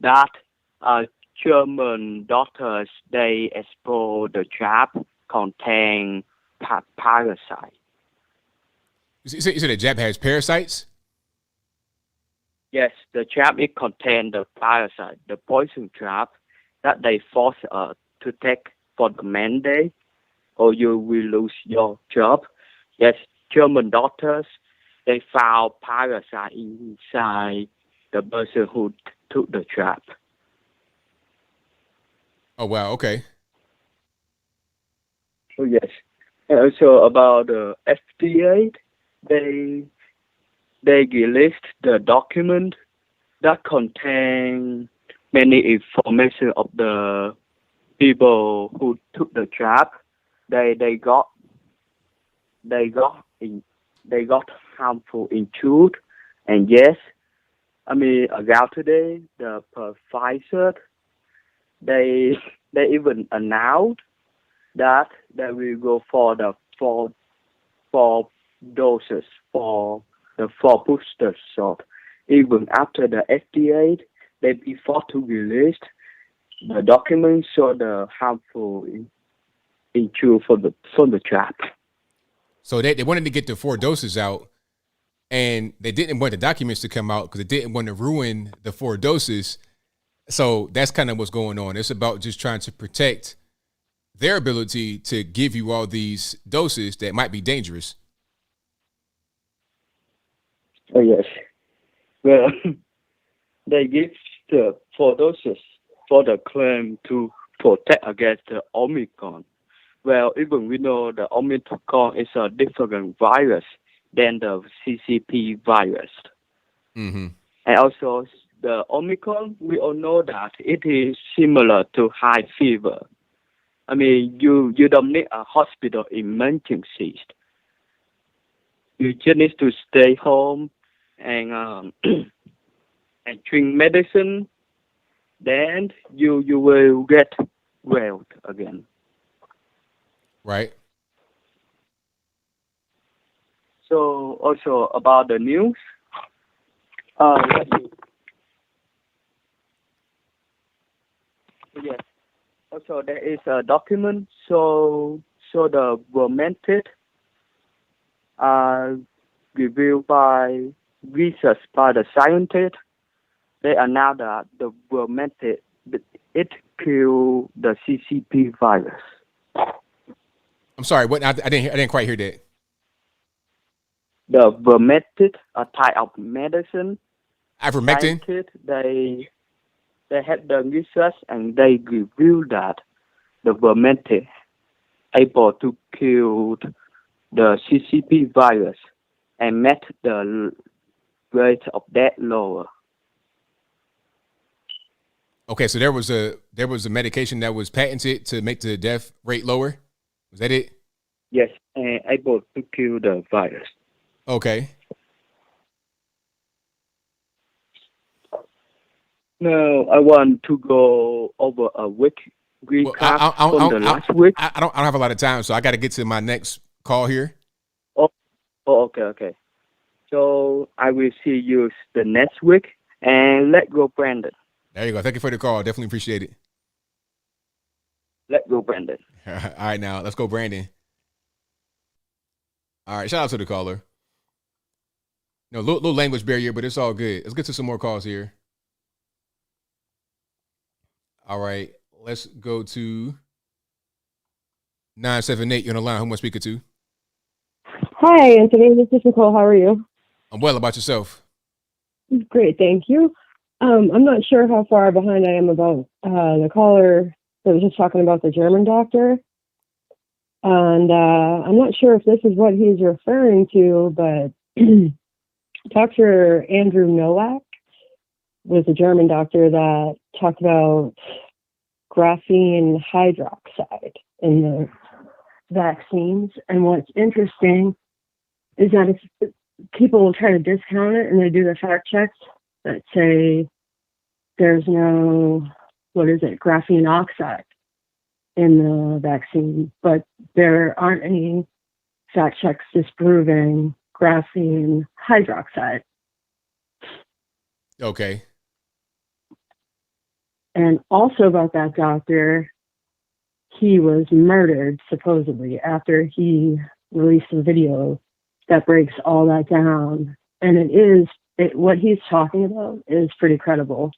Speaker 19: that German doctors, they expose the trap contain parasite.
Speaker 1: You said the jab has parasites?
Speaker 19: Yes, the trap, it contains the parasite, the poison trap that they force to take for the mandate, or you will lose your job. Yes, German doctors, they found parasite inside the person who took the trap.
Speaker 1: Oh, wow. Okay.
Speaker 19: Oh, yes. And also about the FDA, they released the document that contain many information of the people who took the trap. They got harmful injured, and yes, I mean around today the Pfizer they even announced that they will go for the four doses for the 4 booster shot. Even after the FDA, they be forced to release the documents show the harmful injury from the trap.
Speaker 1: So they wanted to get the 4 doses out, and they didn't want the documents to come out because they didn't want to ruin the 4 doses. So that's kind of what's going on. It's about just trying to protect their ability to give you all these doses that might be dangerous.
Speaker 19: Oh, yes. Well, they give the 4 doses for the claim to protect against the Omicron. Well, even we know the Omicron is a different virus than the CCP virus.
Speaker 1: Mm-hmm.
Speaker 19: And also, the Omicron, we all know that it is similar to high fever. I mean, you don't need a hospital emergency. You just need to stay home and and drink medicine. Then you will get well again.
Speaker 1: Right.
Speaker 19: So also about the news. Yes. Also, there is a document. So the romantic reviewed by research by the scientists. They announced that the romantic it killed the CCP virus.
Speaker 1: I'm sorry. What? I didn't quite hear that.
Speaker 19: The vermectin, a type of medicine.
Speaker 1: Ivermectin.
Speaker 19: They had the research and they revealed that the vermectin able to kill the CCP virus and make the rate of death lower.
Speaker 1: Okay, so there was a medication that was patented to make the death rate lower. Was that it?
Speaker 19: Yes, and able to kill the virus.
Speaker 1: Okay.
Speaker 19: Now I want to go over a week recap from the last week.
Speaker 1: I don't have a lot of time, so I got to get to my next call here.
Speaker 19: Oh, okay. So I will see you the next week, and let's go, Brandon.
Speaker 1: There you go. Thank you for the call. Definitely appreciate it.
Speaker 19: Let's go, Brandon.
Speaker 1: All right, now let's go, Brandon. All right, shout out to the caller. No, little language barrier, but it's all good. Let's get to some more calls here. All right, let's go to 978. You're on the line. Who am I speaking to?
Speaker 20: Hi, Anthony. This is Nicole. How are you?
Speaker 1: I'm well. About yourself?
Speaker 20: Great, thank you. I'm not sure how far behind I am about the caller that was just talking about the German doctor. And I'm not sure if this is what he's referring to, but Dr. Andrew Nowak was a German doctor that talked about graphene hydroxide in the vaccines. And what's interesting is that if people will try to discount it and they do the fact checks that say there's no, graphene oxide in the vaccine, but there aren't any fact checks disproving graphene hydroxide.
Speaker 1: Okay.
Speaker 20: And also about that doctor, he was murdered supposedly after he released a video that breaks all that down. And what he's talking about is pretty credible.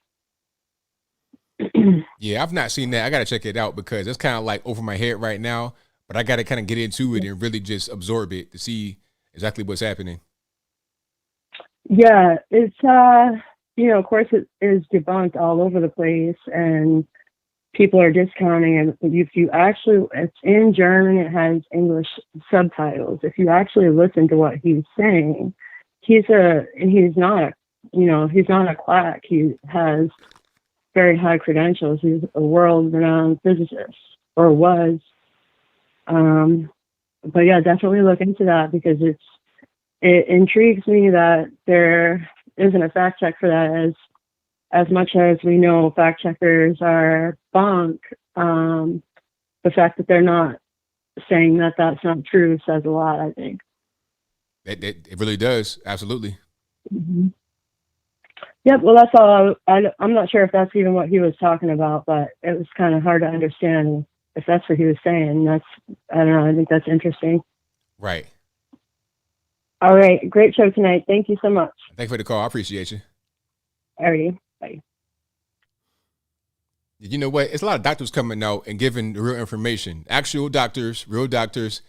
Speaker 1: Yeah, I've not seen that. I got to check it out because it's kind of like over my head right now, but I got to kind of get into it and really just absorb it to see exactly what's happening.
Speaker 20: Yeah, it's, of course it is debunked all over the place and people are discounting it. If you actually, it's in German, it has English subtitles. If you actually listen to what he's saying, he's not a quack. He has very high credentials. He's a world-renowned physicist, or was. But yeah, definitely look into that because it intrigues me that there isn't a fact check for that. As much as we know fact checkers are bunk, the fact that they're not saying that that's not true says a lot, I think.
Speaker 1: It really does. Absolutely.
Speaker 20: Mm-hmm. Yep. Well, that's all. I'm not sure if that's even what he was talking about, but it was kind of hard to understand if that's what he was saying. I don't know. I think that's interesting.
Speaker 1: Right.
Speaker 20: All right. Great show tonight. Thank you so much.
Speaker 1: Thank you for the call. I appreciate you.
Speaker 20: All righty. Bye.
Speaker 1: You know what? It's a lot of doctors coming out and giving the real information. Actual doctors, real doctors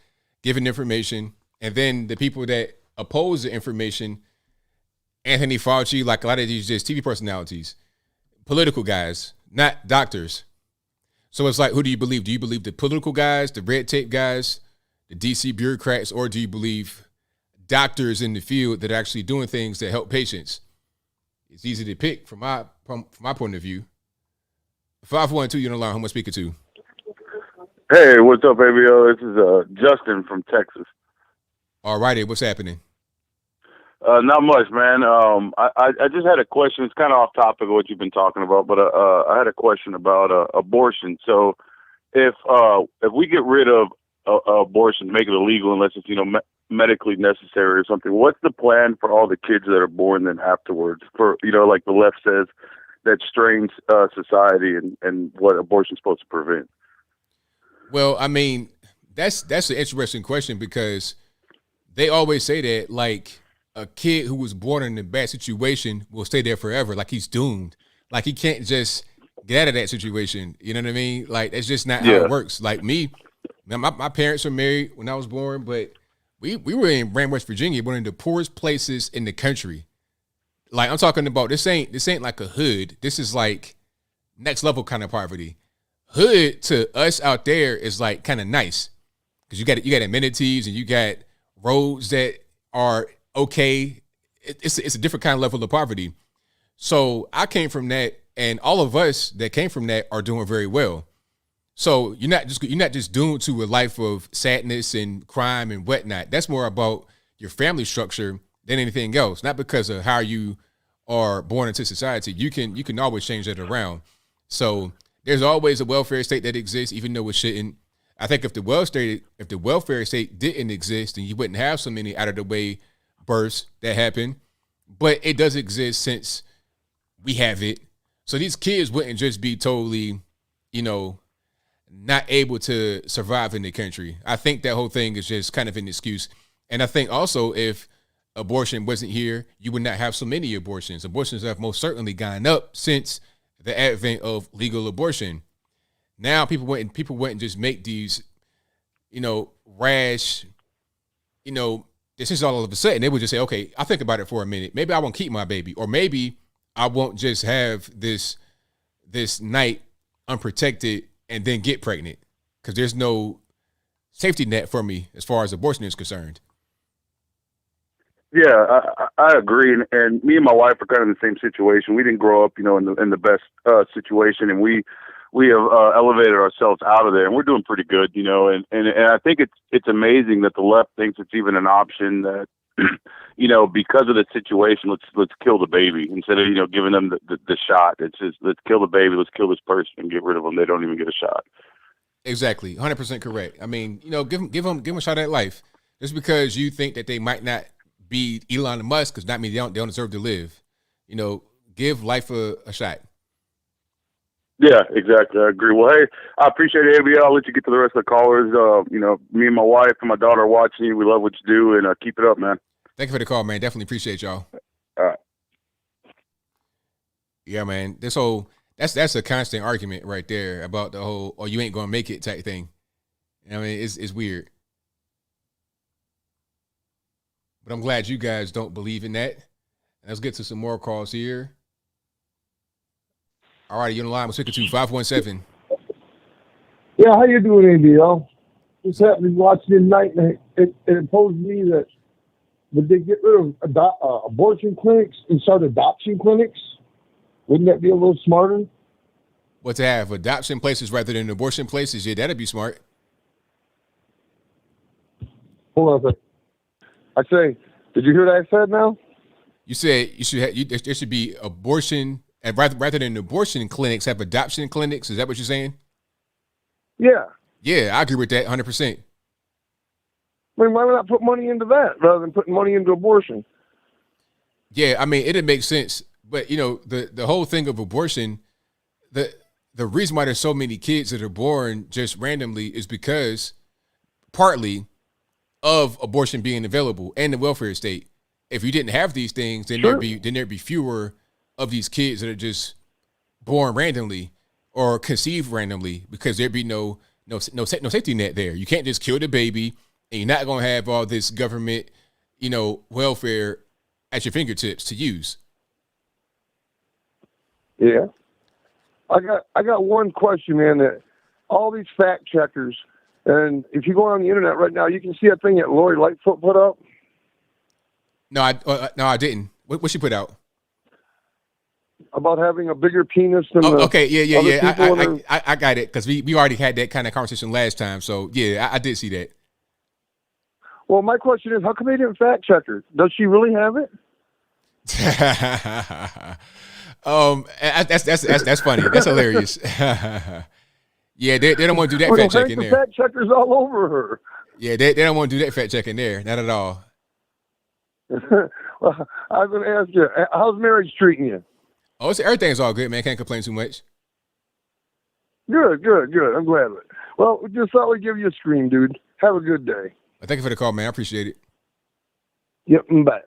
Speaker 1: giving information. And then the people that oppose the information, Anthony Fauci, like a lot of these just TV personalities, political guys, not doctors. So it's like, who do you believe? Do you believe the political guys, the red tape guys, the DC bureaucrats, or do you believe doctors in the field that are actually doing things that help patients? It's easy to pick from my point of view. 512, you're on the line. Who am I speaking to?
Speaker 13: Hey, what's up, ABL? This is Justin from Texas.
Speaker 1: All righty, what's happening?
Speaker 13: Not much, man. I just had a question. It's kind of off topic of what you've been talking about, but I had a question about abortion. So if we get rid of abortion, make it illegal unless it's medically necessary or something, what's the plan for all the kids that are born then afterwards? For like the left says, that strains society and what abortion is supposed to prevent.
Speaker 1: Well, I mean, that's an interesting question because they always say that like a kid who was born in a bad situation will stay there forever. Like he's doomed. Like he can't just get out of that situation. You know what I mean? Like that's just not how it works. Like me, my parents were married when I was born, but we were in Brand, West Virginia, one of the poorest places in the country. Like I'm talking about this ain't like a hood. This is like next level kind of poverty. Hood to us out there is like kind of nice because you got amenities and you got roads that are okay. It's a different kind of level of poverty. So I came from that, and all of us that came from that are doing very well. So you're not just doomed to a life of sadness and crime and whatnot. That's more about your family structure than anything else. Not because of how you are born into society. You can always change that around. So there's always a welfare state that exists, even though it shouldn't. I think if the welfare state didn't exist, then you wouldn't have so many out of the way births that happen. But it does exist since we have it. So these kids wouldn't just be totally, not able to survive in the country. I think that whole thing is just kind of an excuse. And I think also if abortion wasn't here, you would not have so many abortions. Abortions have most certainly gone up since the advent of legal abortion. Now people wouldn't just make these, rash, decisions all of a sudden. They would just say, okay, I'll think about it for a minute. Maybe I won't keep my baby, or maybe I won't just have this night unprotected and then get pregnant, because there's no safety net for me as far as abortion is concerned.
Speaker 13: Yeah, I agree, and me and my wife are kind of in the same situation. We didn't grow up, in the best situation, and we have elevated ourselves out of there, and we're doing pretty good, And I think it's amazing that the left thinks it's even an option that, because of the situation, let's kill the baby instead of giving them the shot. It's just, let's kill the baby, let's kill this person and get rid of them. They don't even get a shot.
Speaker 1: Exactly, 100% correct. I mean, give them a shot at life. Just because you think that they might not be Elon Musk does not mean they don't deserve to live. Give life a shot.
Speaker 13: Yeah, exactly. I agree. Well, hey, I appreciate it, ABL. I'll let you get to the rest of the callers. Me and my wife and my daughter are watching you. We love what you do, and keep it up, man.
Speaker 1: Thank you for the call, man. Definitely appreciate y'all.
Speaker 13: All right.
Speaker 1: Yeah, man. That's a constant argument right there about the whole, "oh, you ain't gonna make it" type thing. I mean, it's weird. But I'm glad you guys don't believe in that. Let's get to some more calls here. All right, you're on the line with 62517.
Speaker 21: Yeah, how you doing, ABL? Just happened to be watching it tonight, and it imposed me that would they get rid of abortion clinics and start adoption clinics? Wouldn't that be a little smarter?
Speaker 1: What, to have adoption places rather than abortion places? Yeah, that'd be smart.
Speaker 21: Hold on a second. I say, did you hear what I said now?
Speaker 1: You said there should be abortion, and rather than abortion clinics, have adoption clinics. Is that what you're saying?
Speaker 21: Yeah.
Speaker 1: Yeah, I agree with that 100%.
Speaker 21: I mean, why not put money into that rather than putting money into abortion?
Speaker 1: Yeah, I mean, it'd make sense. But, the whole thing of abortion, the reason why there's so many kids that are born just randomly is because partly of abortion being available and the welfare state. If you didn't have these things, then
Speaker 21: Sure.
Speaker 1: there'd be fewer of these kids that are just born randomly or conceived randomly, because there'd be no safety net there. You can't just kill the baby, and you're not going to have all this government, welfare at your fingertips to use.
Speaker 21: Yeah. I got one question, man, that all these fact checkers, and if you go on the internet right now, you can see that thing that Lori Lightfoot put up.
Speaker 1: No, I didn't. What she put out?
Speaker 21: About having a bigger penis than
Speaker 1: okay, yeah.
Speaker 21: people
Speaker 1: I got it, because we already had that kind of conversation last time. So yeah, I did see that.
Speaker 21: Well, my question is, how come they didn't fact check her? Does she really have it?
Speaker 1: That's funny. That's hilarious. Yeah, they don't want to do that fact check in there.
Speaker 21: Fact checkers all over her.
Speaker 1: Yeah, they don't want to do that fact check in there. Not at all.
Speaker 21: Well, I was going to ask you, how's marriage treating you?
Speaker 1: Oh, everything's all good, man. Can't complain too much.
Speaker 21: Good. I'm glad of it. Well, we just thought we'd give you a scream, dude. Have a good day.
Speaker 1: Well, thank you for the call, man. I appreciate it.
Speaker 21: Yep, bye.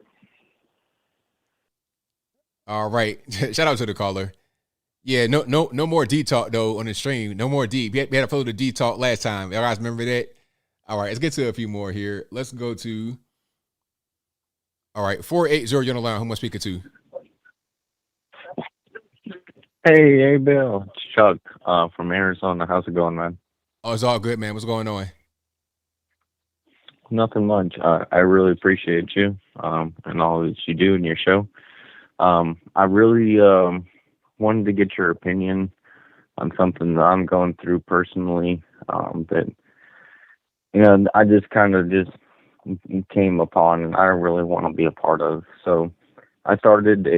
Speaker 1: All right. Shout out to the caller. Yeah, no more D talk though on the stream. No more D. We had to follow the D talk last time. You guys remember that? All right, let's get to a few more here. Let's go to 480. You're on the line. Who am I speaking to?
Speaker 22: Hey, Bill. It's Chuck from Arizona. How's it going, man?
Speaker 1: Oh, it's all good, man. What's going on?
Speaker 22: nothing much. I really appreciate you and all that you do in your show. I really wanted to get your opinion on something that I'm going through personally. That I just kind of just came upon, and I don't really want to be a part of. So I started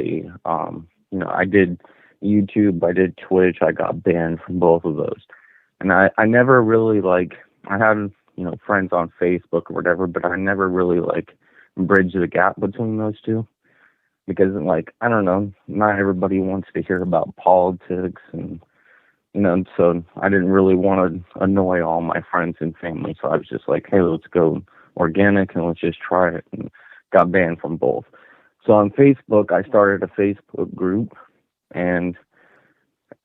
Speaker 22: I did YouTube, I did Twitch. I got banned from both of those, and I never really I had friends on Facebook or whatever, but I never really bridged the gap between those two. Because, I don't know, not everybody wants to hear about politics, and, so I didn't really want to annoy all my friends and family, so I was just like, hey, let's go organic, and let's just try it, and got banned from both. So on Facebook, I started a Facebook group, and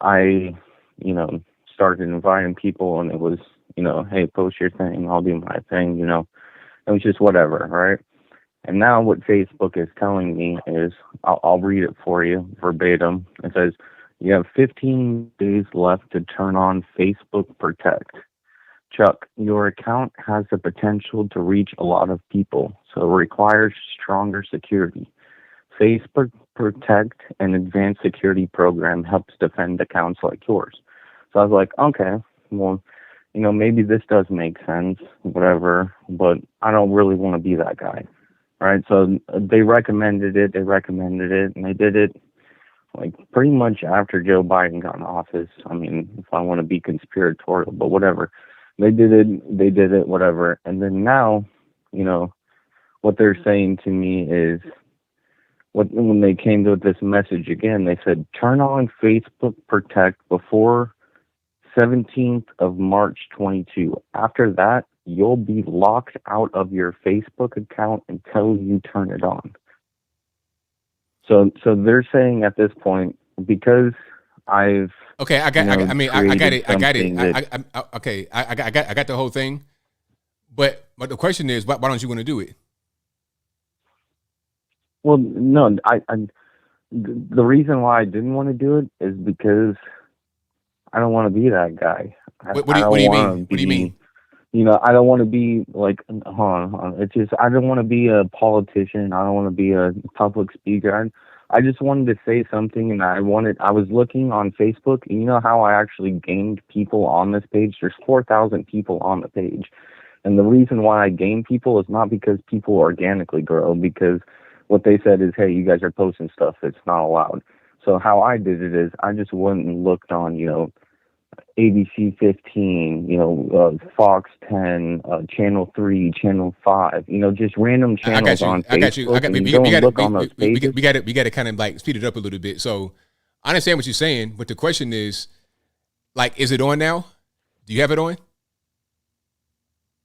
Speaker 22: I, started inviting people, and it was, hey, post your thing, I'll do my thing, it was just whatever, right? And now what Facebook is telling me is, I'll read it for you verbatim. It says, you have 15 days left to turn on Facebook Protect. Chuck, your account has the potential to reach a lot of people, so it requires stronger security. Facebook Protect, an advanced security program, helps defend accounts like yours. So I was like, okay, well, maybe this does make sense, whatever, but I don't really want to be that guy. Right, so they recommended it, and they did it pretty much after Joe Biden got in office. I mean, if I want to be conspiratorial, but whatever. They did it, whatever. And then now, what they're saying to me is, when they came to this message again, they said, turn on Facebook Protect before 17th of March 22. After that, you'll be locked out of your Facebook account until you turn it on. So they're saying at this point, because I've
Speaker 1: I got the whole thing, but the question is, why don't you want to do it?
Speaker 22: Well, no, the reason why I didn't want to do it is because I don't want to be that guy.
Speaker 1: What do you mean? What do you mean?
Speaker 22: I don't want to be hold on. It's just, I don't want to be a politician. I don't want to be a public speaker. I just wanted to say something, and I was looking on Facebook, and you know how I actually gained people on this page? There's 4,000 people on the page. And the reason why I gain people is not because people organically grow, because what they said is, hey, you guys are posting stuff that's not allowed. So how I did it is, I just went and looked on, ABC 15, Fox 10, Channel 3, Channel 5, just random channels on Facebook.
Speaker 1: We got to kind of speed it up a little bit. So I understand what you're saying, but the question is, is it on now? Do you have it on?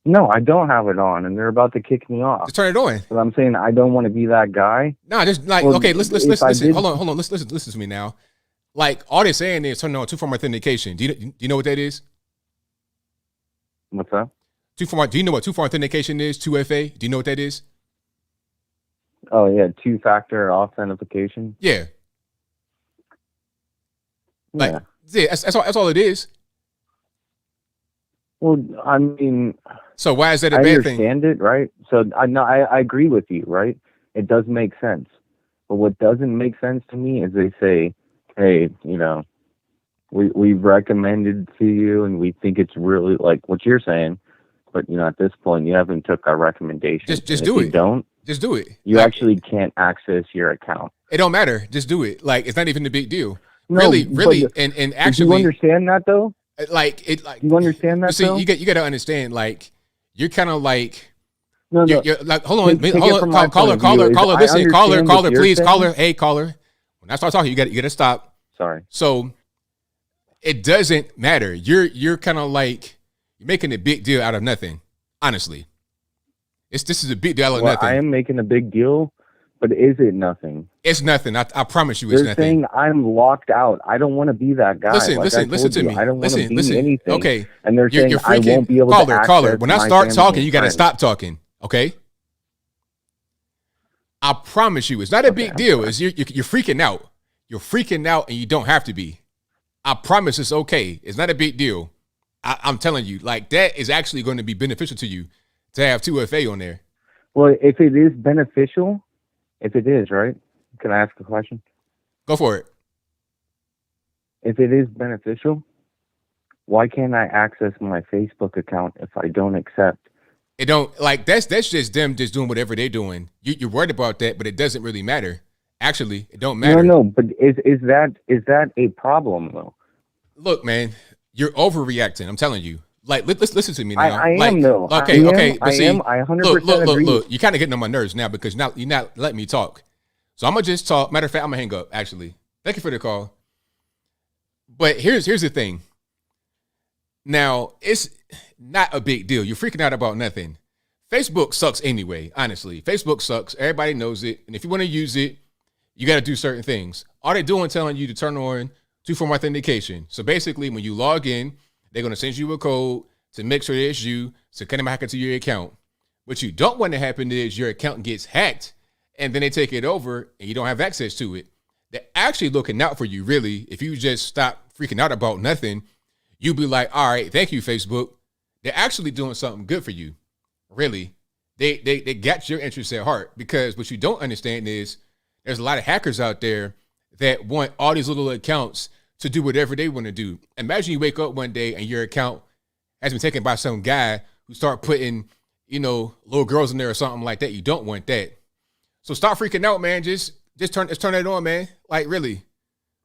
Speaker 22: No, I don't have it on, and they're about to kick me off.
Speaker 1: Just turn it on.
Speaker 22: But I'm saying I don't want to be that guy.
Speaker 1: No, just okay, listen. Hold on. Listen to me now. All they're saying is turn on two-form authentication. Do you know what that is?
Speaker 22: What's that?
Speaker 1: Do you know what two-form authentication is? 2FA? Do you know what that is?
Speaker 22: Oh yeah, two-factor authentication.
Speaker 1: Yeah. That's all it is.
Speaker 22: Well, I mean,
Speaker 1: so why is that a bad thing?
Speaker 22: I understand it, right? So I agree with you, right? It does make sense. But what doesn't make sense to me is they say, hey, we've recommended to you, and we think it's really what you're saying, but at this point you haven't took our recommendation.
Speaker 1: Just do it. Just do it.
Speaker 22: You actually can't access your account.
Speaker 1: It don't matter. Just do it. It's not even a big deal. No, really, and actually,
Speaker 22: do you understand that though?
Speaker 1: You
Speaker 22: understand that?
Speaker 1: See,
Speaker 22: though?
Speaker 1: you got to understand. You're kind of
Speaker 22: no.
Speaker 1: You're hold on, caller, listen, caller, please, caller, hey, caller. When I start talking, you got to stop.
Speaker 22: Sorry.
Speaker 1: So it doesn't matter. You're kind of you're making a big deal out of nothing. Honestly, this is a big deal out of nothing.
Speaker 22: I am making a big deal, but is it nothing?
Speaker 1: It's nothing. I promise you, it's
Speaker 22: They're
Speaker 1: nothing.
Speaker 22: saying I'm locked out. I don't want to be that guy.
Speaker 1: Listen to me.
Speaker 22: I don't want to be anything.
Speaker 1: Okay.
Speaker 22: And they're saying I won't be able to access
Speaker 1: caller. When I start talking, you got to
Speaker 22: friends.
Speaker 1: stop talking. Okay. I promise you, it's not a big deal. It's you're freaking out. You're freaking out, and you don't have to be. I promise it's okay. It's not a big deal. I'm telling you, that is actually going to be beneficial to you. to have 2FA on there.
Speaker 22: Well, if it is beneficial, if it is, right? Can I ask a question?
Speaker 1: Go for it.
Speaker 22: If it is beneficial, why can't I access my Facebook account if I don't accept?
Speaker 1: It don't like that's just them just doing whatever they're doing. You're worried about that, but it doesn't really matter. Actually, it don't matter.
Speaker 22: No, but is that a problem though?
Speaker 1: Look, man, you're overreacting. I'm telling you. Like, let's listen to me now.
Speaker 22: I
Speaker 1: like,
Speaker 22: am though.
Speaker 1: Okay. But see,
Speaker 22: I 100% agree.
Speaker 1: Look. You're kind of getting on my nerves now because now you're not letting me talk. So I'm gonna just talk. Matter of fact, I'm gonna hang up. Actually, thank you for the call. But here's the thing. Now it's not a big deal. You're freaking out about nothing. Facebook sucks anyway. Honestly, Facebook sucks. Everybody knows it. And if you want to use it, you got to do certain things. All they're doing telling you to turn on two-form authentication. So basically, when you log in, they're going to send you a code to make sure it's you, to come back into your account. What you don't want to happen is your account gets hacked, and then they take it over, and you don't have access to it. They're actually looking out for you, really. If you just stop freaking out about nothing, you'll be like, all right, thank you, Facebook. They're actually doing something good for you, really. They got your interests at heart, because what you don't understand is there's a lot of hackers out there that want all these little accounts to do whatever they want to do. Imagine you wake up one day and your account has been taken by some guy who start putting, little girls in there or something like that. You don't want that. So stop freaking out, man. Just turn it on, man. Like, really,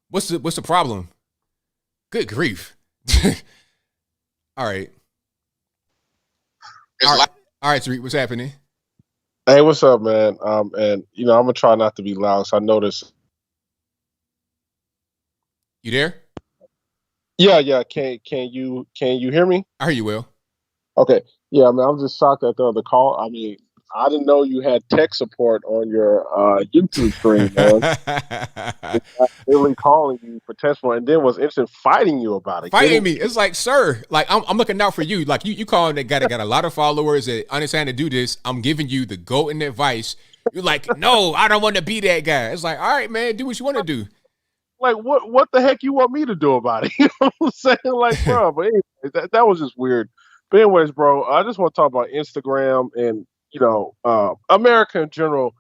Speaker 1: what's the problem? Good grief. All right. All right, Tariq, what's happening?
Speaker 2: Hey, what's up, man? And I'm gonna try not to be loud. So I noticed.
Speaker 1: You there?
Speaker 2: Yeah. Can you hear me?
Speaker 1: I hear you well.
Speaker 2: Okay. Yeah, I mean, I'm just shocked at the other call. I mean, I didn't know you had tech support on your YouTube stream, man. Really calling you for tech support, and then was interested fighting you about it.
Speaker 1: Fighting me. It's like, sir, like I'm looking out for you. Like you calling that guy that got a lot of followers that understand to do this. I'm giving you the golden advice. You're like, no, I don't want to be that guy. It's like, all right, man, do what you want to do.
Speaker 2: Like, what the heck you want me to do about it? You know what I'm saying? Like, bro, but anyways, that was just weird. But anyways, bro, I just want to talk about Instagram and, America in general.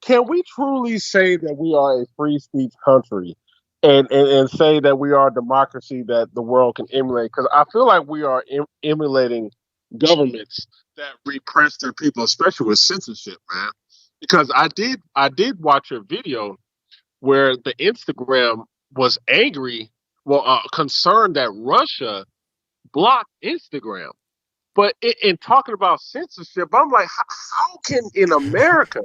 Speaker 2: Can we truly say that we are a free speech country and say that we are a democracy that the world can emulate? Because I feel like we are emulating governments that repress their people, especially with censorship, man. Because I did watch a video where the Instagram was angry, concerned that Russia blocked Instagram. But in talking about censorship, I'm like, how can in America,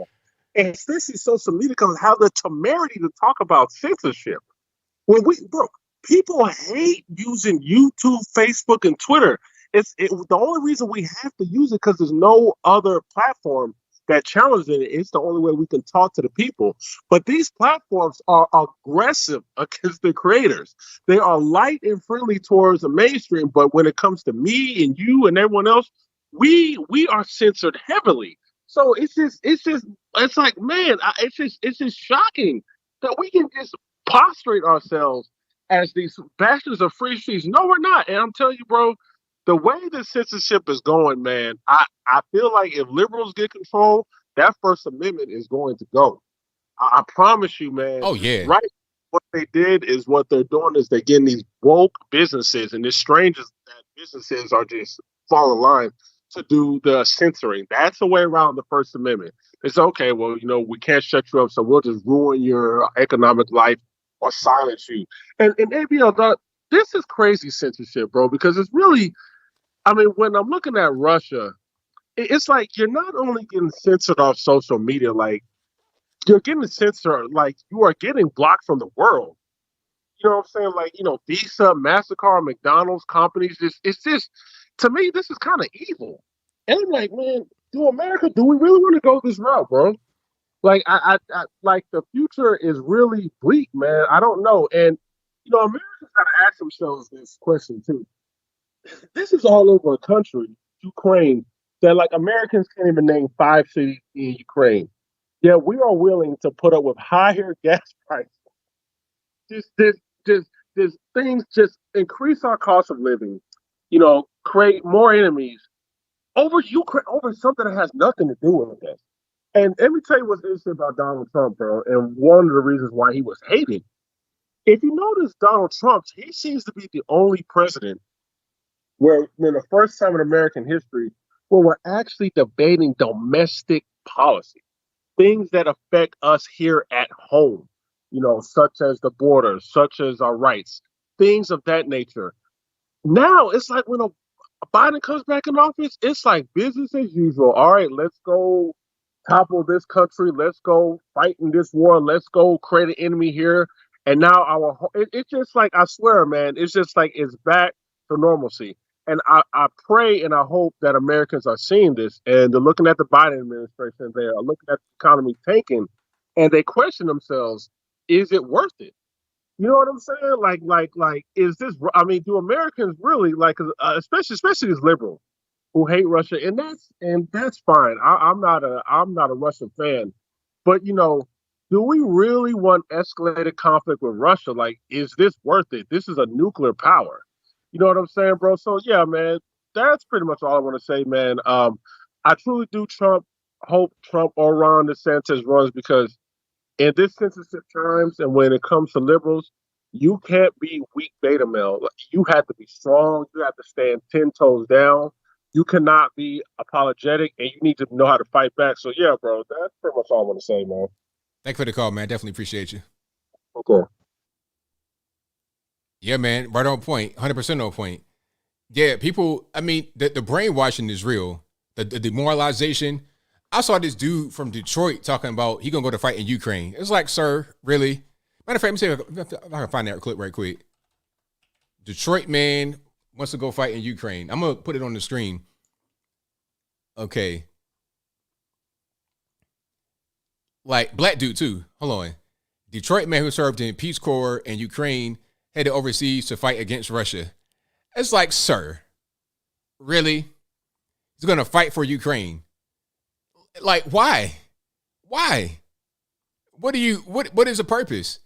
Speaker 2: and especially social media, have the temerity to talk about censorship? When people hate using YouTube, Facebook, and Twitter. The only reason we have to use it because there's no other platform that challenges it. It's the only way we can talk to the people. But these platforms are aggressive against the creators. They are light and friendly towards the mainstream, but when it comes to me and you and everyone else, we are censored heavily. So it's like, man, it's just shocking that we can just prostrate ourselves as these bastards of free speech. No, we're not. And I'm telling you, bro, the way the censorship is going, man, I feel like if liberals get control, that First Amendment is going to go. I promise you, man.
Speaker 1: Oh, yeah.
Speaker 2: Right. What they did is what they're doing is they're getting these woke businesses, and it's strange that businesses are just fall in line to do the censoring. That's the way around the First Amendment. It's okay, well, we can't shut you up, so we'll just ruin your economic life or silence you. And ABL, this is crazy censorship, bro, because it's really, I mean, when I'm looking at Russia, it's like you're not only getting censored off social media, like you're getting censored, like you are getting blocked from the world. You know what I'm saying? Like, Visa, MasterCard, McDonald's companies, it's just, to me, this is kind of evil. And I'm like, man, do we really want to go this route, bro? Like, I like the future is really bleak, man. I don't know. And, Americans got to ask themselves this question too. This is all over a country, Ukraine, that like Americans can't even name 5 cities in Ukraine. Yet we are willing to put up with higher gas prices. Just things just increase our cost of living, create more enemies. over Ukraine, over something that has nothing to do with this. And let me tell you what's interesting about Donald Trump, bro, and one of the reasons why he was hated. If you notice Donald Trump, he seems to be the only president where, in the first time in American history, where we're actually debating domestic policy, things that affect us here at home, such as the border, such as our rights, things of that nature. Now it's like when Biden comes back in office, it's like business as usual. All right, let's go topple this country. Let's go fight in this war. Let's go create an enemy here. And now it's just like, I swear, man, it's just like it's back to normalcy. And I pray and I hope that Americans are seeing this and they're looking at the Biden administration. They are looking at the economy tanking and they question themselves, is it worth it? You know what I'm saying? Like, is this? I mean, do Americans really especially these liberals who hate Russia? And that's fine. I'm not a Russian fan, but do we really want escalated conflict with Russia? Like, is this worth it? This is a nuclear power. You know what I'm saying, bro? So yeah, man, that's pretty much all I want to say, man. I truly do hope Trump or Ron DeSantis runs because in this sensitive times and when it comes to liberals, you can't be weak beta male. You have to be strong. You have to stand 10 toes down. You cannot be apologetic, and you need to know how to fight back. So yeah, bro, that's pretty much all I want to say, man.
Speaker 1: Thank you for the call, man. Definitely appreciate you.
Speaker 2: Okay.
Speaker 1: Yeah, man. Right on point. 100% on point. Yeah, people, I mean, the brainwashing is real. The demoralization. I saw this dude from Detroit talking about he going to go to fight in Ukraine. It's like, sir, really? Matter of fact, let me see if I can find that clip right quick. Detroit man wants to go fight in Ukraine. I'm going to put it on the screen. Okay. Like, black dude, too. Hold on. Detroit man who served in Peace Corps in Ukraine headed overseas to fight against Russia. It's like, sir, really? He's going to fight for Ukraine. Like, why? Why? What is the purpose?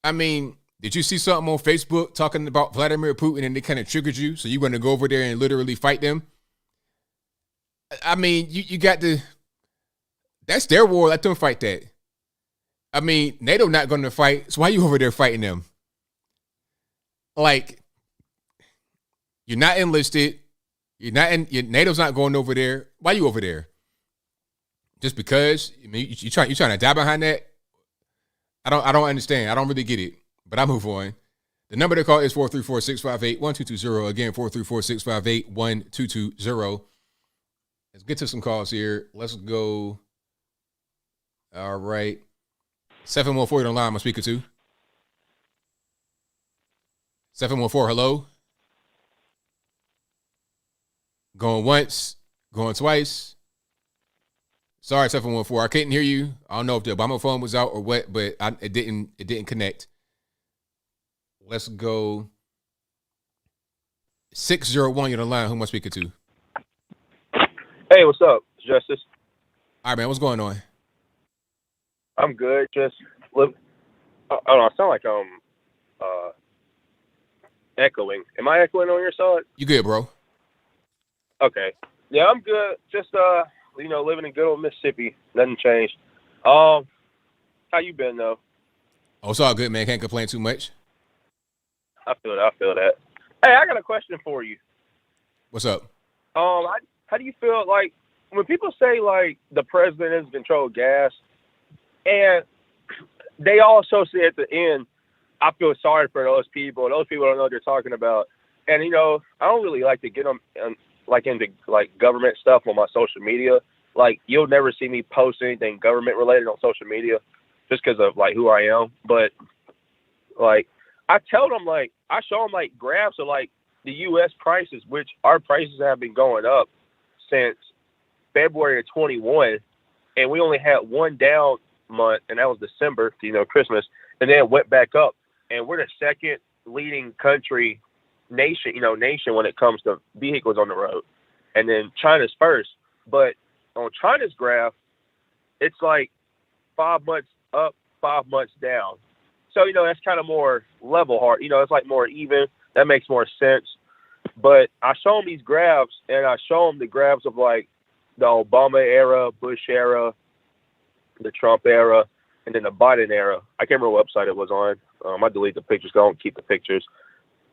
Speaker 1: I mean, did you see something on Facebook talking about Vladimir Putin and it kind of triggered you? So you're going to go over there and literally fight them? I mean, you got to, that's their war. Let them fight that. I mean, NATO not going to fight. So why are you over there fighting them? Like, you're not enlisted. NATO's not going over there. Why are you over there? Just because? I mean, you trying to die behind that? I don't understand. I don't really get it. But I move on. The number to call is 434-658-1220. Again, 434-658-1220. Let's get to some calls here. Let's go. All right. 714 on the line. I'm speaking to. 714, hello. Going once, going twice. Sorry, 714. I couldn't hear you. I don't know if the Obama phone was out or what, but it didn't connect. Let's go. 601, you're on the line. Who am I speaking to?
Speaker 3: Hey, what's up, Justice?
Speaker 1: All right, man. What's going on?
Speaker 3: I'm good. Just look. I don't know. I sound like I'm echoing. Am I echoing on your side?
Speaker 1: You good, bro?
Speaker 3: Okay. Yeah, I'm good. Just living in good old Mississippi. Nothing changed. How you been though?
Speaker 1: Oh, it's all good, man. Can't complain too much.
Speaker 3: I feel that. Hey, I got a question for you.
Speaker 1: What's up?
Speaker 3: How do you feel like when people say like the president has controlled gas, and they all associate at the end? I feel sorry for those people. Those people don't know what they're talking about. And I don't really like to get them into government stuff on my social media. Like, you'll never see me post anything government related on social media just because of like who I am. But like, I tell them, like, I show them like graphs of like the U.S. prices, which our prices have been going up since February of 21, and we only had one down month, and that was December, Christmas, and then it went back up. And we're the second leading nation when it comes to vehicles on the road. And then China's first. But on China's graph, it's like 5 months up, 5 months down. So, that's kind of more level hard. It's like more even. That makes more sense. But I show them these graphs, and I show them the graphs of like the Obama era, Bush era, the Trump era, and then the Biden era. I can't remember what website it was on. I delete the pictures, so I don't keep the pictures.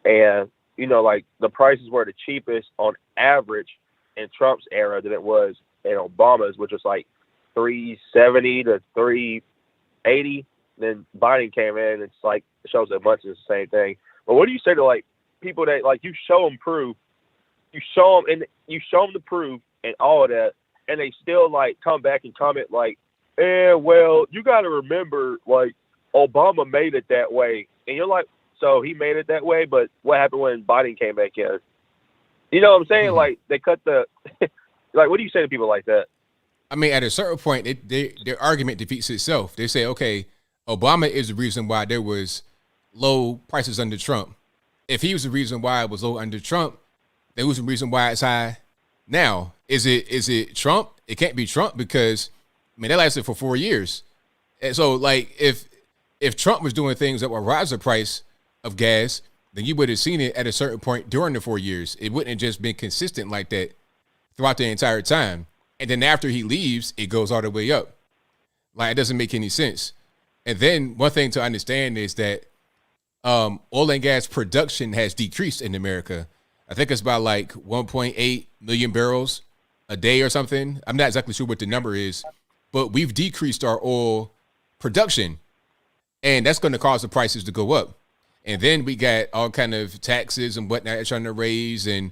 Speaker 3: And, you know, like the prices were the cheapest on average in Trump's era than it was in Obama's, which was like $370 to $380. Then Biden came in, and it's like, it shows that much is the same thing. But what do you say to like people that like you show them proof, you show them the proof and all of that, and they still like come back and comment like, well, you got to remember, like, Obama made it that way. And you're like, so he made it that way, but what happened when Biden came back in? You know what I'm saying? Like, they cut the like, what do you say to people like that?
Speaker 1: I mean, at a certain point, their argument defeats itself. They say, okay, Obama is the reason why there was low prices under Trump. If he was the reason why it was low under Trump, then who's the reason why it's high now? Is it Trump? It can't be Trump because, I mean, that lasted for 4 years. And so, like, if Trump was doing things that would rise the price of gas, then you would have seen it at a certain point during the 4 years. It wouldn't have just been consistent like that throughout the entire time. And then after he leaves, it goes all the way up. Like, it doesn't make any sense. And then one thing to understand is that oil and gas production has decreased in America. I think it's about like 1.8 million barrels a day or something. I'm not exactly sure what the number is, but we've decreased our oil production, and that's going to cause the prices to go up. And then we got all kind of taxes and whatnot trying to raise, and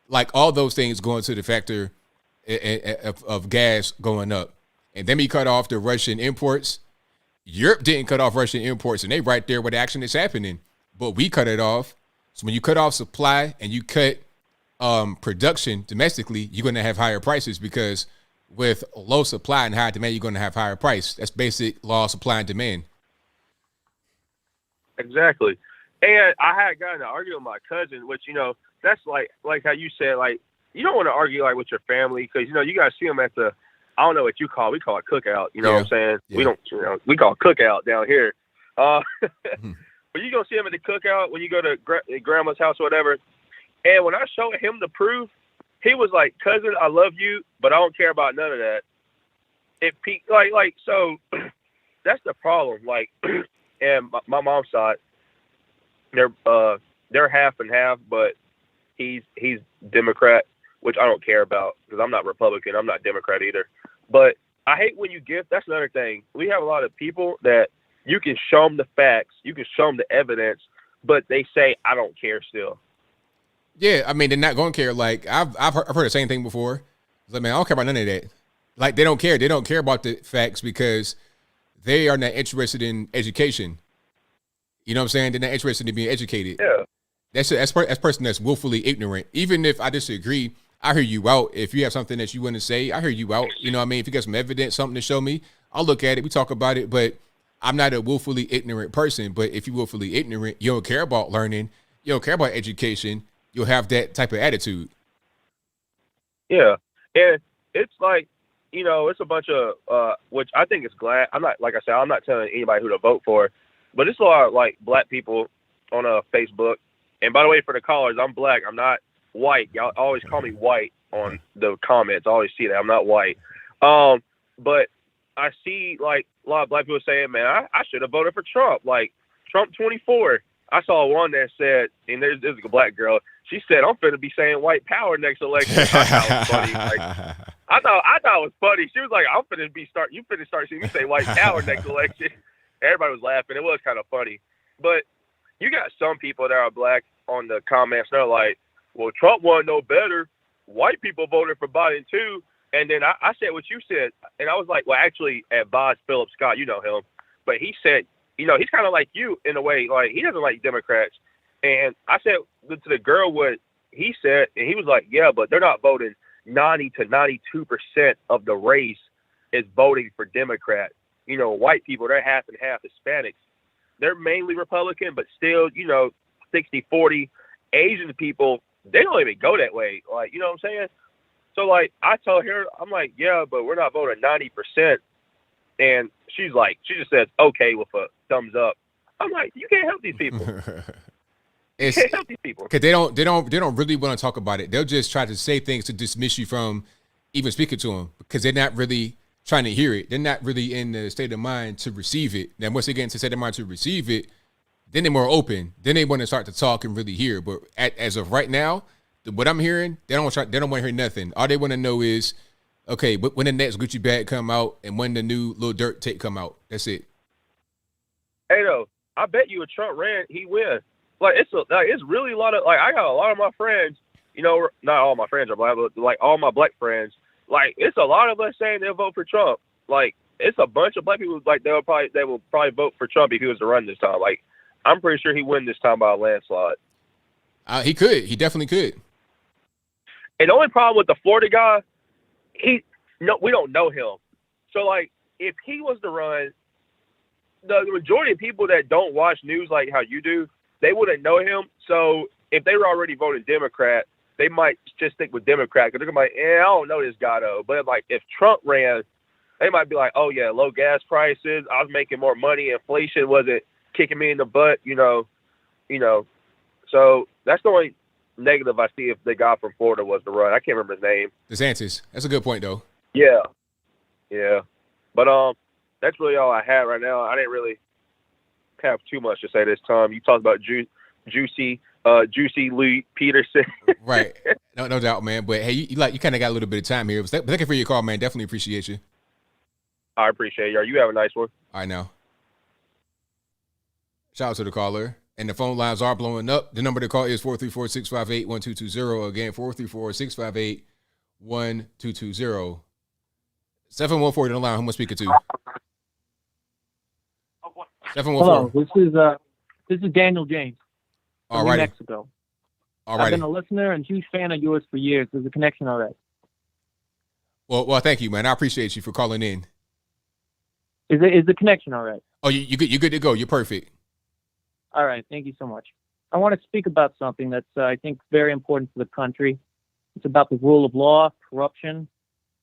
Speaker 1: like all those things going to the factor of gas going up. And then we cut off the Russian imports. Europe didn't cut off Russian imports, and they right there where the action is happening. But we cut it off. So when you cut off supply and you cut production domestically, you're going to have higher prices because with low supply and high demand, you're going to have higher price. That's basic law of supply and demand.
Speaker 3: Exactly. And I had gotten to argue with my cousin, which, you know, that's like how you said, like, you don't want to argue like with your family because, you know, you got to see them at the, I don't know what we call it cookout. You know what I'm saying? Yeah. We don't, you know, we call it cookout down here. But you're going to see him at the cookout when you go to grandma's house or whatever. And when I showed him the proof, he was like, cousin, I love you, but I don't care about none of that. It peaked like, so that's the problem. Like, and my mom's side, they're half and half, but he's Democrat, which I don't care about because I'm not Republican. I'm not Democrat either. But I hate when you give, that's another thing. We have a lot of people that you can show them the facts, you can show them the evidence, but they say, I don't care still.
Speaker 1: Yeah, I mean, they're not going to care. Like, I've heard the same thing before. It's like, man, I don't care about none of that. Like, they don't care. They don't care about the facts because they are not interested in education. You know what I'm saying? They're not interested in being educated.
Speaker 3: Yeah.
Speaker 1: That's a person that's willfully ignorant. Even if I disagree, I hear you out. If you have something that you want to say, I hear you out. You know what I mean? If you got some evidence, something to show me, I'll look at it. We talk about it, but I'm not a willfully ignorant person. But if you're willfully ignorant, you don't care about learning, you don't care about education, you'll have that type of attitude.
Speaker 3: Yeah. And it's like, you know, it's a bunch of, which I think is glad. I'm not, like I said, I'm not telling anybody who to vote for, but it's a lot of like black people on Facebook. And by the way, for the callers, I'm black. I'm not white. Y'all always call me white on the comments. I always see that. I'm not white. But I see like a lot of black people saying, man, I should have voted for Trump. Like Trump 24. I saw one that said, and there's a black girl. She said, I'm finna be saying white power next election. I thought it was funny. Like, I thought it was funny. She was like, you finna start seeing me say white power next election. Everybody was laughing. It was kind of funny. But you got some people that are black on the comments. They're like, well, Trump wasn't no better. White people voted for Biden too. And then I said what you said. And I was like, well, actually, advise Philip Scott, you know him. But he said, you know, he's kind of like you in a way. Like, he doesn't like Democrats. And I said to the girl what he said, and he was like, yeah, but they're not voting. 90 to 92% of the race is voting for Democrat. You know, white people, they're half and half. Hispanics, they're mainly Republican, but still, you know, 60-40. Asian people, they don't even go that way. Like, you know what I'm saying? So, like, I told her, I'm like, yeah, but we're not voting 90%. And she's like, she just says, okay, with a thumbs up. I'm like, you can't help these people.
Speaker 1: It's
Speaker 3: help these people.
Speaker 1: because they don't really want to talk about it. They'll just try to say things to dismiss you from even speaking to them because they're not really trying to hear it. They're not really in the state of mind to receive it. Then once they get into state of mind to receive it, then they're more open. Then they want to start to talk and really hear. But as of right now, what I'm hearing, they don't want to hear nothing. All they want to know is, okay, but when the next Gucci bag come out and when the new Lil Durk tape come out. That's it.
Speaker 3: Hey, though, I bet you if Trump ran, he win. Like it's really a lot of I got a lot of my friends. You know, not all my friends are black, but like all my black friends. Like it's a lot of us saying they'll vote for Trump. Like it's a bunch of black people. Like they will probably vote for Trump if he was to run this time. Like I'm pretty sure he win this time by a landslide.
Speaker 1: He could. He definitely could.
Speaker 3: And the only problem with the Florida guy, we don't know him. So like if he was to run, the majority of people that don't watch news like how you do, they wouldn't know him. So if they were already voting Democrat, they might just stick with Democrat because they're gonna be like, I don't know this guy though. But like if Trump ran, they might be like, oh yeah, low gas prices, I was making more money, inflation wasn't kicking me in the butt, you know. So that's the only negative I see if the guy from Florida was to run. I can't remember his name.
Speaker 1: DeSantis. That's a good point though.
Speaker 3: Yeah. But that's really all I have right now. I didn't really have too much to say this time. You talked about Jussie Lee Peterson.
Speaker 1: Right. No doubt, man. But hey, you kind of got a little bit of time here. Thank you for your call, man. Definitely appreciate you.
Speaker 3: I appreciate you. You have a nice one.
Speaker 1: All right, now. Shout out to the caller. And the phone lines are blowing up. The number to call is 434-658-1220. Again, 434-658-1220. 714 on the line. Who am I speaking to? 714.
Speaker 4: Hello, this is Daniel James from New
Speaker 1: Alrighty.
Speaker 4: Mexico.
Speaker 1: Alrighty.
Speaker 4: I've been a listener and huge fan of yours for years. There's a connection already.
Speaker 1: Well, thank you, man. I appreciate you for calling in.
Speaker 4: Is the connection all right?
Speaker 1: Oh, you good to go. You're perfect.
Speaker 4: All right, thank you so much. I want to speak about something that's, I think, very important for the country. It's about the rule of law, corruption,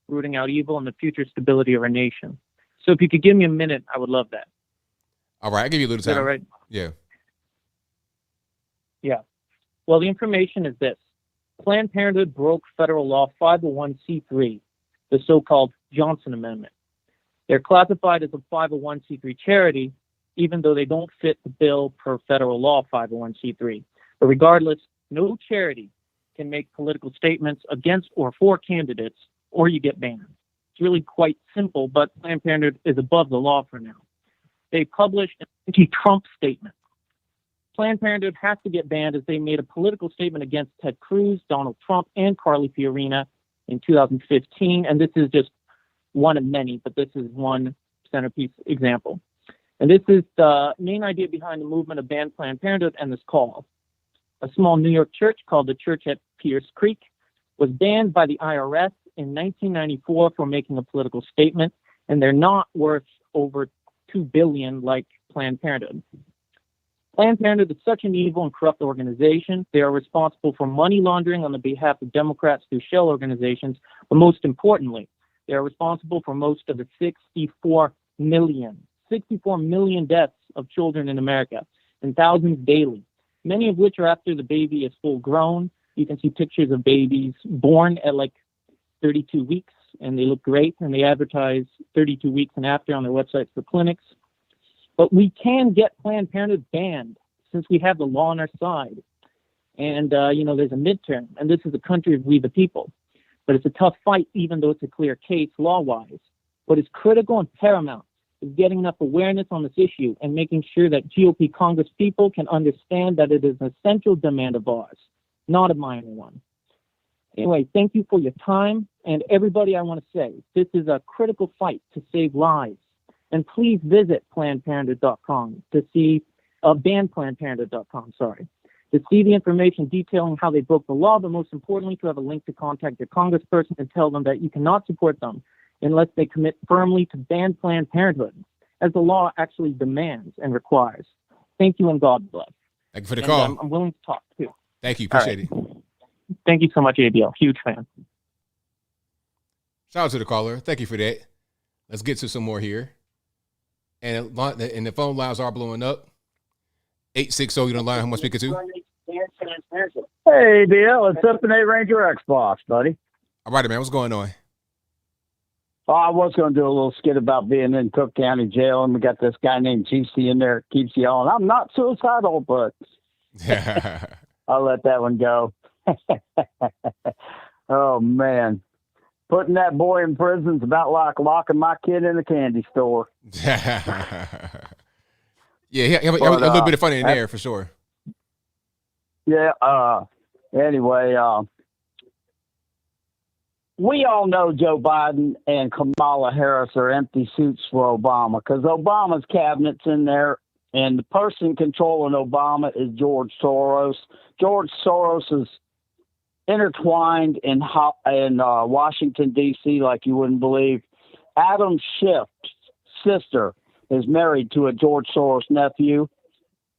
Speaker 4: rooting out evil, and the future stability of our nation. So if you could give me a minute, I would love that.
Speaker 1: All right, I'll give you a little
Speaker 4: Is that
Speaker 1: time.
Speaker 4: all right?
Speaker 1: Yeah.
Speaker 4: Yeah. Well, the information is this. Planned Parenthood broke federal law 501c3, the so-called Johnson Amendment. They're classified as a 501c3 charity, even though they don't fit the bill per federal law 501c3. But regardless, no charity can make political statements against or for candidates, or you get banned. It's really quite simple, but Planned Parenthood is above the law for now. They published an anti-Trump statement. Planned Parenthood has to get banned as they made a political statement against Ted Cruz, Donald Trump, and Carly Fiorina in 2015. And this is just one of many, but this is one centerpiece example. And this is the main idea behind the movement of Ban Planned Parenthood and this call. A small New York church called the Church at Pierce Creek was banned by the IRS in 1994 for making a political statement, and they're not worth over $2 billion like Planned Parenthood. Planned Parenthood is such an evil and corrupt organization. They are responsible for money laundering on the behalf of Democrats through shell organizations, but most importantly, they are responsible for most of the 64 million deaths of children in America, and thousands daily, many of which are after the baby is full grown. You can see pictures of babies born at like 32 weeks, and they look great, and they advertise 32 weeks and after on their websites for clinics. But we can get Planned Parenthood banned since we have the law on our side. And, there's a midterm, and this is a country of we the people. But it's a tough fight, even though it's a clear case law-wise. What is critical and paramount is getting enough awareness on this issue and making sure that GOP Congress people can understand that it is an essential demand of ours, not a minor one. Anyway, thank you for your time. And everybody, I want to say, this is a critical fight to save lives. And please visit PlannedParenthood.com to see, BanPlannedParenthood.com, to see the information detailing how they broke the law, but most importantly, to have a link to contact your congressperson and tell them that you cannot support them unless they commit firmly to ban Planned Parenthood, as the law actually demands and requires. Thank you, and God bless.
Speaker 1: Thank you for the call.
Speaker 4: I'm willing to talk, too.
Speaker 1: Thank you. Appreciate it.
Speaker 4: Thank you so much, ABL. Huge fan.
Speaker 1: Shout out to the caller. Thank you for that. Let's get to some more here. And the phone lines are blowing up. 860, you don't line. Who am I speaking to?
Speaker 14: Hey, Bill, it's up in A Ranger Xbox, buddy.
Speaker 1: All right, man. What's going on?
Speaker 14: Oh, I was going to do a little skit about being in Cook County Jail, and we got this guy named Jussie in there that keeps yelling, "I'm not suicidal," but I'll let that one go. Oh, man. Putting that boy in prison is about like locking my kid in a candy store.
Speaker 1: Yeah, a little bit of fun in there for sure.
Speaker 14: Yeah. Anyway, we all know Joe Biden and Kamala Harris are empty suits for Obama because Obama's cabinet's in there, and the person controlling Obama is George Soros. George Soros is intertwined in Washington, D.C. like you wouldn't believe. Adam Schiff's sister is married to a George Soros nephew.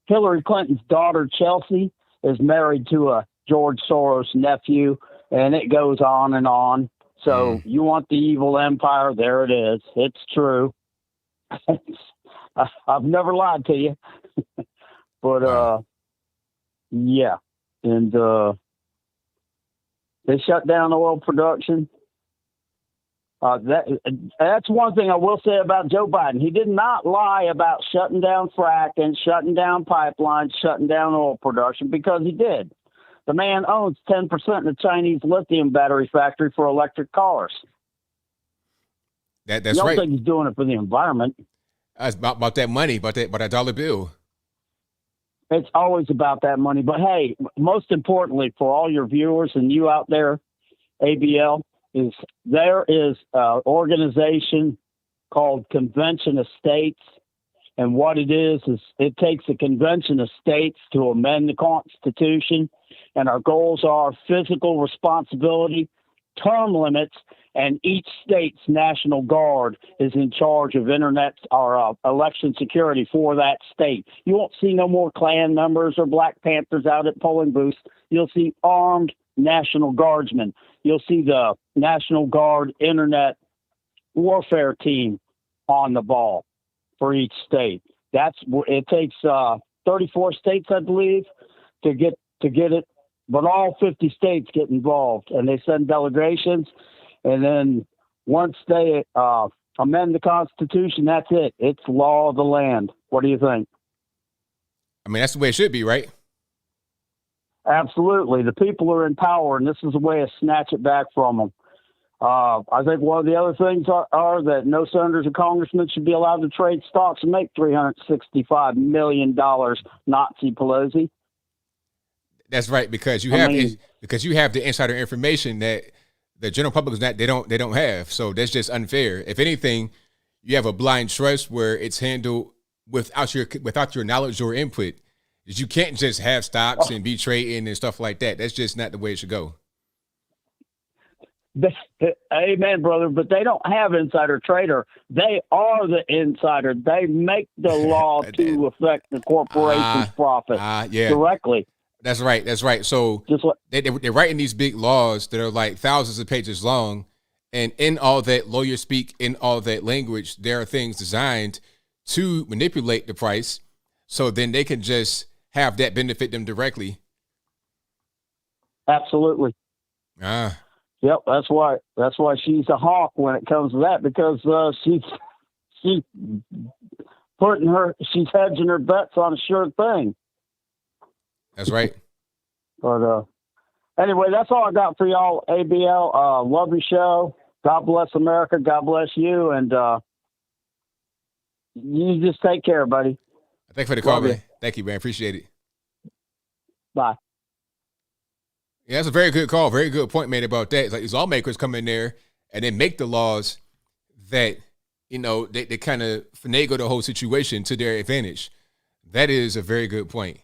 Speaker 14: Hillary Clinton's daughter, Chelsea, is married to a George Soros nephew, and it goes on and on. So you want the evil empire? There it is. It's true. I've never lied to you. But, yeah. And they shut down oil production. That's one thing I will say about Joe Biden. He did not lie about shutting down fracking, shutting down pipelines, shutting down oil production, because he did. The man owns 10% of the Chinese lithium battery factory for electric cars.
Speaker 1: That's
Speaker 14: you don't
Speaker 1: right.
Speaker 14: think he's doing it for the environment.
Speaker 1: It's about that money, about that dollar bill.
Speaker 14: It's always about that money. But hey, most importantly for all your viewers and you out there, ABL, there is an organization called Convention of States. And what it is it takes a Convention of States to amend the Constitution. And our goals are physical responsibility, term limits, and each state's National Guard is in charge of election security for that state. You won't see no more Klan members or Black Panthers out at polling booths. You'll see armed National Guardsmen. You'll see the National Guard Internet Warfare Team on the ball for each state. It takes 34 states, I believe, to get it, but all 50 states get involved, and they send delegations. And then once they amend the Constitution, that's it. It's law of the land. What do you think?
Speaker 1: I mean, that's the way it should be, right?
Speaker 14: Absolutely. The people are in power, and this is a way to snatch it back from them. I think one of the other things are that no senators and congressmen should be allowed to trade stocks and make $365 million, Nazi Pelosi.
Speaker 1: That's right, because you have the insider information that the general public they don't have. So that's just unfair. If anything, you have a blind trust where it's handled without your knowledge or input. You can't just have stocks and be trading and stuff like that. That's just not the way it should go.
Speaker 14: Amen, brother. But they don't have insider trader. They are the insider. They make the law to affect the corporation's profit directly.
Speaker 1: That's right. That's right. So they're writing these big laws that are like thousands of pages long. And in all that lawyer speak, in all that language, there are things designed to manipulate the price. So then they can just have that benefit them directly.
Speaker 14: Absolutely. Yep. That's why she's a hawk when it comes to that, because she's hedging her bets on a sure thing.
Speaker 1: That's right.
Speaker 14: But anyway, that's all I got for y'all, ABL. Love your show. God bless America. God bless you. And you just take care, buddy.
Speaker 1: Thanks for the call, man. Thank you, man. Appreciate it.
Speaker 14: Bye.
Speaker 1: Yeah, that's a very good call. Very good point made about that. It's like these lawmakers come in there and then make the laws that, they kind of finagle the whole situation to their advantage. That is a very good point.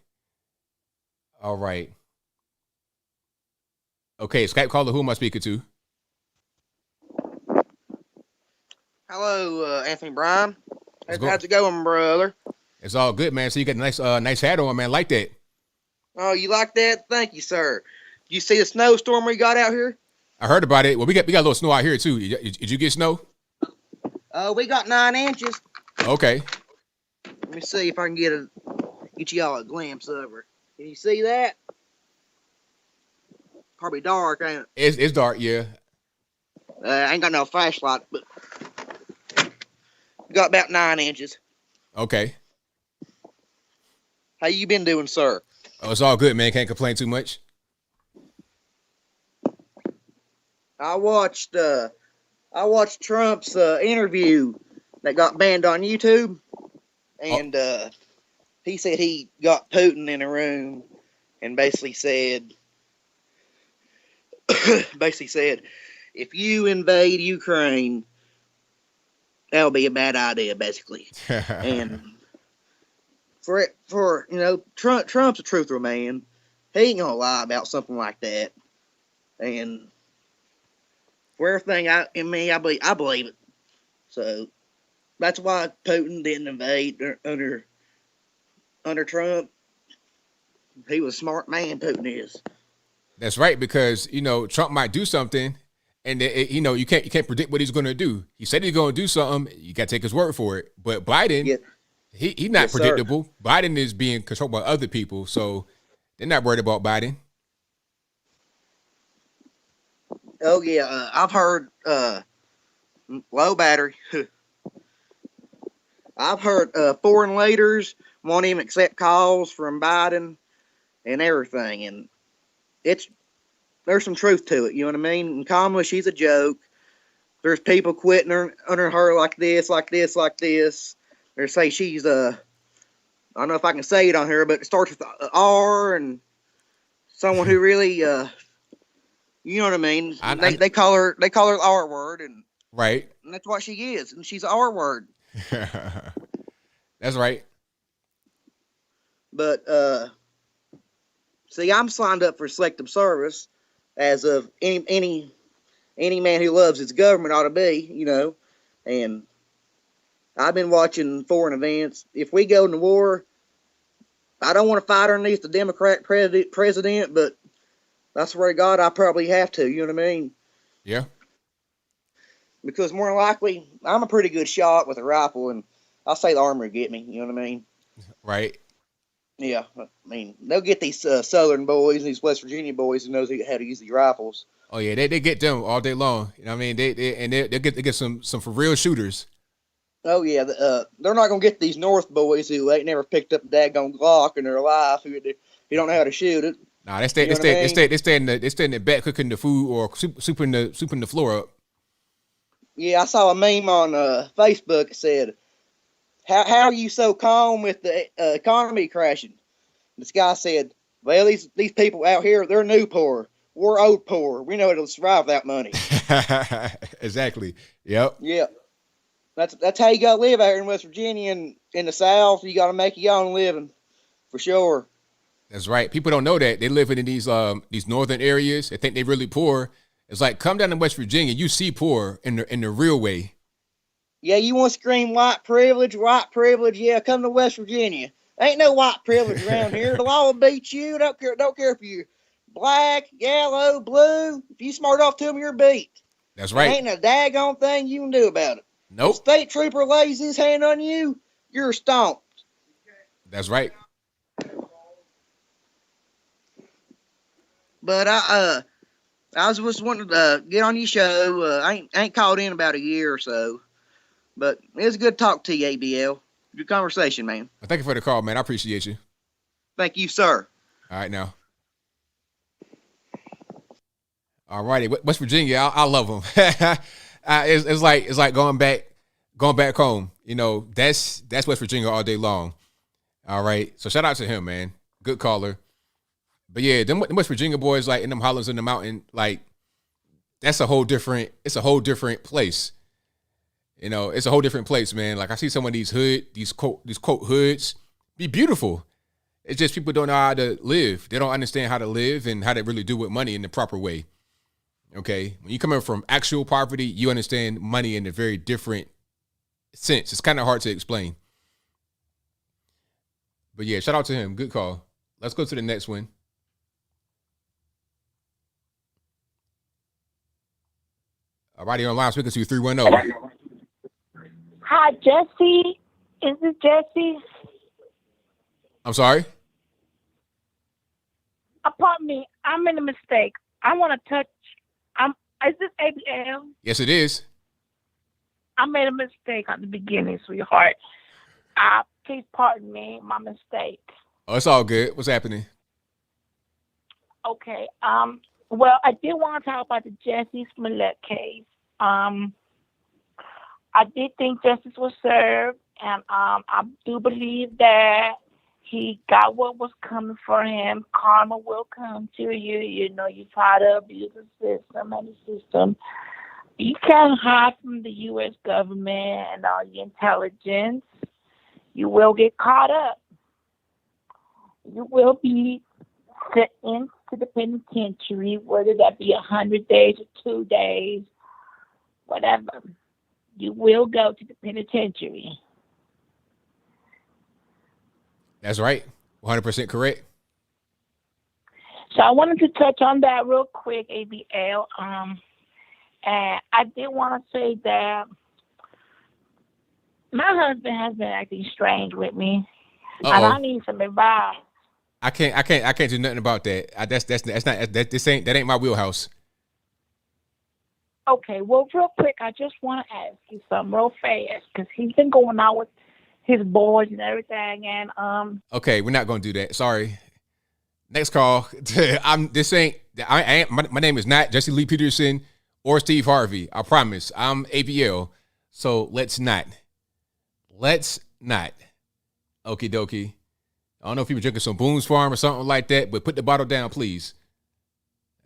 Speaker 1: All right. Okay, Skype caller, who am I speaking to?
Speaker 5: Hello, Anthony Bryan. How's it going, brother?
Speaker 1: It's all good, man. So you got a nice hat on, man. Like that.
Speaker 5: Oh, you like that? Thank you, sir. You see the snowstorm we got out here?
Speaker 1: I heard about it. Well, we got a little snow out here too. Did you get snow?
Speaker 5: We got 9 inches.
Speaker 1: Okay.
Speaker 5: Let me see if I can get y'all a glimpse of her. Can you see that? probably dark, ain't it?
Speaker 1: It's dark, yeah.
Speaker 5: I ain't got no flashlight, but got about 9 inches.
Speaker 1: Okay.
Speaker 5: How you been doing, sir?
Speaker 1: Oh, it's all good, man. Can't complain too much.
Speaker 5: I watched Trump's interview that got banned on YouTube, and he said he got Putin in a room and basically said, if you invade Ukraine, that'll be a bad idea, basically. And for Trump's a truthful man. He ain't gonna lie about something like that. And for everything I believe it. So that's why Putin didn't invade under Trump. He was a smart man, Putin is.
Speaker 1: That's right, because Trump might do something, and you can't predict what he's going to do. He said he's going to do something. You got to take his word for it. But Biden, he's not predictable. Sir. Biden is being controlled by other people, so they're not worried about Biden.
Speaker 5: Oh yeah, I've heard low battery. I've heard foreign leaders won't even accept calls from Biden and everything, and there's some truth to it. You know what I mean? And Kamala, she's a joke. There's people quitting under her like this. They say she's I don't know if I can say it on here, but it starts with R, and someone who really you know what I mean? They call her the R word, and
Speaker 1: right.
Speaker 5: And that's what she is, and she's the R word.
Speaker 1: That's right.
Speaker 5: But see, I'm signed up for selective service, as of any man who loves his government ought to be, and I've been watching foreign events. If we go into war, I don't want to fight underneath the Democrat president, but I swear to God, I probably have to. You know what I mean?
Speaker 1: Yeah.
Speaker 5: Because more than likely, I'm a pretty good shot with a rifle, and I'll say the army will get me. You know what I mean?
Speaker 1: Right.
Speaker 5: Yeah. I mean, they'll get these Southern boys, these West Virginia boys who knows how to use these rifles.
Speaker 1: Oh yeah, they get them all day long. You know what I mean? They get some for real shooters.
Speaker 5: Oh yeah, they're not gonna get these North boys who ain't never picked up a daggone Glock in their life, who don't know how to shoot it.
Speaker 1: Nah, they stay in the back cooking the food or souping the floor up.
Speaker 5: Yeah, I saw a meme on Facebook that said, "How are you so calm with the economy crashing?" This guy said, "Well, these people out here, they're new poor. We're old poor. We know how to survive without money."
Speaker 1: Exactly. Yep.
Speaker 5: Yeah. That's how you got to live out here in West Virginia and in the South. You got to make your own living, for sure.
Speaker 1: That's right. People don't know that. They live in these northern areas. They think they're really poor. It's like, come down to West Virginia, you see poor in the real way.
Speaker 5: Yeah, you want to scream white privilege? Yeah, come to West Virginia. Ain't no white privilege around here. The law will beat you. Don't care if you're black, yellow, blue. If you smart off to them, you're beat.
Speaker 1: That's right.
Speaker 5: Ain't a daggone thing you can do about it.
Speaker 1: Nope.
Speaker 5: If state trooper lays his hand on you, you're stomped.
Speaker 1: That's right.
Speaker 5: But I was just wanting to get on your show. I ain't called in about a year or so, but it was good to talk to you, ABL. Good conversation, man.
Speaker 1: Well, thank you for the call, man. I appreciate you.
Speaker 5: Thank you, sir.
Speaker 1: All right, now. All righty, West Virginia, I love them. It's like going back home. That's West Virginia all day long. All right, so shout out to him, man. Good caller. But yeah, them West Virginia boys, like in them hollows in the mountain, like it's a whole different place. It's a whole different place, man. Like I see some of these quote hoods be beautiful. It's just people don't know how to live. They don't understand how to live and how to really do with money in the proper way. Okay, when you come in from actual poverty, you understand money in a very different sense. It's kind of hard to explain. But yeah, shout out to him. Good call. Let's go to the next one. Alrighty, online speaking to 310.
Speaker 6: Hi, Jussie. Is this Jussie?
Speaker 1: I'm sorry?
Speaker 6: Pardon me. I made a mistake. I want to touch. Is this ABL?
Speaker 1: Yes, it is.
Speaker 6: I made a mistake at the beginning, sweetheart. Please pardon me, my mistake.
Speaker 1: Oh, it's all good. What's happening?
Speaker 6: Okay. Well, I did want to talk about the Jussie Smollett case. I did think justice was served, and I do believe that he got what was coming for him. Karma will come to you. You know, you try to abuse the system and the system. You can't hide from the U.S. government and all the intelligence. You will get caught up. You will be sent into the penitentiary, whether that be 100 days or 2 days, whatever. You will go to the penitentiary.
Speaker 1: That's right. 100% correct.
Speaker 6: So I wanted to touch on that real quick, ABL. And I did want to say that my husband has been acting strange with me, and I need some advice.
Speaker 1: I can't do nothing about that. That ain't my wheelhouse.
Speaker 6: Okay, well, real quick, I just want to ask you something real fast, because he's been going out with his boys and everything, and
Speaker 1: Okay, we're not gonna do that. Sorry. Next call. My name is not Jesse Lee Peterson or Steve Harvey. I promise. I'm ABL. So let's not. Okie dokie. I don't know if you were drinking some Boone's Farm or something like that, but put the bottle down, please.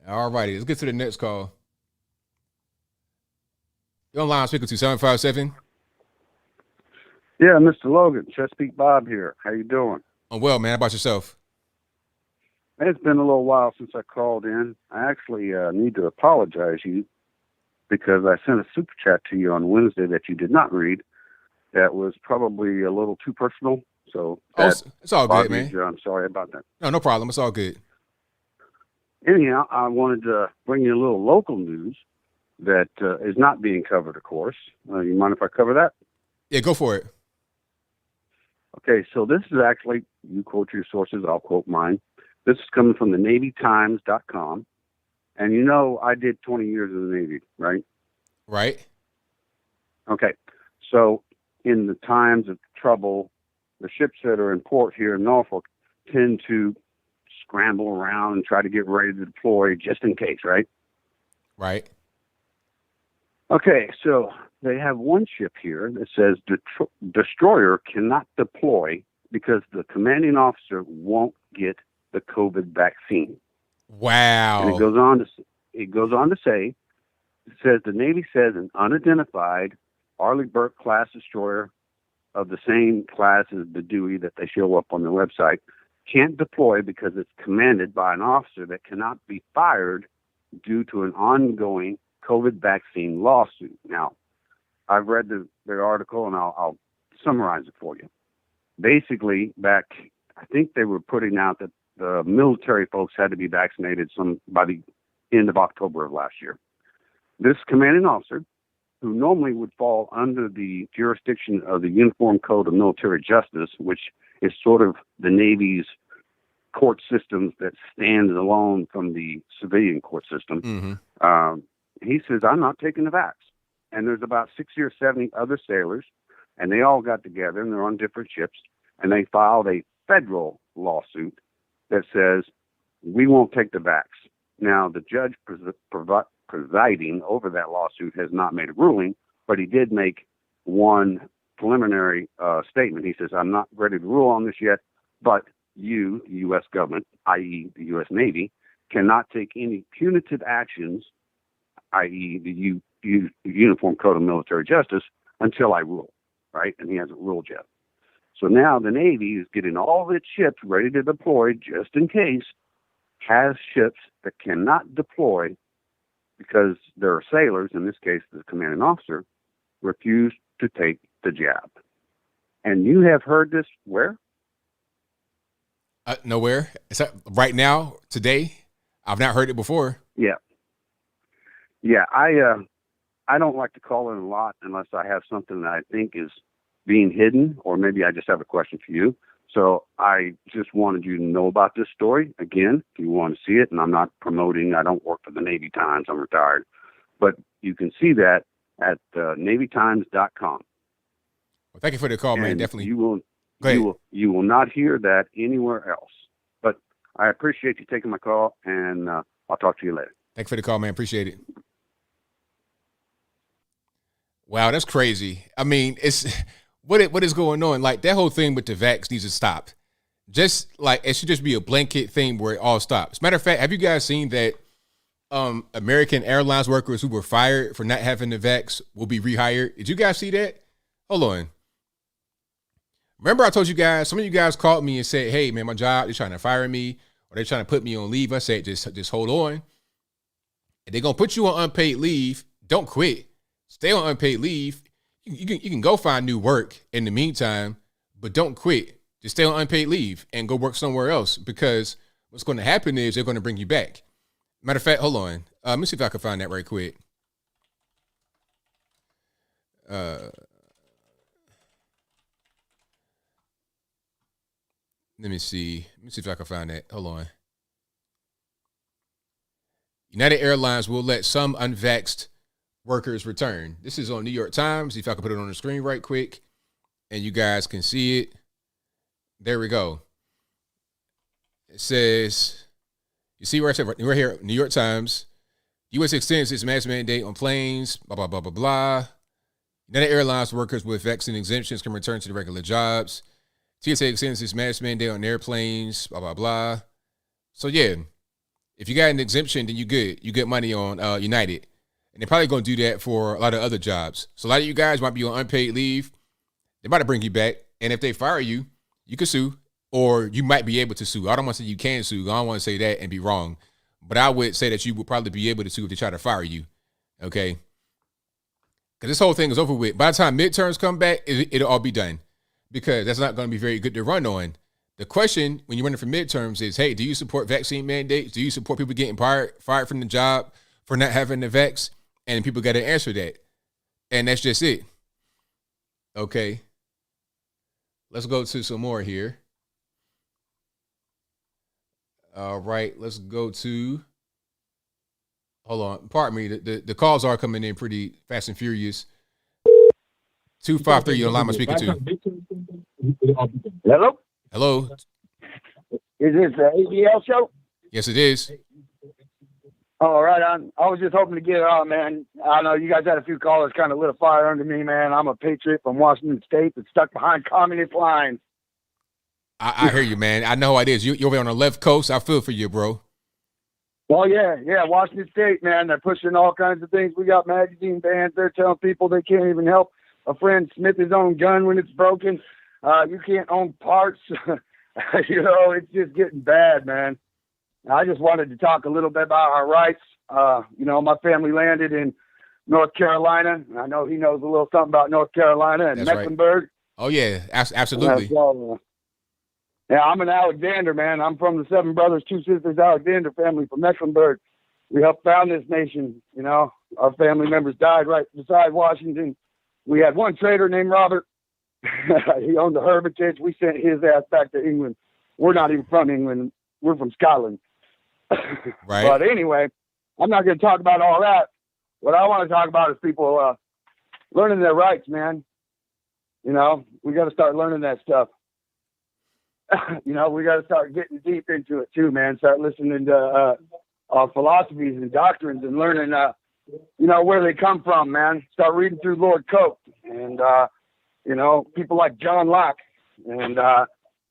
Speaker 1: All righty, let's get to the next call. You're online speaking to 757.
Speaker 7: Yeah, Mr. Logan, Chesapeake Bob here. How you doing?
Speaker 1: I'm well, man. How about yourself?
Speaker 7: It's been a little while since I called in. I actually need to apologize to you because I sent a super chat to you on Wednesday that you did not read. That was probably a little too personal. So
Speaker 1: it's all good, man.
Speaker 7: I'm sorry about that.
Speaker 1: No problem. It's all good.
Speaker 7: Anyhow, I wanted to bring you a little local news that is not being covered, of course. You mind if I cover that?
Speaker 1: Yeah, go for it.
Speaker 7: Okay, so this is actually, you quote your sources, I'll quote mine. This is coming from the NavyTimes.com. And you know I did 20 years in the Navy, right?
Speaker 1: Right.
Speaker 7: Okay, so in the times of trouble, the ships that are in port here in Norfolk tend to scramble around and try to get ready to deploy just in case, right?
Speaker 1: Right.
Speaker 7: Okay, so they have one ship here that says destroyer cannot deploy because the commanding officer won't get the COVID vaccine.
Speaker 1: Wow.
Speaker 7: And it goes on to say, it says the Navy says an unidentified Arleigh Burke class destroyer of the same class as the Dewey that they show up on the website can't deploy because it's commanded by an officer that cannot be fired due to an ongoing COVID vaccine lawsuit. Now, I've read the article and I'll summarize it for you. Basically, back, I think they were putting out that the military folks had to be vaccinated by the end of October of last year. This commanding officer, who normally would fall under the jurisdiction of the Uniform Code of Military Justice, which is sort of the Navy's court systems that stands alone from the civilian court system.
Speaker 1: Mm-hmm.
Speaker 7: He says, I'm not taking the vax. And there's about 60 or 70 other sailors, and they all got together, and they're on different ships, and they filed a federal lawsuit that says, we won't take the vax. Now, the judge presiding over that lawsuit has not made a ruling, but he did make one preliminary statement. He says, I'm not ready to rule on this yet, but you, the U.S. government, i.e. the U.S. Navy, cannot take any punitive actions, i.e. the Uniform Code of Military Justice, until I rule, right? And he hasn't ruled yet. So now the Navy is getting all of its ships ready to deploy just in case, has ships that cannot deploy because there are sailors, in this case the commanding officer, refused to take the jab. And you have heard this where?
Speaker 1: Nowhere. Is that right now, today? I've not heard it before.
Speaker 7: Yeah. Yeah, I don't like to call in a lot unless I have something that I think is being hidden, or maybe I just have a question for you. So I just wanted you to know about this story. Again, if you want to see it, and I'm not promoting, I don't work for the Navy Times, I'm retired. But you can see that at NavyTimes.com.
Speaker 1: Well, thank you for the call, man. Definitely.
Speaker 7: You will not hear that anywhere else. But I appreciate you taking my call, and I'll talk to you later.
Speaker 1: Thanks for the call, man. Appreciate it. Wow, that's crazy. I mean, it's what is going on? Like, that whole thing with the vax needs to stop. Just like, it should just be a blanket thing where it all stops. Matter of fact, have you guys seen that American Airlines workers who were fired for not having the vax will be rehired? Did you guys see that? Hold on. Remember I told you guys, some of you guys called me and said, hey, man, my job, they're trying to fire me or they're trying to put me on leave. I said, just hold on. If they're going to put you on unpaid leave, don't quit. Stay on unpaid leave. You can go find new work in the meantime, but don't quit. Just stay on unpaid leave and go work somewhere else, because what's going to happen is they're going to bring you back. Matter of fact, hold on. Let me see if I can find that right quick. Let me see. Let me see if I can find that. Hold on. United Airlines will let some unvaxxed workers return. This is on New York Times. If I can put it on the screen right quick and you guys can see it. There we go. It says, you see where I said right here, New York Times. U.S. extends its mask mandate on planes, blah, blah, blah, blah, blah. United Airlines workers with vaccine exemptions can return to the regular jobs. TSA extends its mask mandate on airplanes, blah, blah, blah. So, yeah, if you got an exemption, then you good. You get money on United. And they're probably going to do that for a lot of other jobs. So a lot of you guys might be on unpaid leave. They might bring you back. And if they fire you, you can sue, or you might be able to sue. I don't want to say you can sue. I don't want to say that and be wrong. But I would say that you would probably be able to sue if they try to fire you. Okay? Because this whole thing is over with. By the time midterms come back, it'll all be done. Because that's not going to be very good to run on. The question when you're running for midterms is, hey, do you support vaccine mandates? Do you support people getting fired from the job for not having the vax? And people got to answer that. And that's just it. Okay. Let's go to some more here. All right. Let's go to, hold on. Pardon me. The calls are coming in pretty fast and furious. 253, you're on line I'm speaking to.
Speaker 8: Hello?
Speaker 1: Hello.
Speaker 8: Is this the ABL show?
Speaker 1: Yes, it is.
Speaker 8: All right. I was just hoping to get it on, man. I know you guys had a few callers kind of lit a fire under me, man. I'm a patriot from Washington State that's stuck behind communist lines.
Speaker 1: I hear you, man. I know how it is. You're over on the left coast. I feel for you, bro.
Speaker 8: Well, yeah. Washington State, man. They're pushing all kinds of things. We got magazine bans. They're telling people they can't even help a friend smith his own gun when it's broken. You can't own parts. It's just getting bad, man. I just wanted to talk a little bit about our rights. My family landed in North Carolina. I know he knows a little something about North Carolina and
Speaker 1: That's
Speaker 8: Mecklenburg.
Speaker 1: Right. Oh, yeah, absolutely.
Speaker 8: I'm an Alexander, man. I'm from the Seven Brothers, Two Sisters Alexander family from Mecklenburg. We helped found this nation. Our family members died right beside Washington. We had one trader named Robert. He owned the Hermitage. We sent his ass back to England. We're not even from England. We're from Scotland.
Speaker 1: Right.
Speaker 8: But anyway, I'm not going to talk about all that. What I want to talk about is people learning their rights, man. We got to start learning that stuff. We got to start getting deep into it too, man. Start listening to philosophies and doctrines and learning, where they come from, man. Start reading through Lord Coke and, people like John Locke and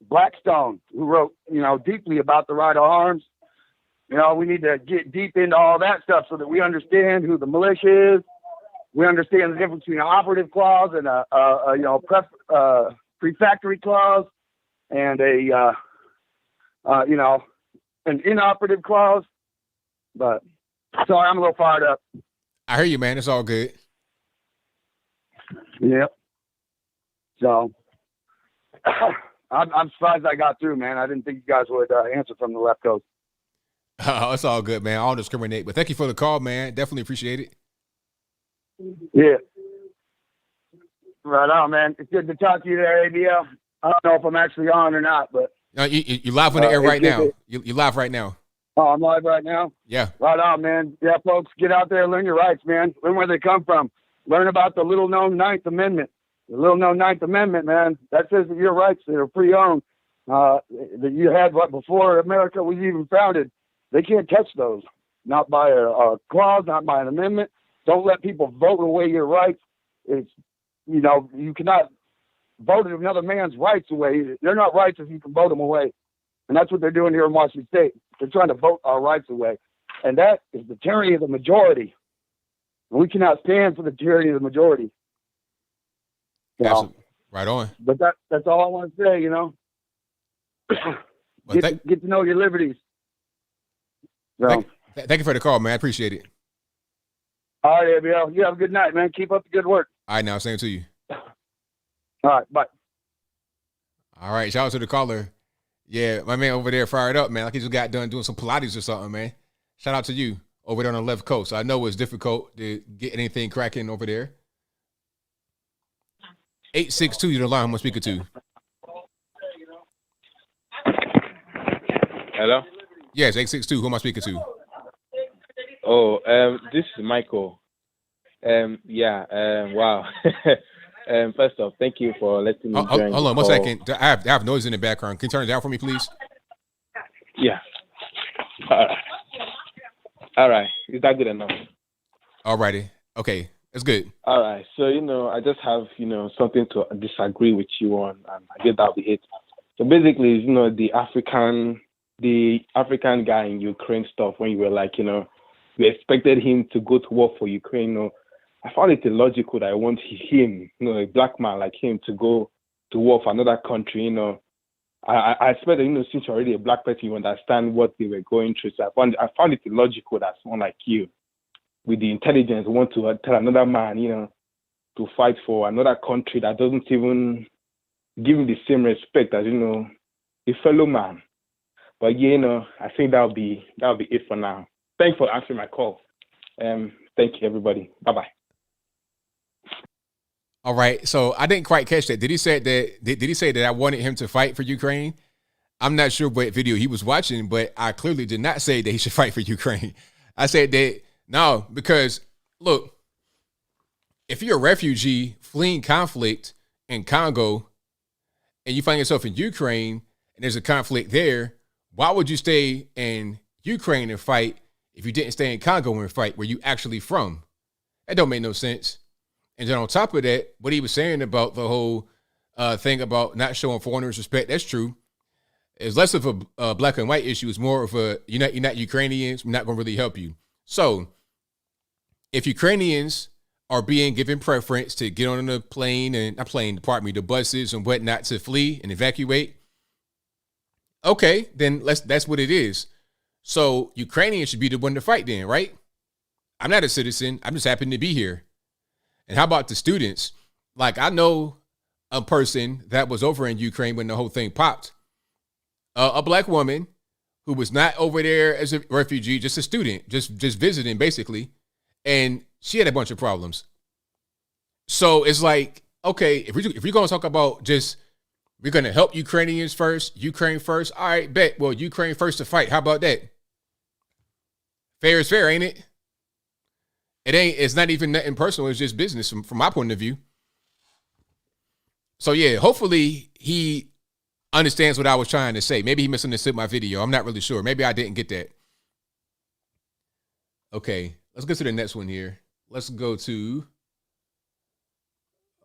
Speaker 8: Blackstone, who wrote, deeply about the right of arms. We need to get deep into all that stuff so that we understand who the militia is. We understand the difference between an operative clause and a prefatory clause and an inoperative clause. But sorry, I'm a little fired up.
Speaker 1: I hear you, man. It's all good.
Speaker 8: Yep. So I'm surprised I got through, man. I didn't think you guys would answer from the left coast.
Speaker 1: Oh, it's all good, man. I don't discriminate. But thank you for the call, man. Definitely appreciate it.
Speaker 8: Yeah. Right on, man. It's good to talk to you there, ABL. I don't know if I'm actually on or not, but
Speaker 1: No, you live on the air right now. You live right now.
Speaker 8: oh, I'm live right now.
Speaker 1: Yeah.
Speaker 8: Right on, man. Yeah, folks, get out there, learn your rights, man. Learn where they come from. Learn about the little-known Ninth Amendment. The little-known Ninth Amendment, man, that says that your rights that are pre-owned, that you had before America was even founded, they can't touch those. Not by a clause, not by an amendment. Don't let people vote away your rights. It's, you cannot vote another man's rights away. They're not rights if you can vote them away. And that's what they're doing here in Washington State. They're trying to vote our rights away. And that is the tyranny of the majority. We cannot stand for the tyranny of the majority.
Speaker 1: Right on.
Speaker 8: But that's all I want to say, Get to know your liberties. So.
Speaker 1: Thank you for the call, man. I appreciate it.
Speaker 8: All right, ABL. You have a good night, man. Keep up the good work.
Speaker 1: All right, now, same to you.
Speaker 8: All right, bye.
Speaker 1: All right, shout out to the caller. Yeah, my man over there fired up, man. Like he just got done doing some Pilates or something, man. Shout out to you over there on the left coast. I know it's difficult to get anything cracking over there. 862, you're the line. I'm speaking to.
Speaker 9: Hello?
Speaker 1: Yes, 862. Who am I speaking to?
Speaker 9: Oh, this is Michael. Wow. First off, thank you for letting me join.
Speaker 1: Hold on 1 second. I have noise in the background. Can you turn it down for me, please?
Speaker 9: Yeah. All right. Is that good enough?
Speaker 1: All righty. Okay. That's good.
Speaker 9: All right. So, I just have, something to disagree with you on, and I guess that'll be it. So basically, the African guy in Ukraine stuff, when you were like, we expected him to go to war for Ukraine, I found it illogical that I want him, a black man like him, to go to war for another country, I expected, since you're already a black person, you understand what they were going through. So I found it illogical that someone like you, with the intelligence, want to tell another man, to fight for another country that doesn't even give him the same respect as, a fellow man. But yeah, I think that'll be it for now. Thanks for answering my call. Thank you, everybody. Bye-bye.
Speaker 1: All right. So I didn't quite catch that. Did he say that I wanted him to fight for Ukraine? I'm not sure what video he was watching, but I clearly did not say that he should fight for Ukraine. I said that no, because look, if you're a refugee fleeing conflict in Congo and you find yourself in Ukraine and there's a conflict there, why would you stay in Ukraine and fight if you didn't stay in Congo and fight where you actually from? That don't make no sense. And then on top of that, what he was saying about the whole thing about not showing foreigners respect, that's true. It's less of a black and white issue. It's more of a, you're not Ukrainians, we're not going to really help you. So if Ukrainians are being given preference to get on the plane and the buses and whatnot to flee and evacuate, okay, then that's what it is. So Ukrainians should be the one to fight then, right? I'm not a citizen. I'm just happen to be here. And how about the students? Like, I know a person that was over in Ukraine when the whole thing popped. A black woman who was not over there as a refugee, just a student, just visiting basically. And she had a bunch of problems. So it's like, okay, if we're going to talk about just, we're going to help Ukrainians first, Ukraine first. All right, bet. Well, Ukraine first to fight. How about that? Fair is fair, ain't it? It's not even nothing personal. It's just business from my point of view. So yeah, hopefully he understands what I was trying to say. Maybe he misunderstood my video. I'm not really sure. Maybe I didn't get that. Okay, let's go to the next one here. Let's go to,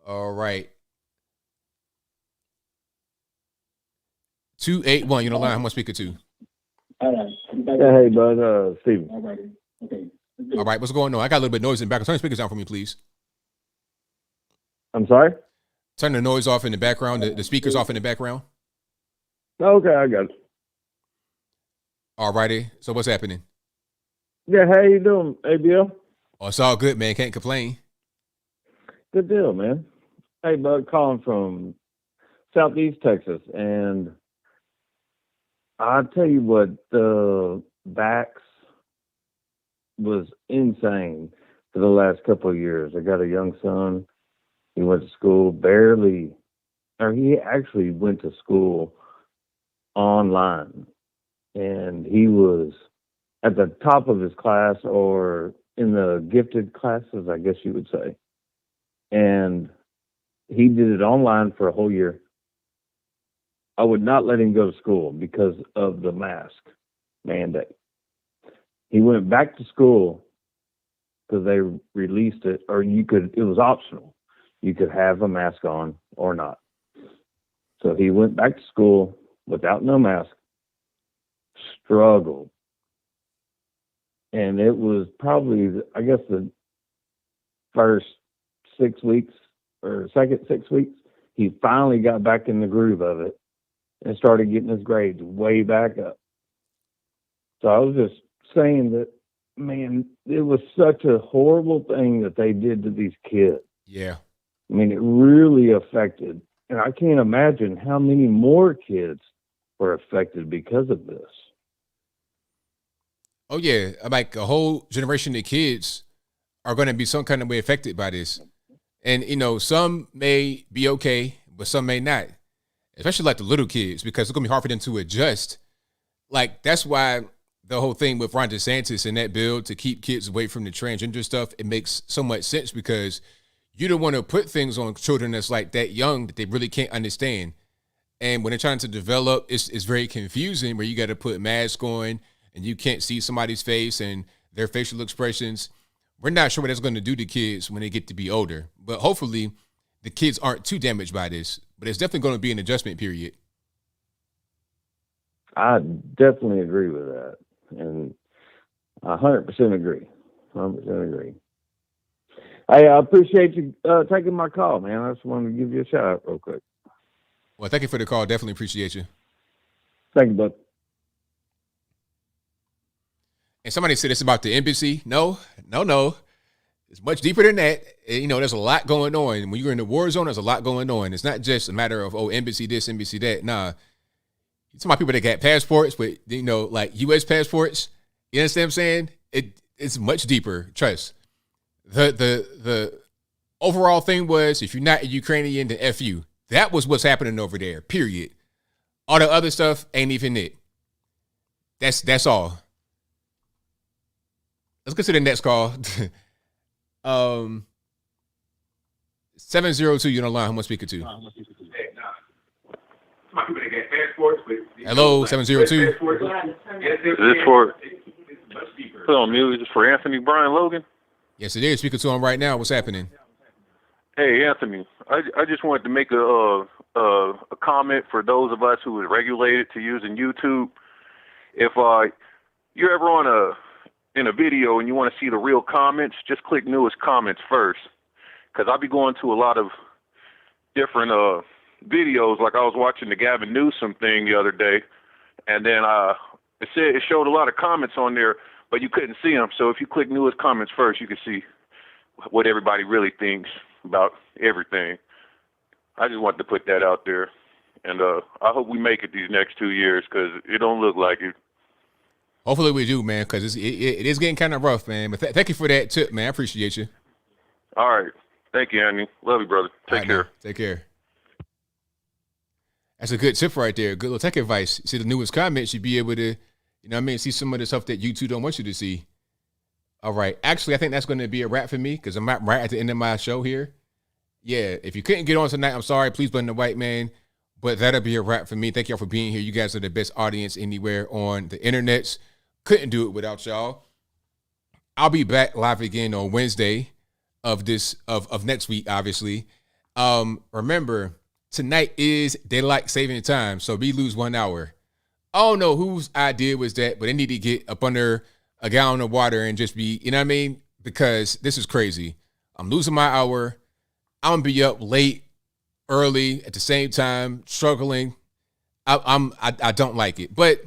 Speaker 1: all right. 281, you know line, how much speaker to?
Speaker 10: Hey, bud, Steven.
Speaker 1: All right, what's going on? I got a little bit of noise in the background. Turn the speakers down for me, please.
Speaker 10: I'm sorry?
Speaker 1: Turn the noise off in the background, the speakers off in the background.
Speaker 10: Okay, I got it.
Speaker 1: All righty. So what's happening?
Speaker 10: Yeah, how you doing, ABL?
Speaker 1: Oh, it's all good, man. Can't complain.
Speaker 10: Good deal, man. Hey, bud, calling from Southeast Texas, and I'll tell you what, the vax was insane for the last couple of years. I got a young son. He went to school, barely or he actually went to school online, and he was at the top of his class, or in the gifted classes, I guess you would say. And he did it online for a whole year. I would not let him go to school because of the mask mandate. He went back to school because they released it, or it was optional. You could have a mask on or not. So he went back to school without no mask, struggled. And it was probably, I guess, the first 6 weeks or second 6 weeks, he finally got back in the groove of it and started getting his grades way back up. So I was just saying that, man, it was such a horrible thing that they did to these kids.
Speaker 1: Yeah.
Speaker 10: I mean, it really affected, and I can't imagine how many more kids were affected because of this.
Speaker 1: Oh, yeah. Like a whole generation of kids are going to be some kind of way affected by this. And, some may be okay, but some may not, especially like the little kids, because it's going to be hard for them to adjust. Like, that's why the whole thing with Ron DeSantis and that bill to keep kids away from the transgender stuff, it makes so much sense, because you don't want to put things on children that's like that young that they really can't understand. And when they're trying to develop, it's very confusing, where you got to put masks on and you can't see somebody's face and their facial expressions. We're not sure what that's going to do to kids when they get to be older. But hopefully the kids aren't too damaged by this. But it's definitely going to be an adjustment period.
Speaker 10: I definitely agree with that. And 100% agree. 100% agree. Hey, I appreciate you taking my call, man. I just wanted to give you a shout out real quick.
Speaker 1: Well, thank you for the call. Definitely appreciate you.
Speaker 10: Thank you, bud.
Speaker 1: And somebody said it's about the embassy. No. It's much deeper than that. And, there's a lot going on. When you're in the war zone, there's a lot going on. It's not just a matter of, embassy this, embassy that. Nah. You're talking about people that got passports, but, like U.S. passports. You understand what I'm saying? It's much deeper. Trust. The overall thing was, if you're not a Ukrainian, then F you. That was what's happening over there, period. All the other stuff ain't even it. That's all. Let's get to the next call. 702, you're on the line. Who am I speaking to? Hello, 702.
Speaker 11: Is this for, put on mute, is this for Anthony Brian Logan?
Speaker 1: Yes, it is. Speaking to him right now. What's happening?
Speaker 11: Hey, Anthony, I just wanted to make a comment for those of us who are regulated to using YouTube. If you're ever in a video and you want to see the real comments, just click newest comments first. Because I'll be going to a lot of different videos. Like I was watching the Gavin Newsom thing the other day, and then it showed a lot of comments on there, but you couldn't see them. So if you click newest comments first, you can see what everybody really thinks about everything. I just wanted to put that out there. And I hope we make it these next 2 years, because it don't look like it.
Speaker 1: Hopefully we do, man, because it is getting kind of rough, man. But thank you for that tip, man. I appreciate you.
Speaker 11: All right. Thank you, Anthony. Love you, brother. Take care.
Speaker 1: Man. Take care. That's a good tip right there. Good little tech advice. See the newest comments, you'd be able to, see some of the stuff that YouTube don't want you to see. All right. Actually, I think that's going to be a wrap for me, because I'm right at the end of my show here. Yeah, if you couldn't get on tonight, I'm sorry. Please blame the white man. But that'll be a wrap for me. Thank y'all for being here. You guys are the best audience anywhere on the internets. Couldn't do it without y'all. I'll be back live again on Wednesday of next week, obviously. Remember, tonight is daylight saving time, so we lose 1 hour. I don't know whose idea was that, but they need to get up under a gallon of water and just be, because this is crazy. I'm losing my hour. I'm gonna be up late, early, at the same time, struggling. I don't like it. But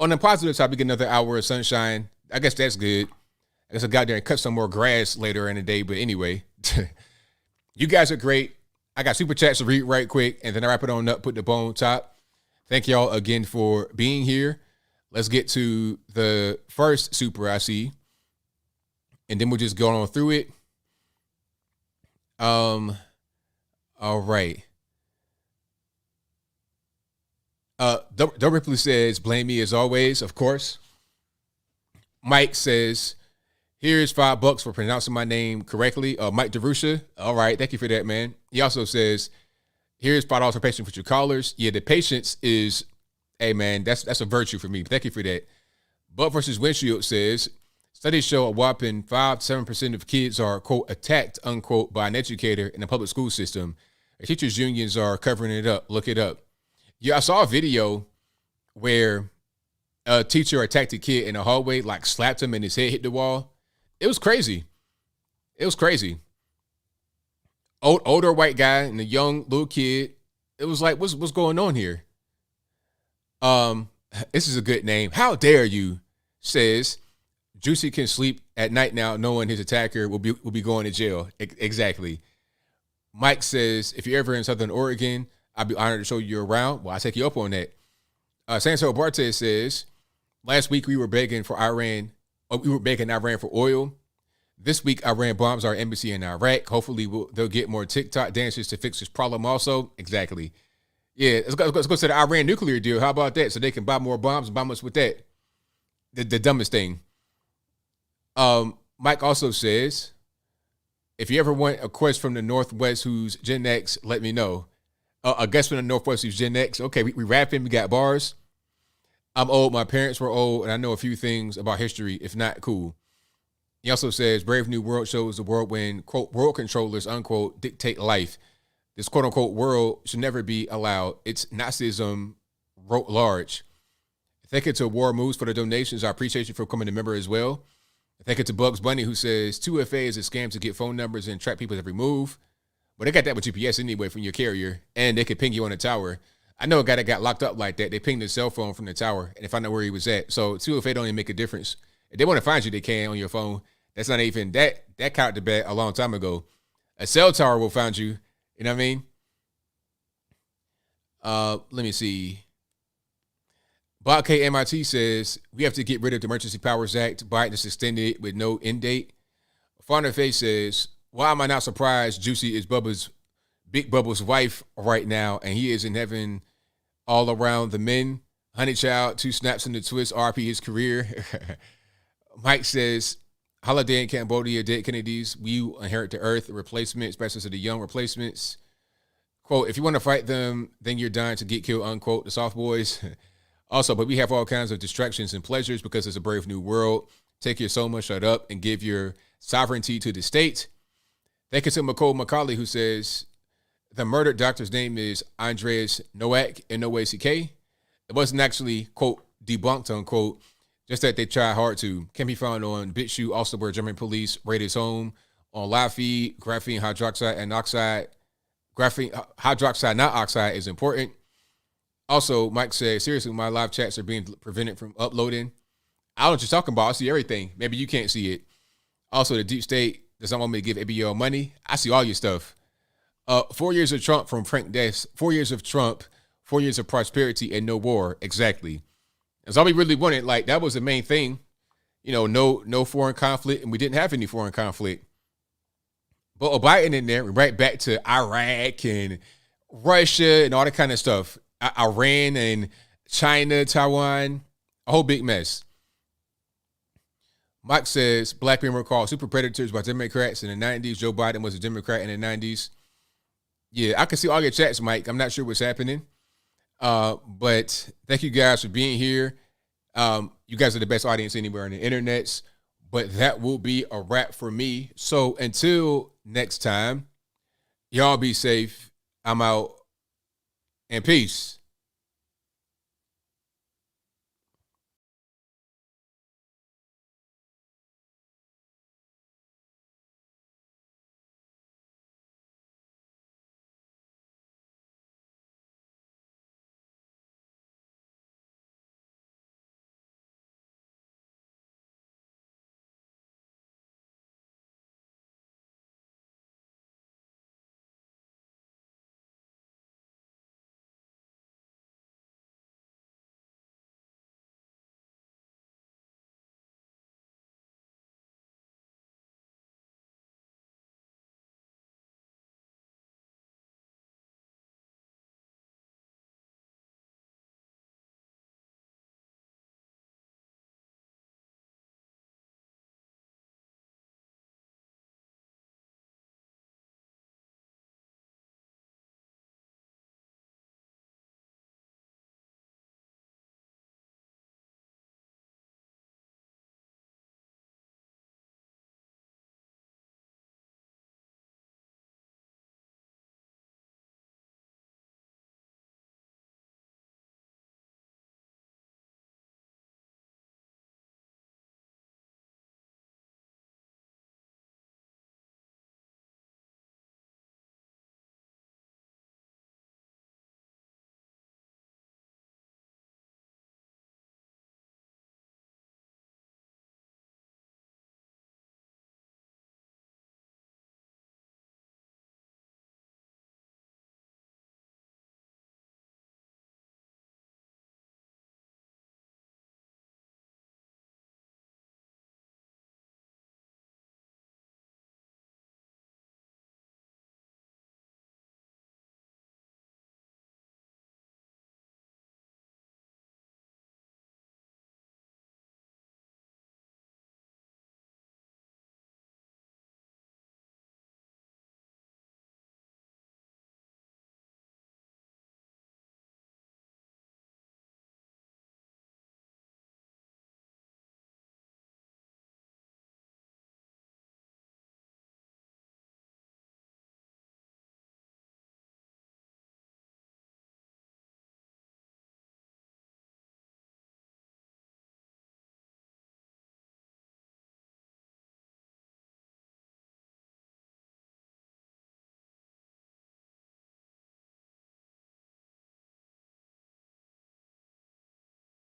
Speaker 1: on the positive side, we get another hour of sunshine. I guess that's good. I guess I got there and cut some more grass later in the day. But anyway, you guys are great. I got super chats to read right quick, and then I wrap it on up, put the bow on top. Thank y'all again for being here. Let's get to the first super I see, and then we'll just go on through it. All right. Don't Ripley says, blame me as always, of course. Mike says, here's $5 for pronouncing my name correctly. Mike DeRusha. All right. Thank you for that, man. He also says, here's $5 for patience with your callers. Yeah, the patience is, hey, man, that's a virtue for me. Thank you for that. Butt versus Windshield says, studies show a whopping 5-7% of kids are, quote, attacked, unquote, by an educator in the public school system. Teachers' unions are covering it up. Look it up. Yeah, I saw a video where a teacher attacked a kid in the hallway, like slapped him and his head hit the wall. It was crazy. It was crazy. Older white guy and a young little kid. It was like, what's going on here? This is a good name. How dare you? Says Jussie can sleep at night now, knowing his attacker will be going to jail. Exactly. Mike says, if you're ever in Southern Oregon, I'd be honored to show you around. Well, I take you up on that. Santo Bartes says, last week we were begging Iran for oil. This week, Iran bombs our embassy in Iraq. Hopefully, they'll get more TikTok dances to fix this problem also. Exactly. Yeah, let's go to the Iran nuclear deal. How about that? So they can buy more bombs and bomb us with that. The dumbest thing. Mike also says, if you ever want a quest from the Northwest who's Gen X, let me know. A guest from the Northwest who's Gen X. Okay, we rapping, we got bars. I'm old, my parents were old, and I know a few things about history, if not cool. He also says, Brave New World shows the world when, quote, world controllers, unquote, dictate life. This quote unquote world should never be allowed. It's Nazism wrote large. Thank you to War Moves for the donations. I appreciate you for becoming a member as well. Thank you to Bugs Bunny, who says 2FA is a scam to get phone numbers and track people's every move. But they got that with GPS anyway from your carrier, and they could ping you on the tower. I know a guy that got locked up like that. They pinged his cell phone from the tower, and they found out where he was at. So 2FA don't even make a difference. If they want to find you, they can on your phone. That's not even that caught the bet a long time ago. A cell tower will find you. You know what I mean? Let me see. Bob K. MIT says, we have to get rid of the Emergency Powers Act. Biden is extended with no end date. Fauna Faye says, why am I not surprised Jussie is Big Bubba's wife right now, and he is in heaven all around the men? Honey Child, 2 snaps in the twist, RP his career. Mike says, holiday in Cambodia, dead Kennedys, we inherit the earth, replacement, especially to the young replacements. Quote, if you want to fight them, then you're dying to get killed, unquote, the soft boys. Also, but we have all kinds of distractions and pleasures because it's a brave new world. Take your soma, shut up, and give your sovereignty to the state. Thank you to McCole McCauley, who says, the murdered doctor's name is Andreas Nowak, N-O-A-C-K. It wasn't actually, quote, debunked, unquote, just that they tried hard to. Can be found on BitChute, also where German police raid his home. On live feed, graphene hydroxide and oxide. Graphene hydroxide, not oxide, is important. Also, Mike says, seriously, my live chats are being prevented from uploading. I don't know what you're talking about. I see everything. Maybe you can't see it. Also, the deep state doesn't want me to give ABL money. I see all your stuff. 4 years of Trump from Frank Death. 4 years of Trump, 4 years of prosperity and no war. Exactly. That's all we really wanted. Like, that was the main thing. You know, no foreign conflict, and we didn't have any foreign conflict. But Biden in there, right back to Iraq and Russia and all that kind of stuff. Iran and China, Taiwan, a whole big mess. Mike says, black men were called super predators by Democrats in the 90s. Joe Biden was a Democrat in the 90s. Yeah, I can see all your chats, Mike. I'm not sure what's happening. But thank you guys for being here. You guys are the best audience anywhere on the internets. But that will be a wrap for me. So until next time, y'all be safe. I'm out. And peace.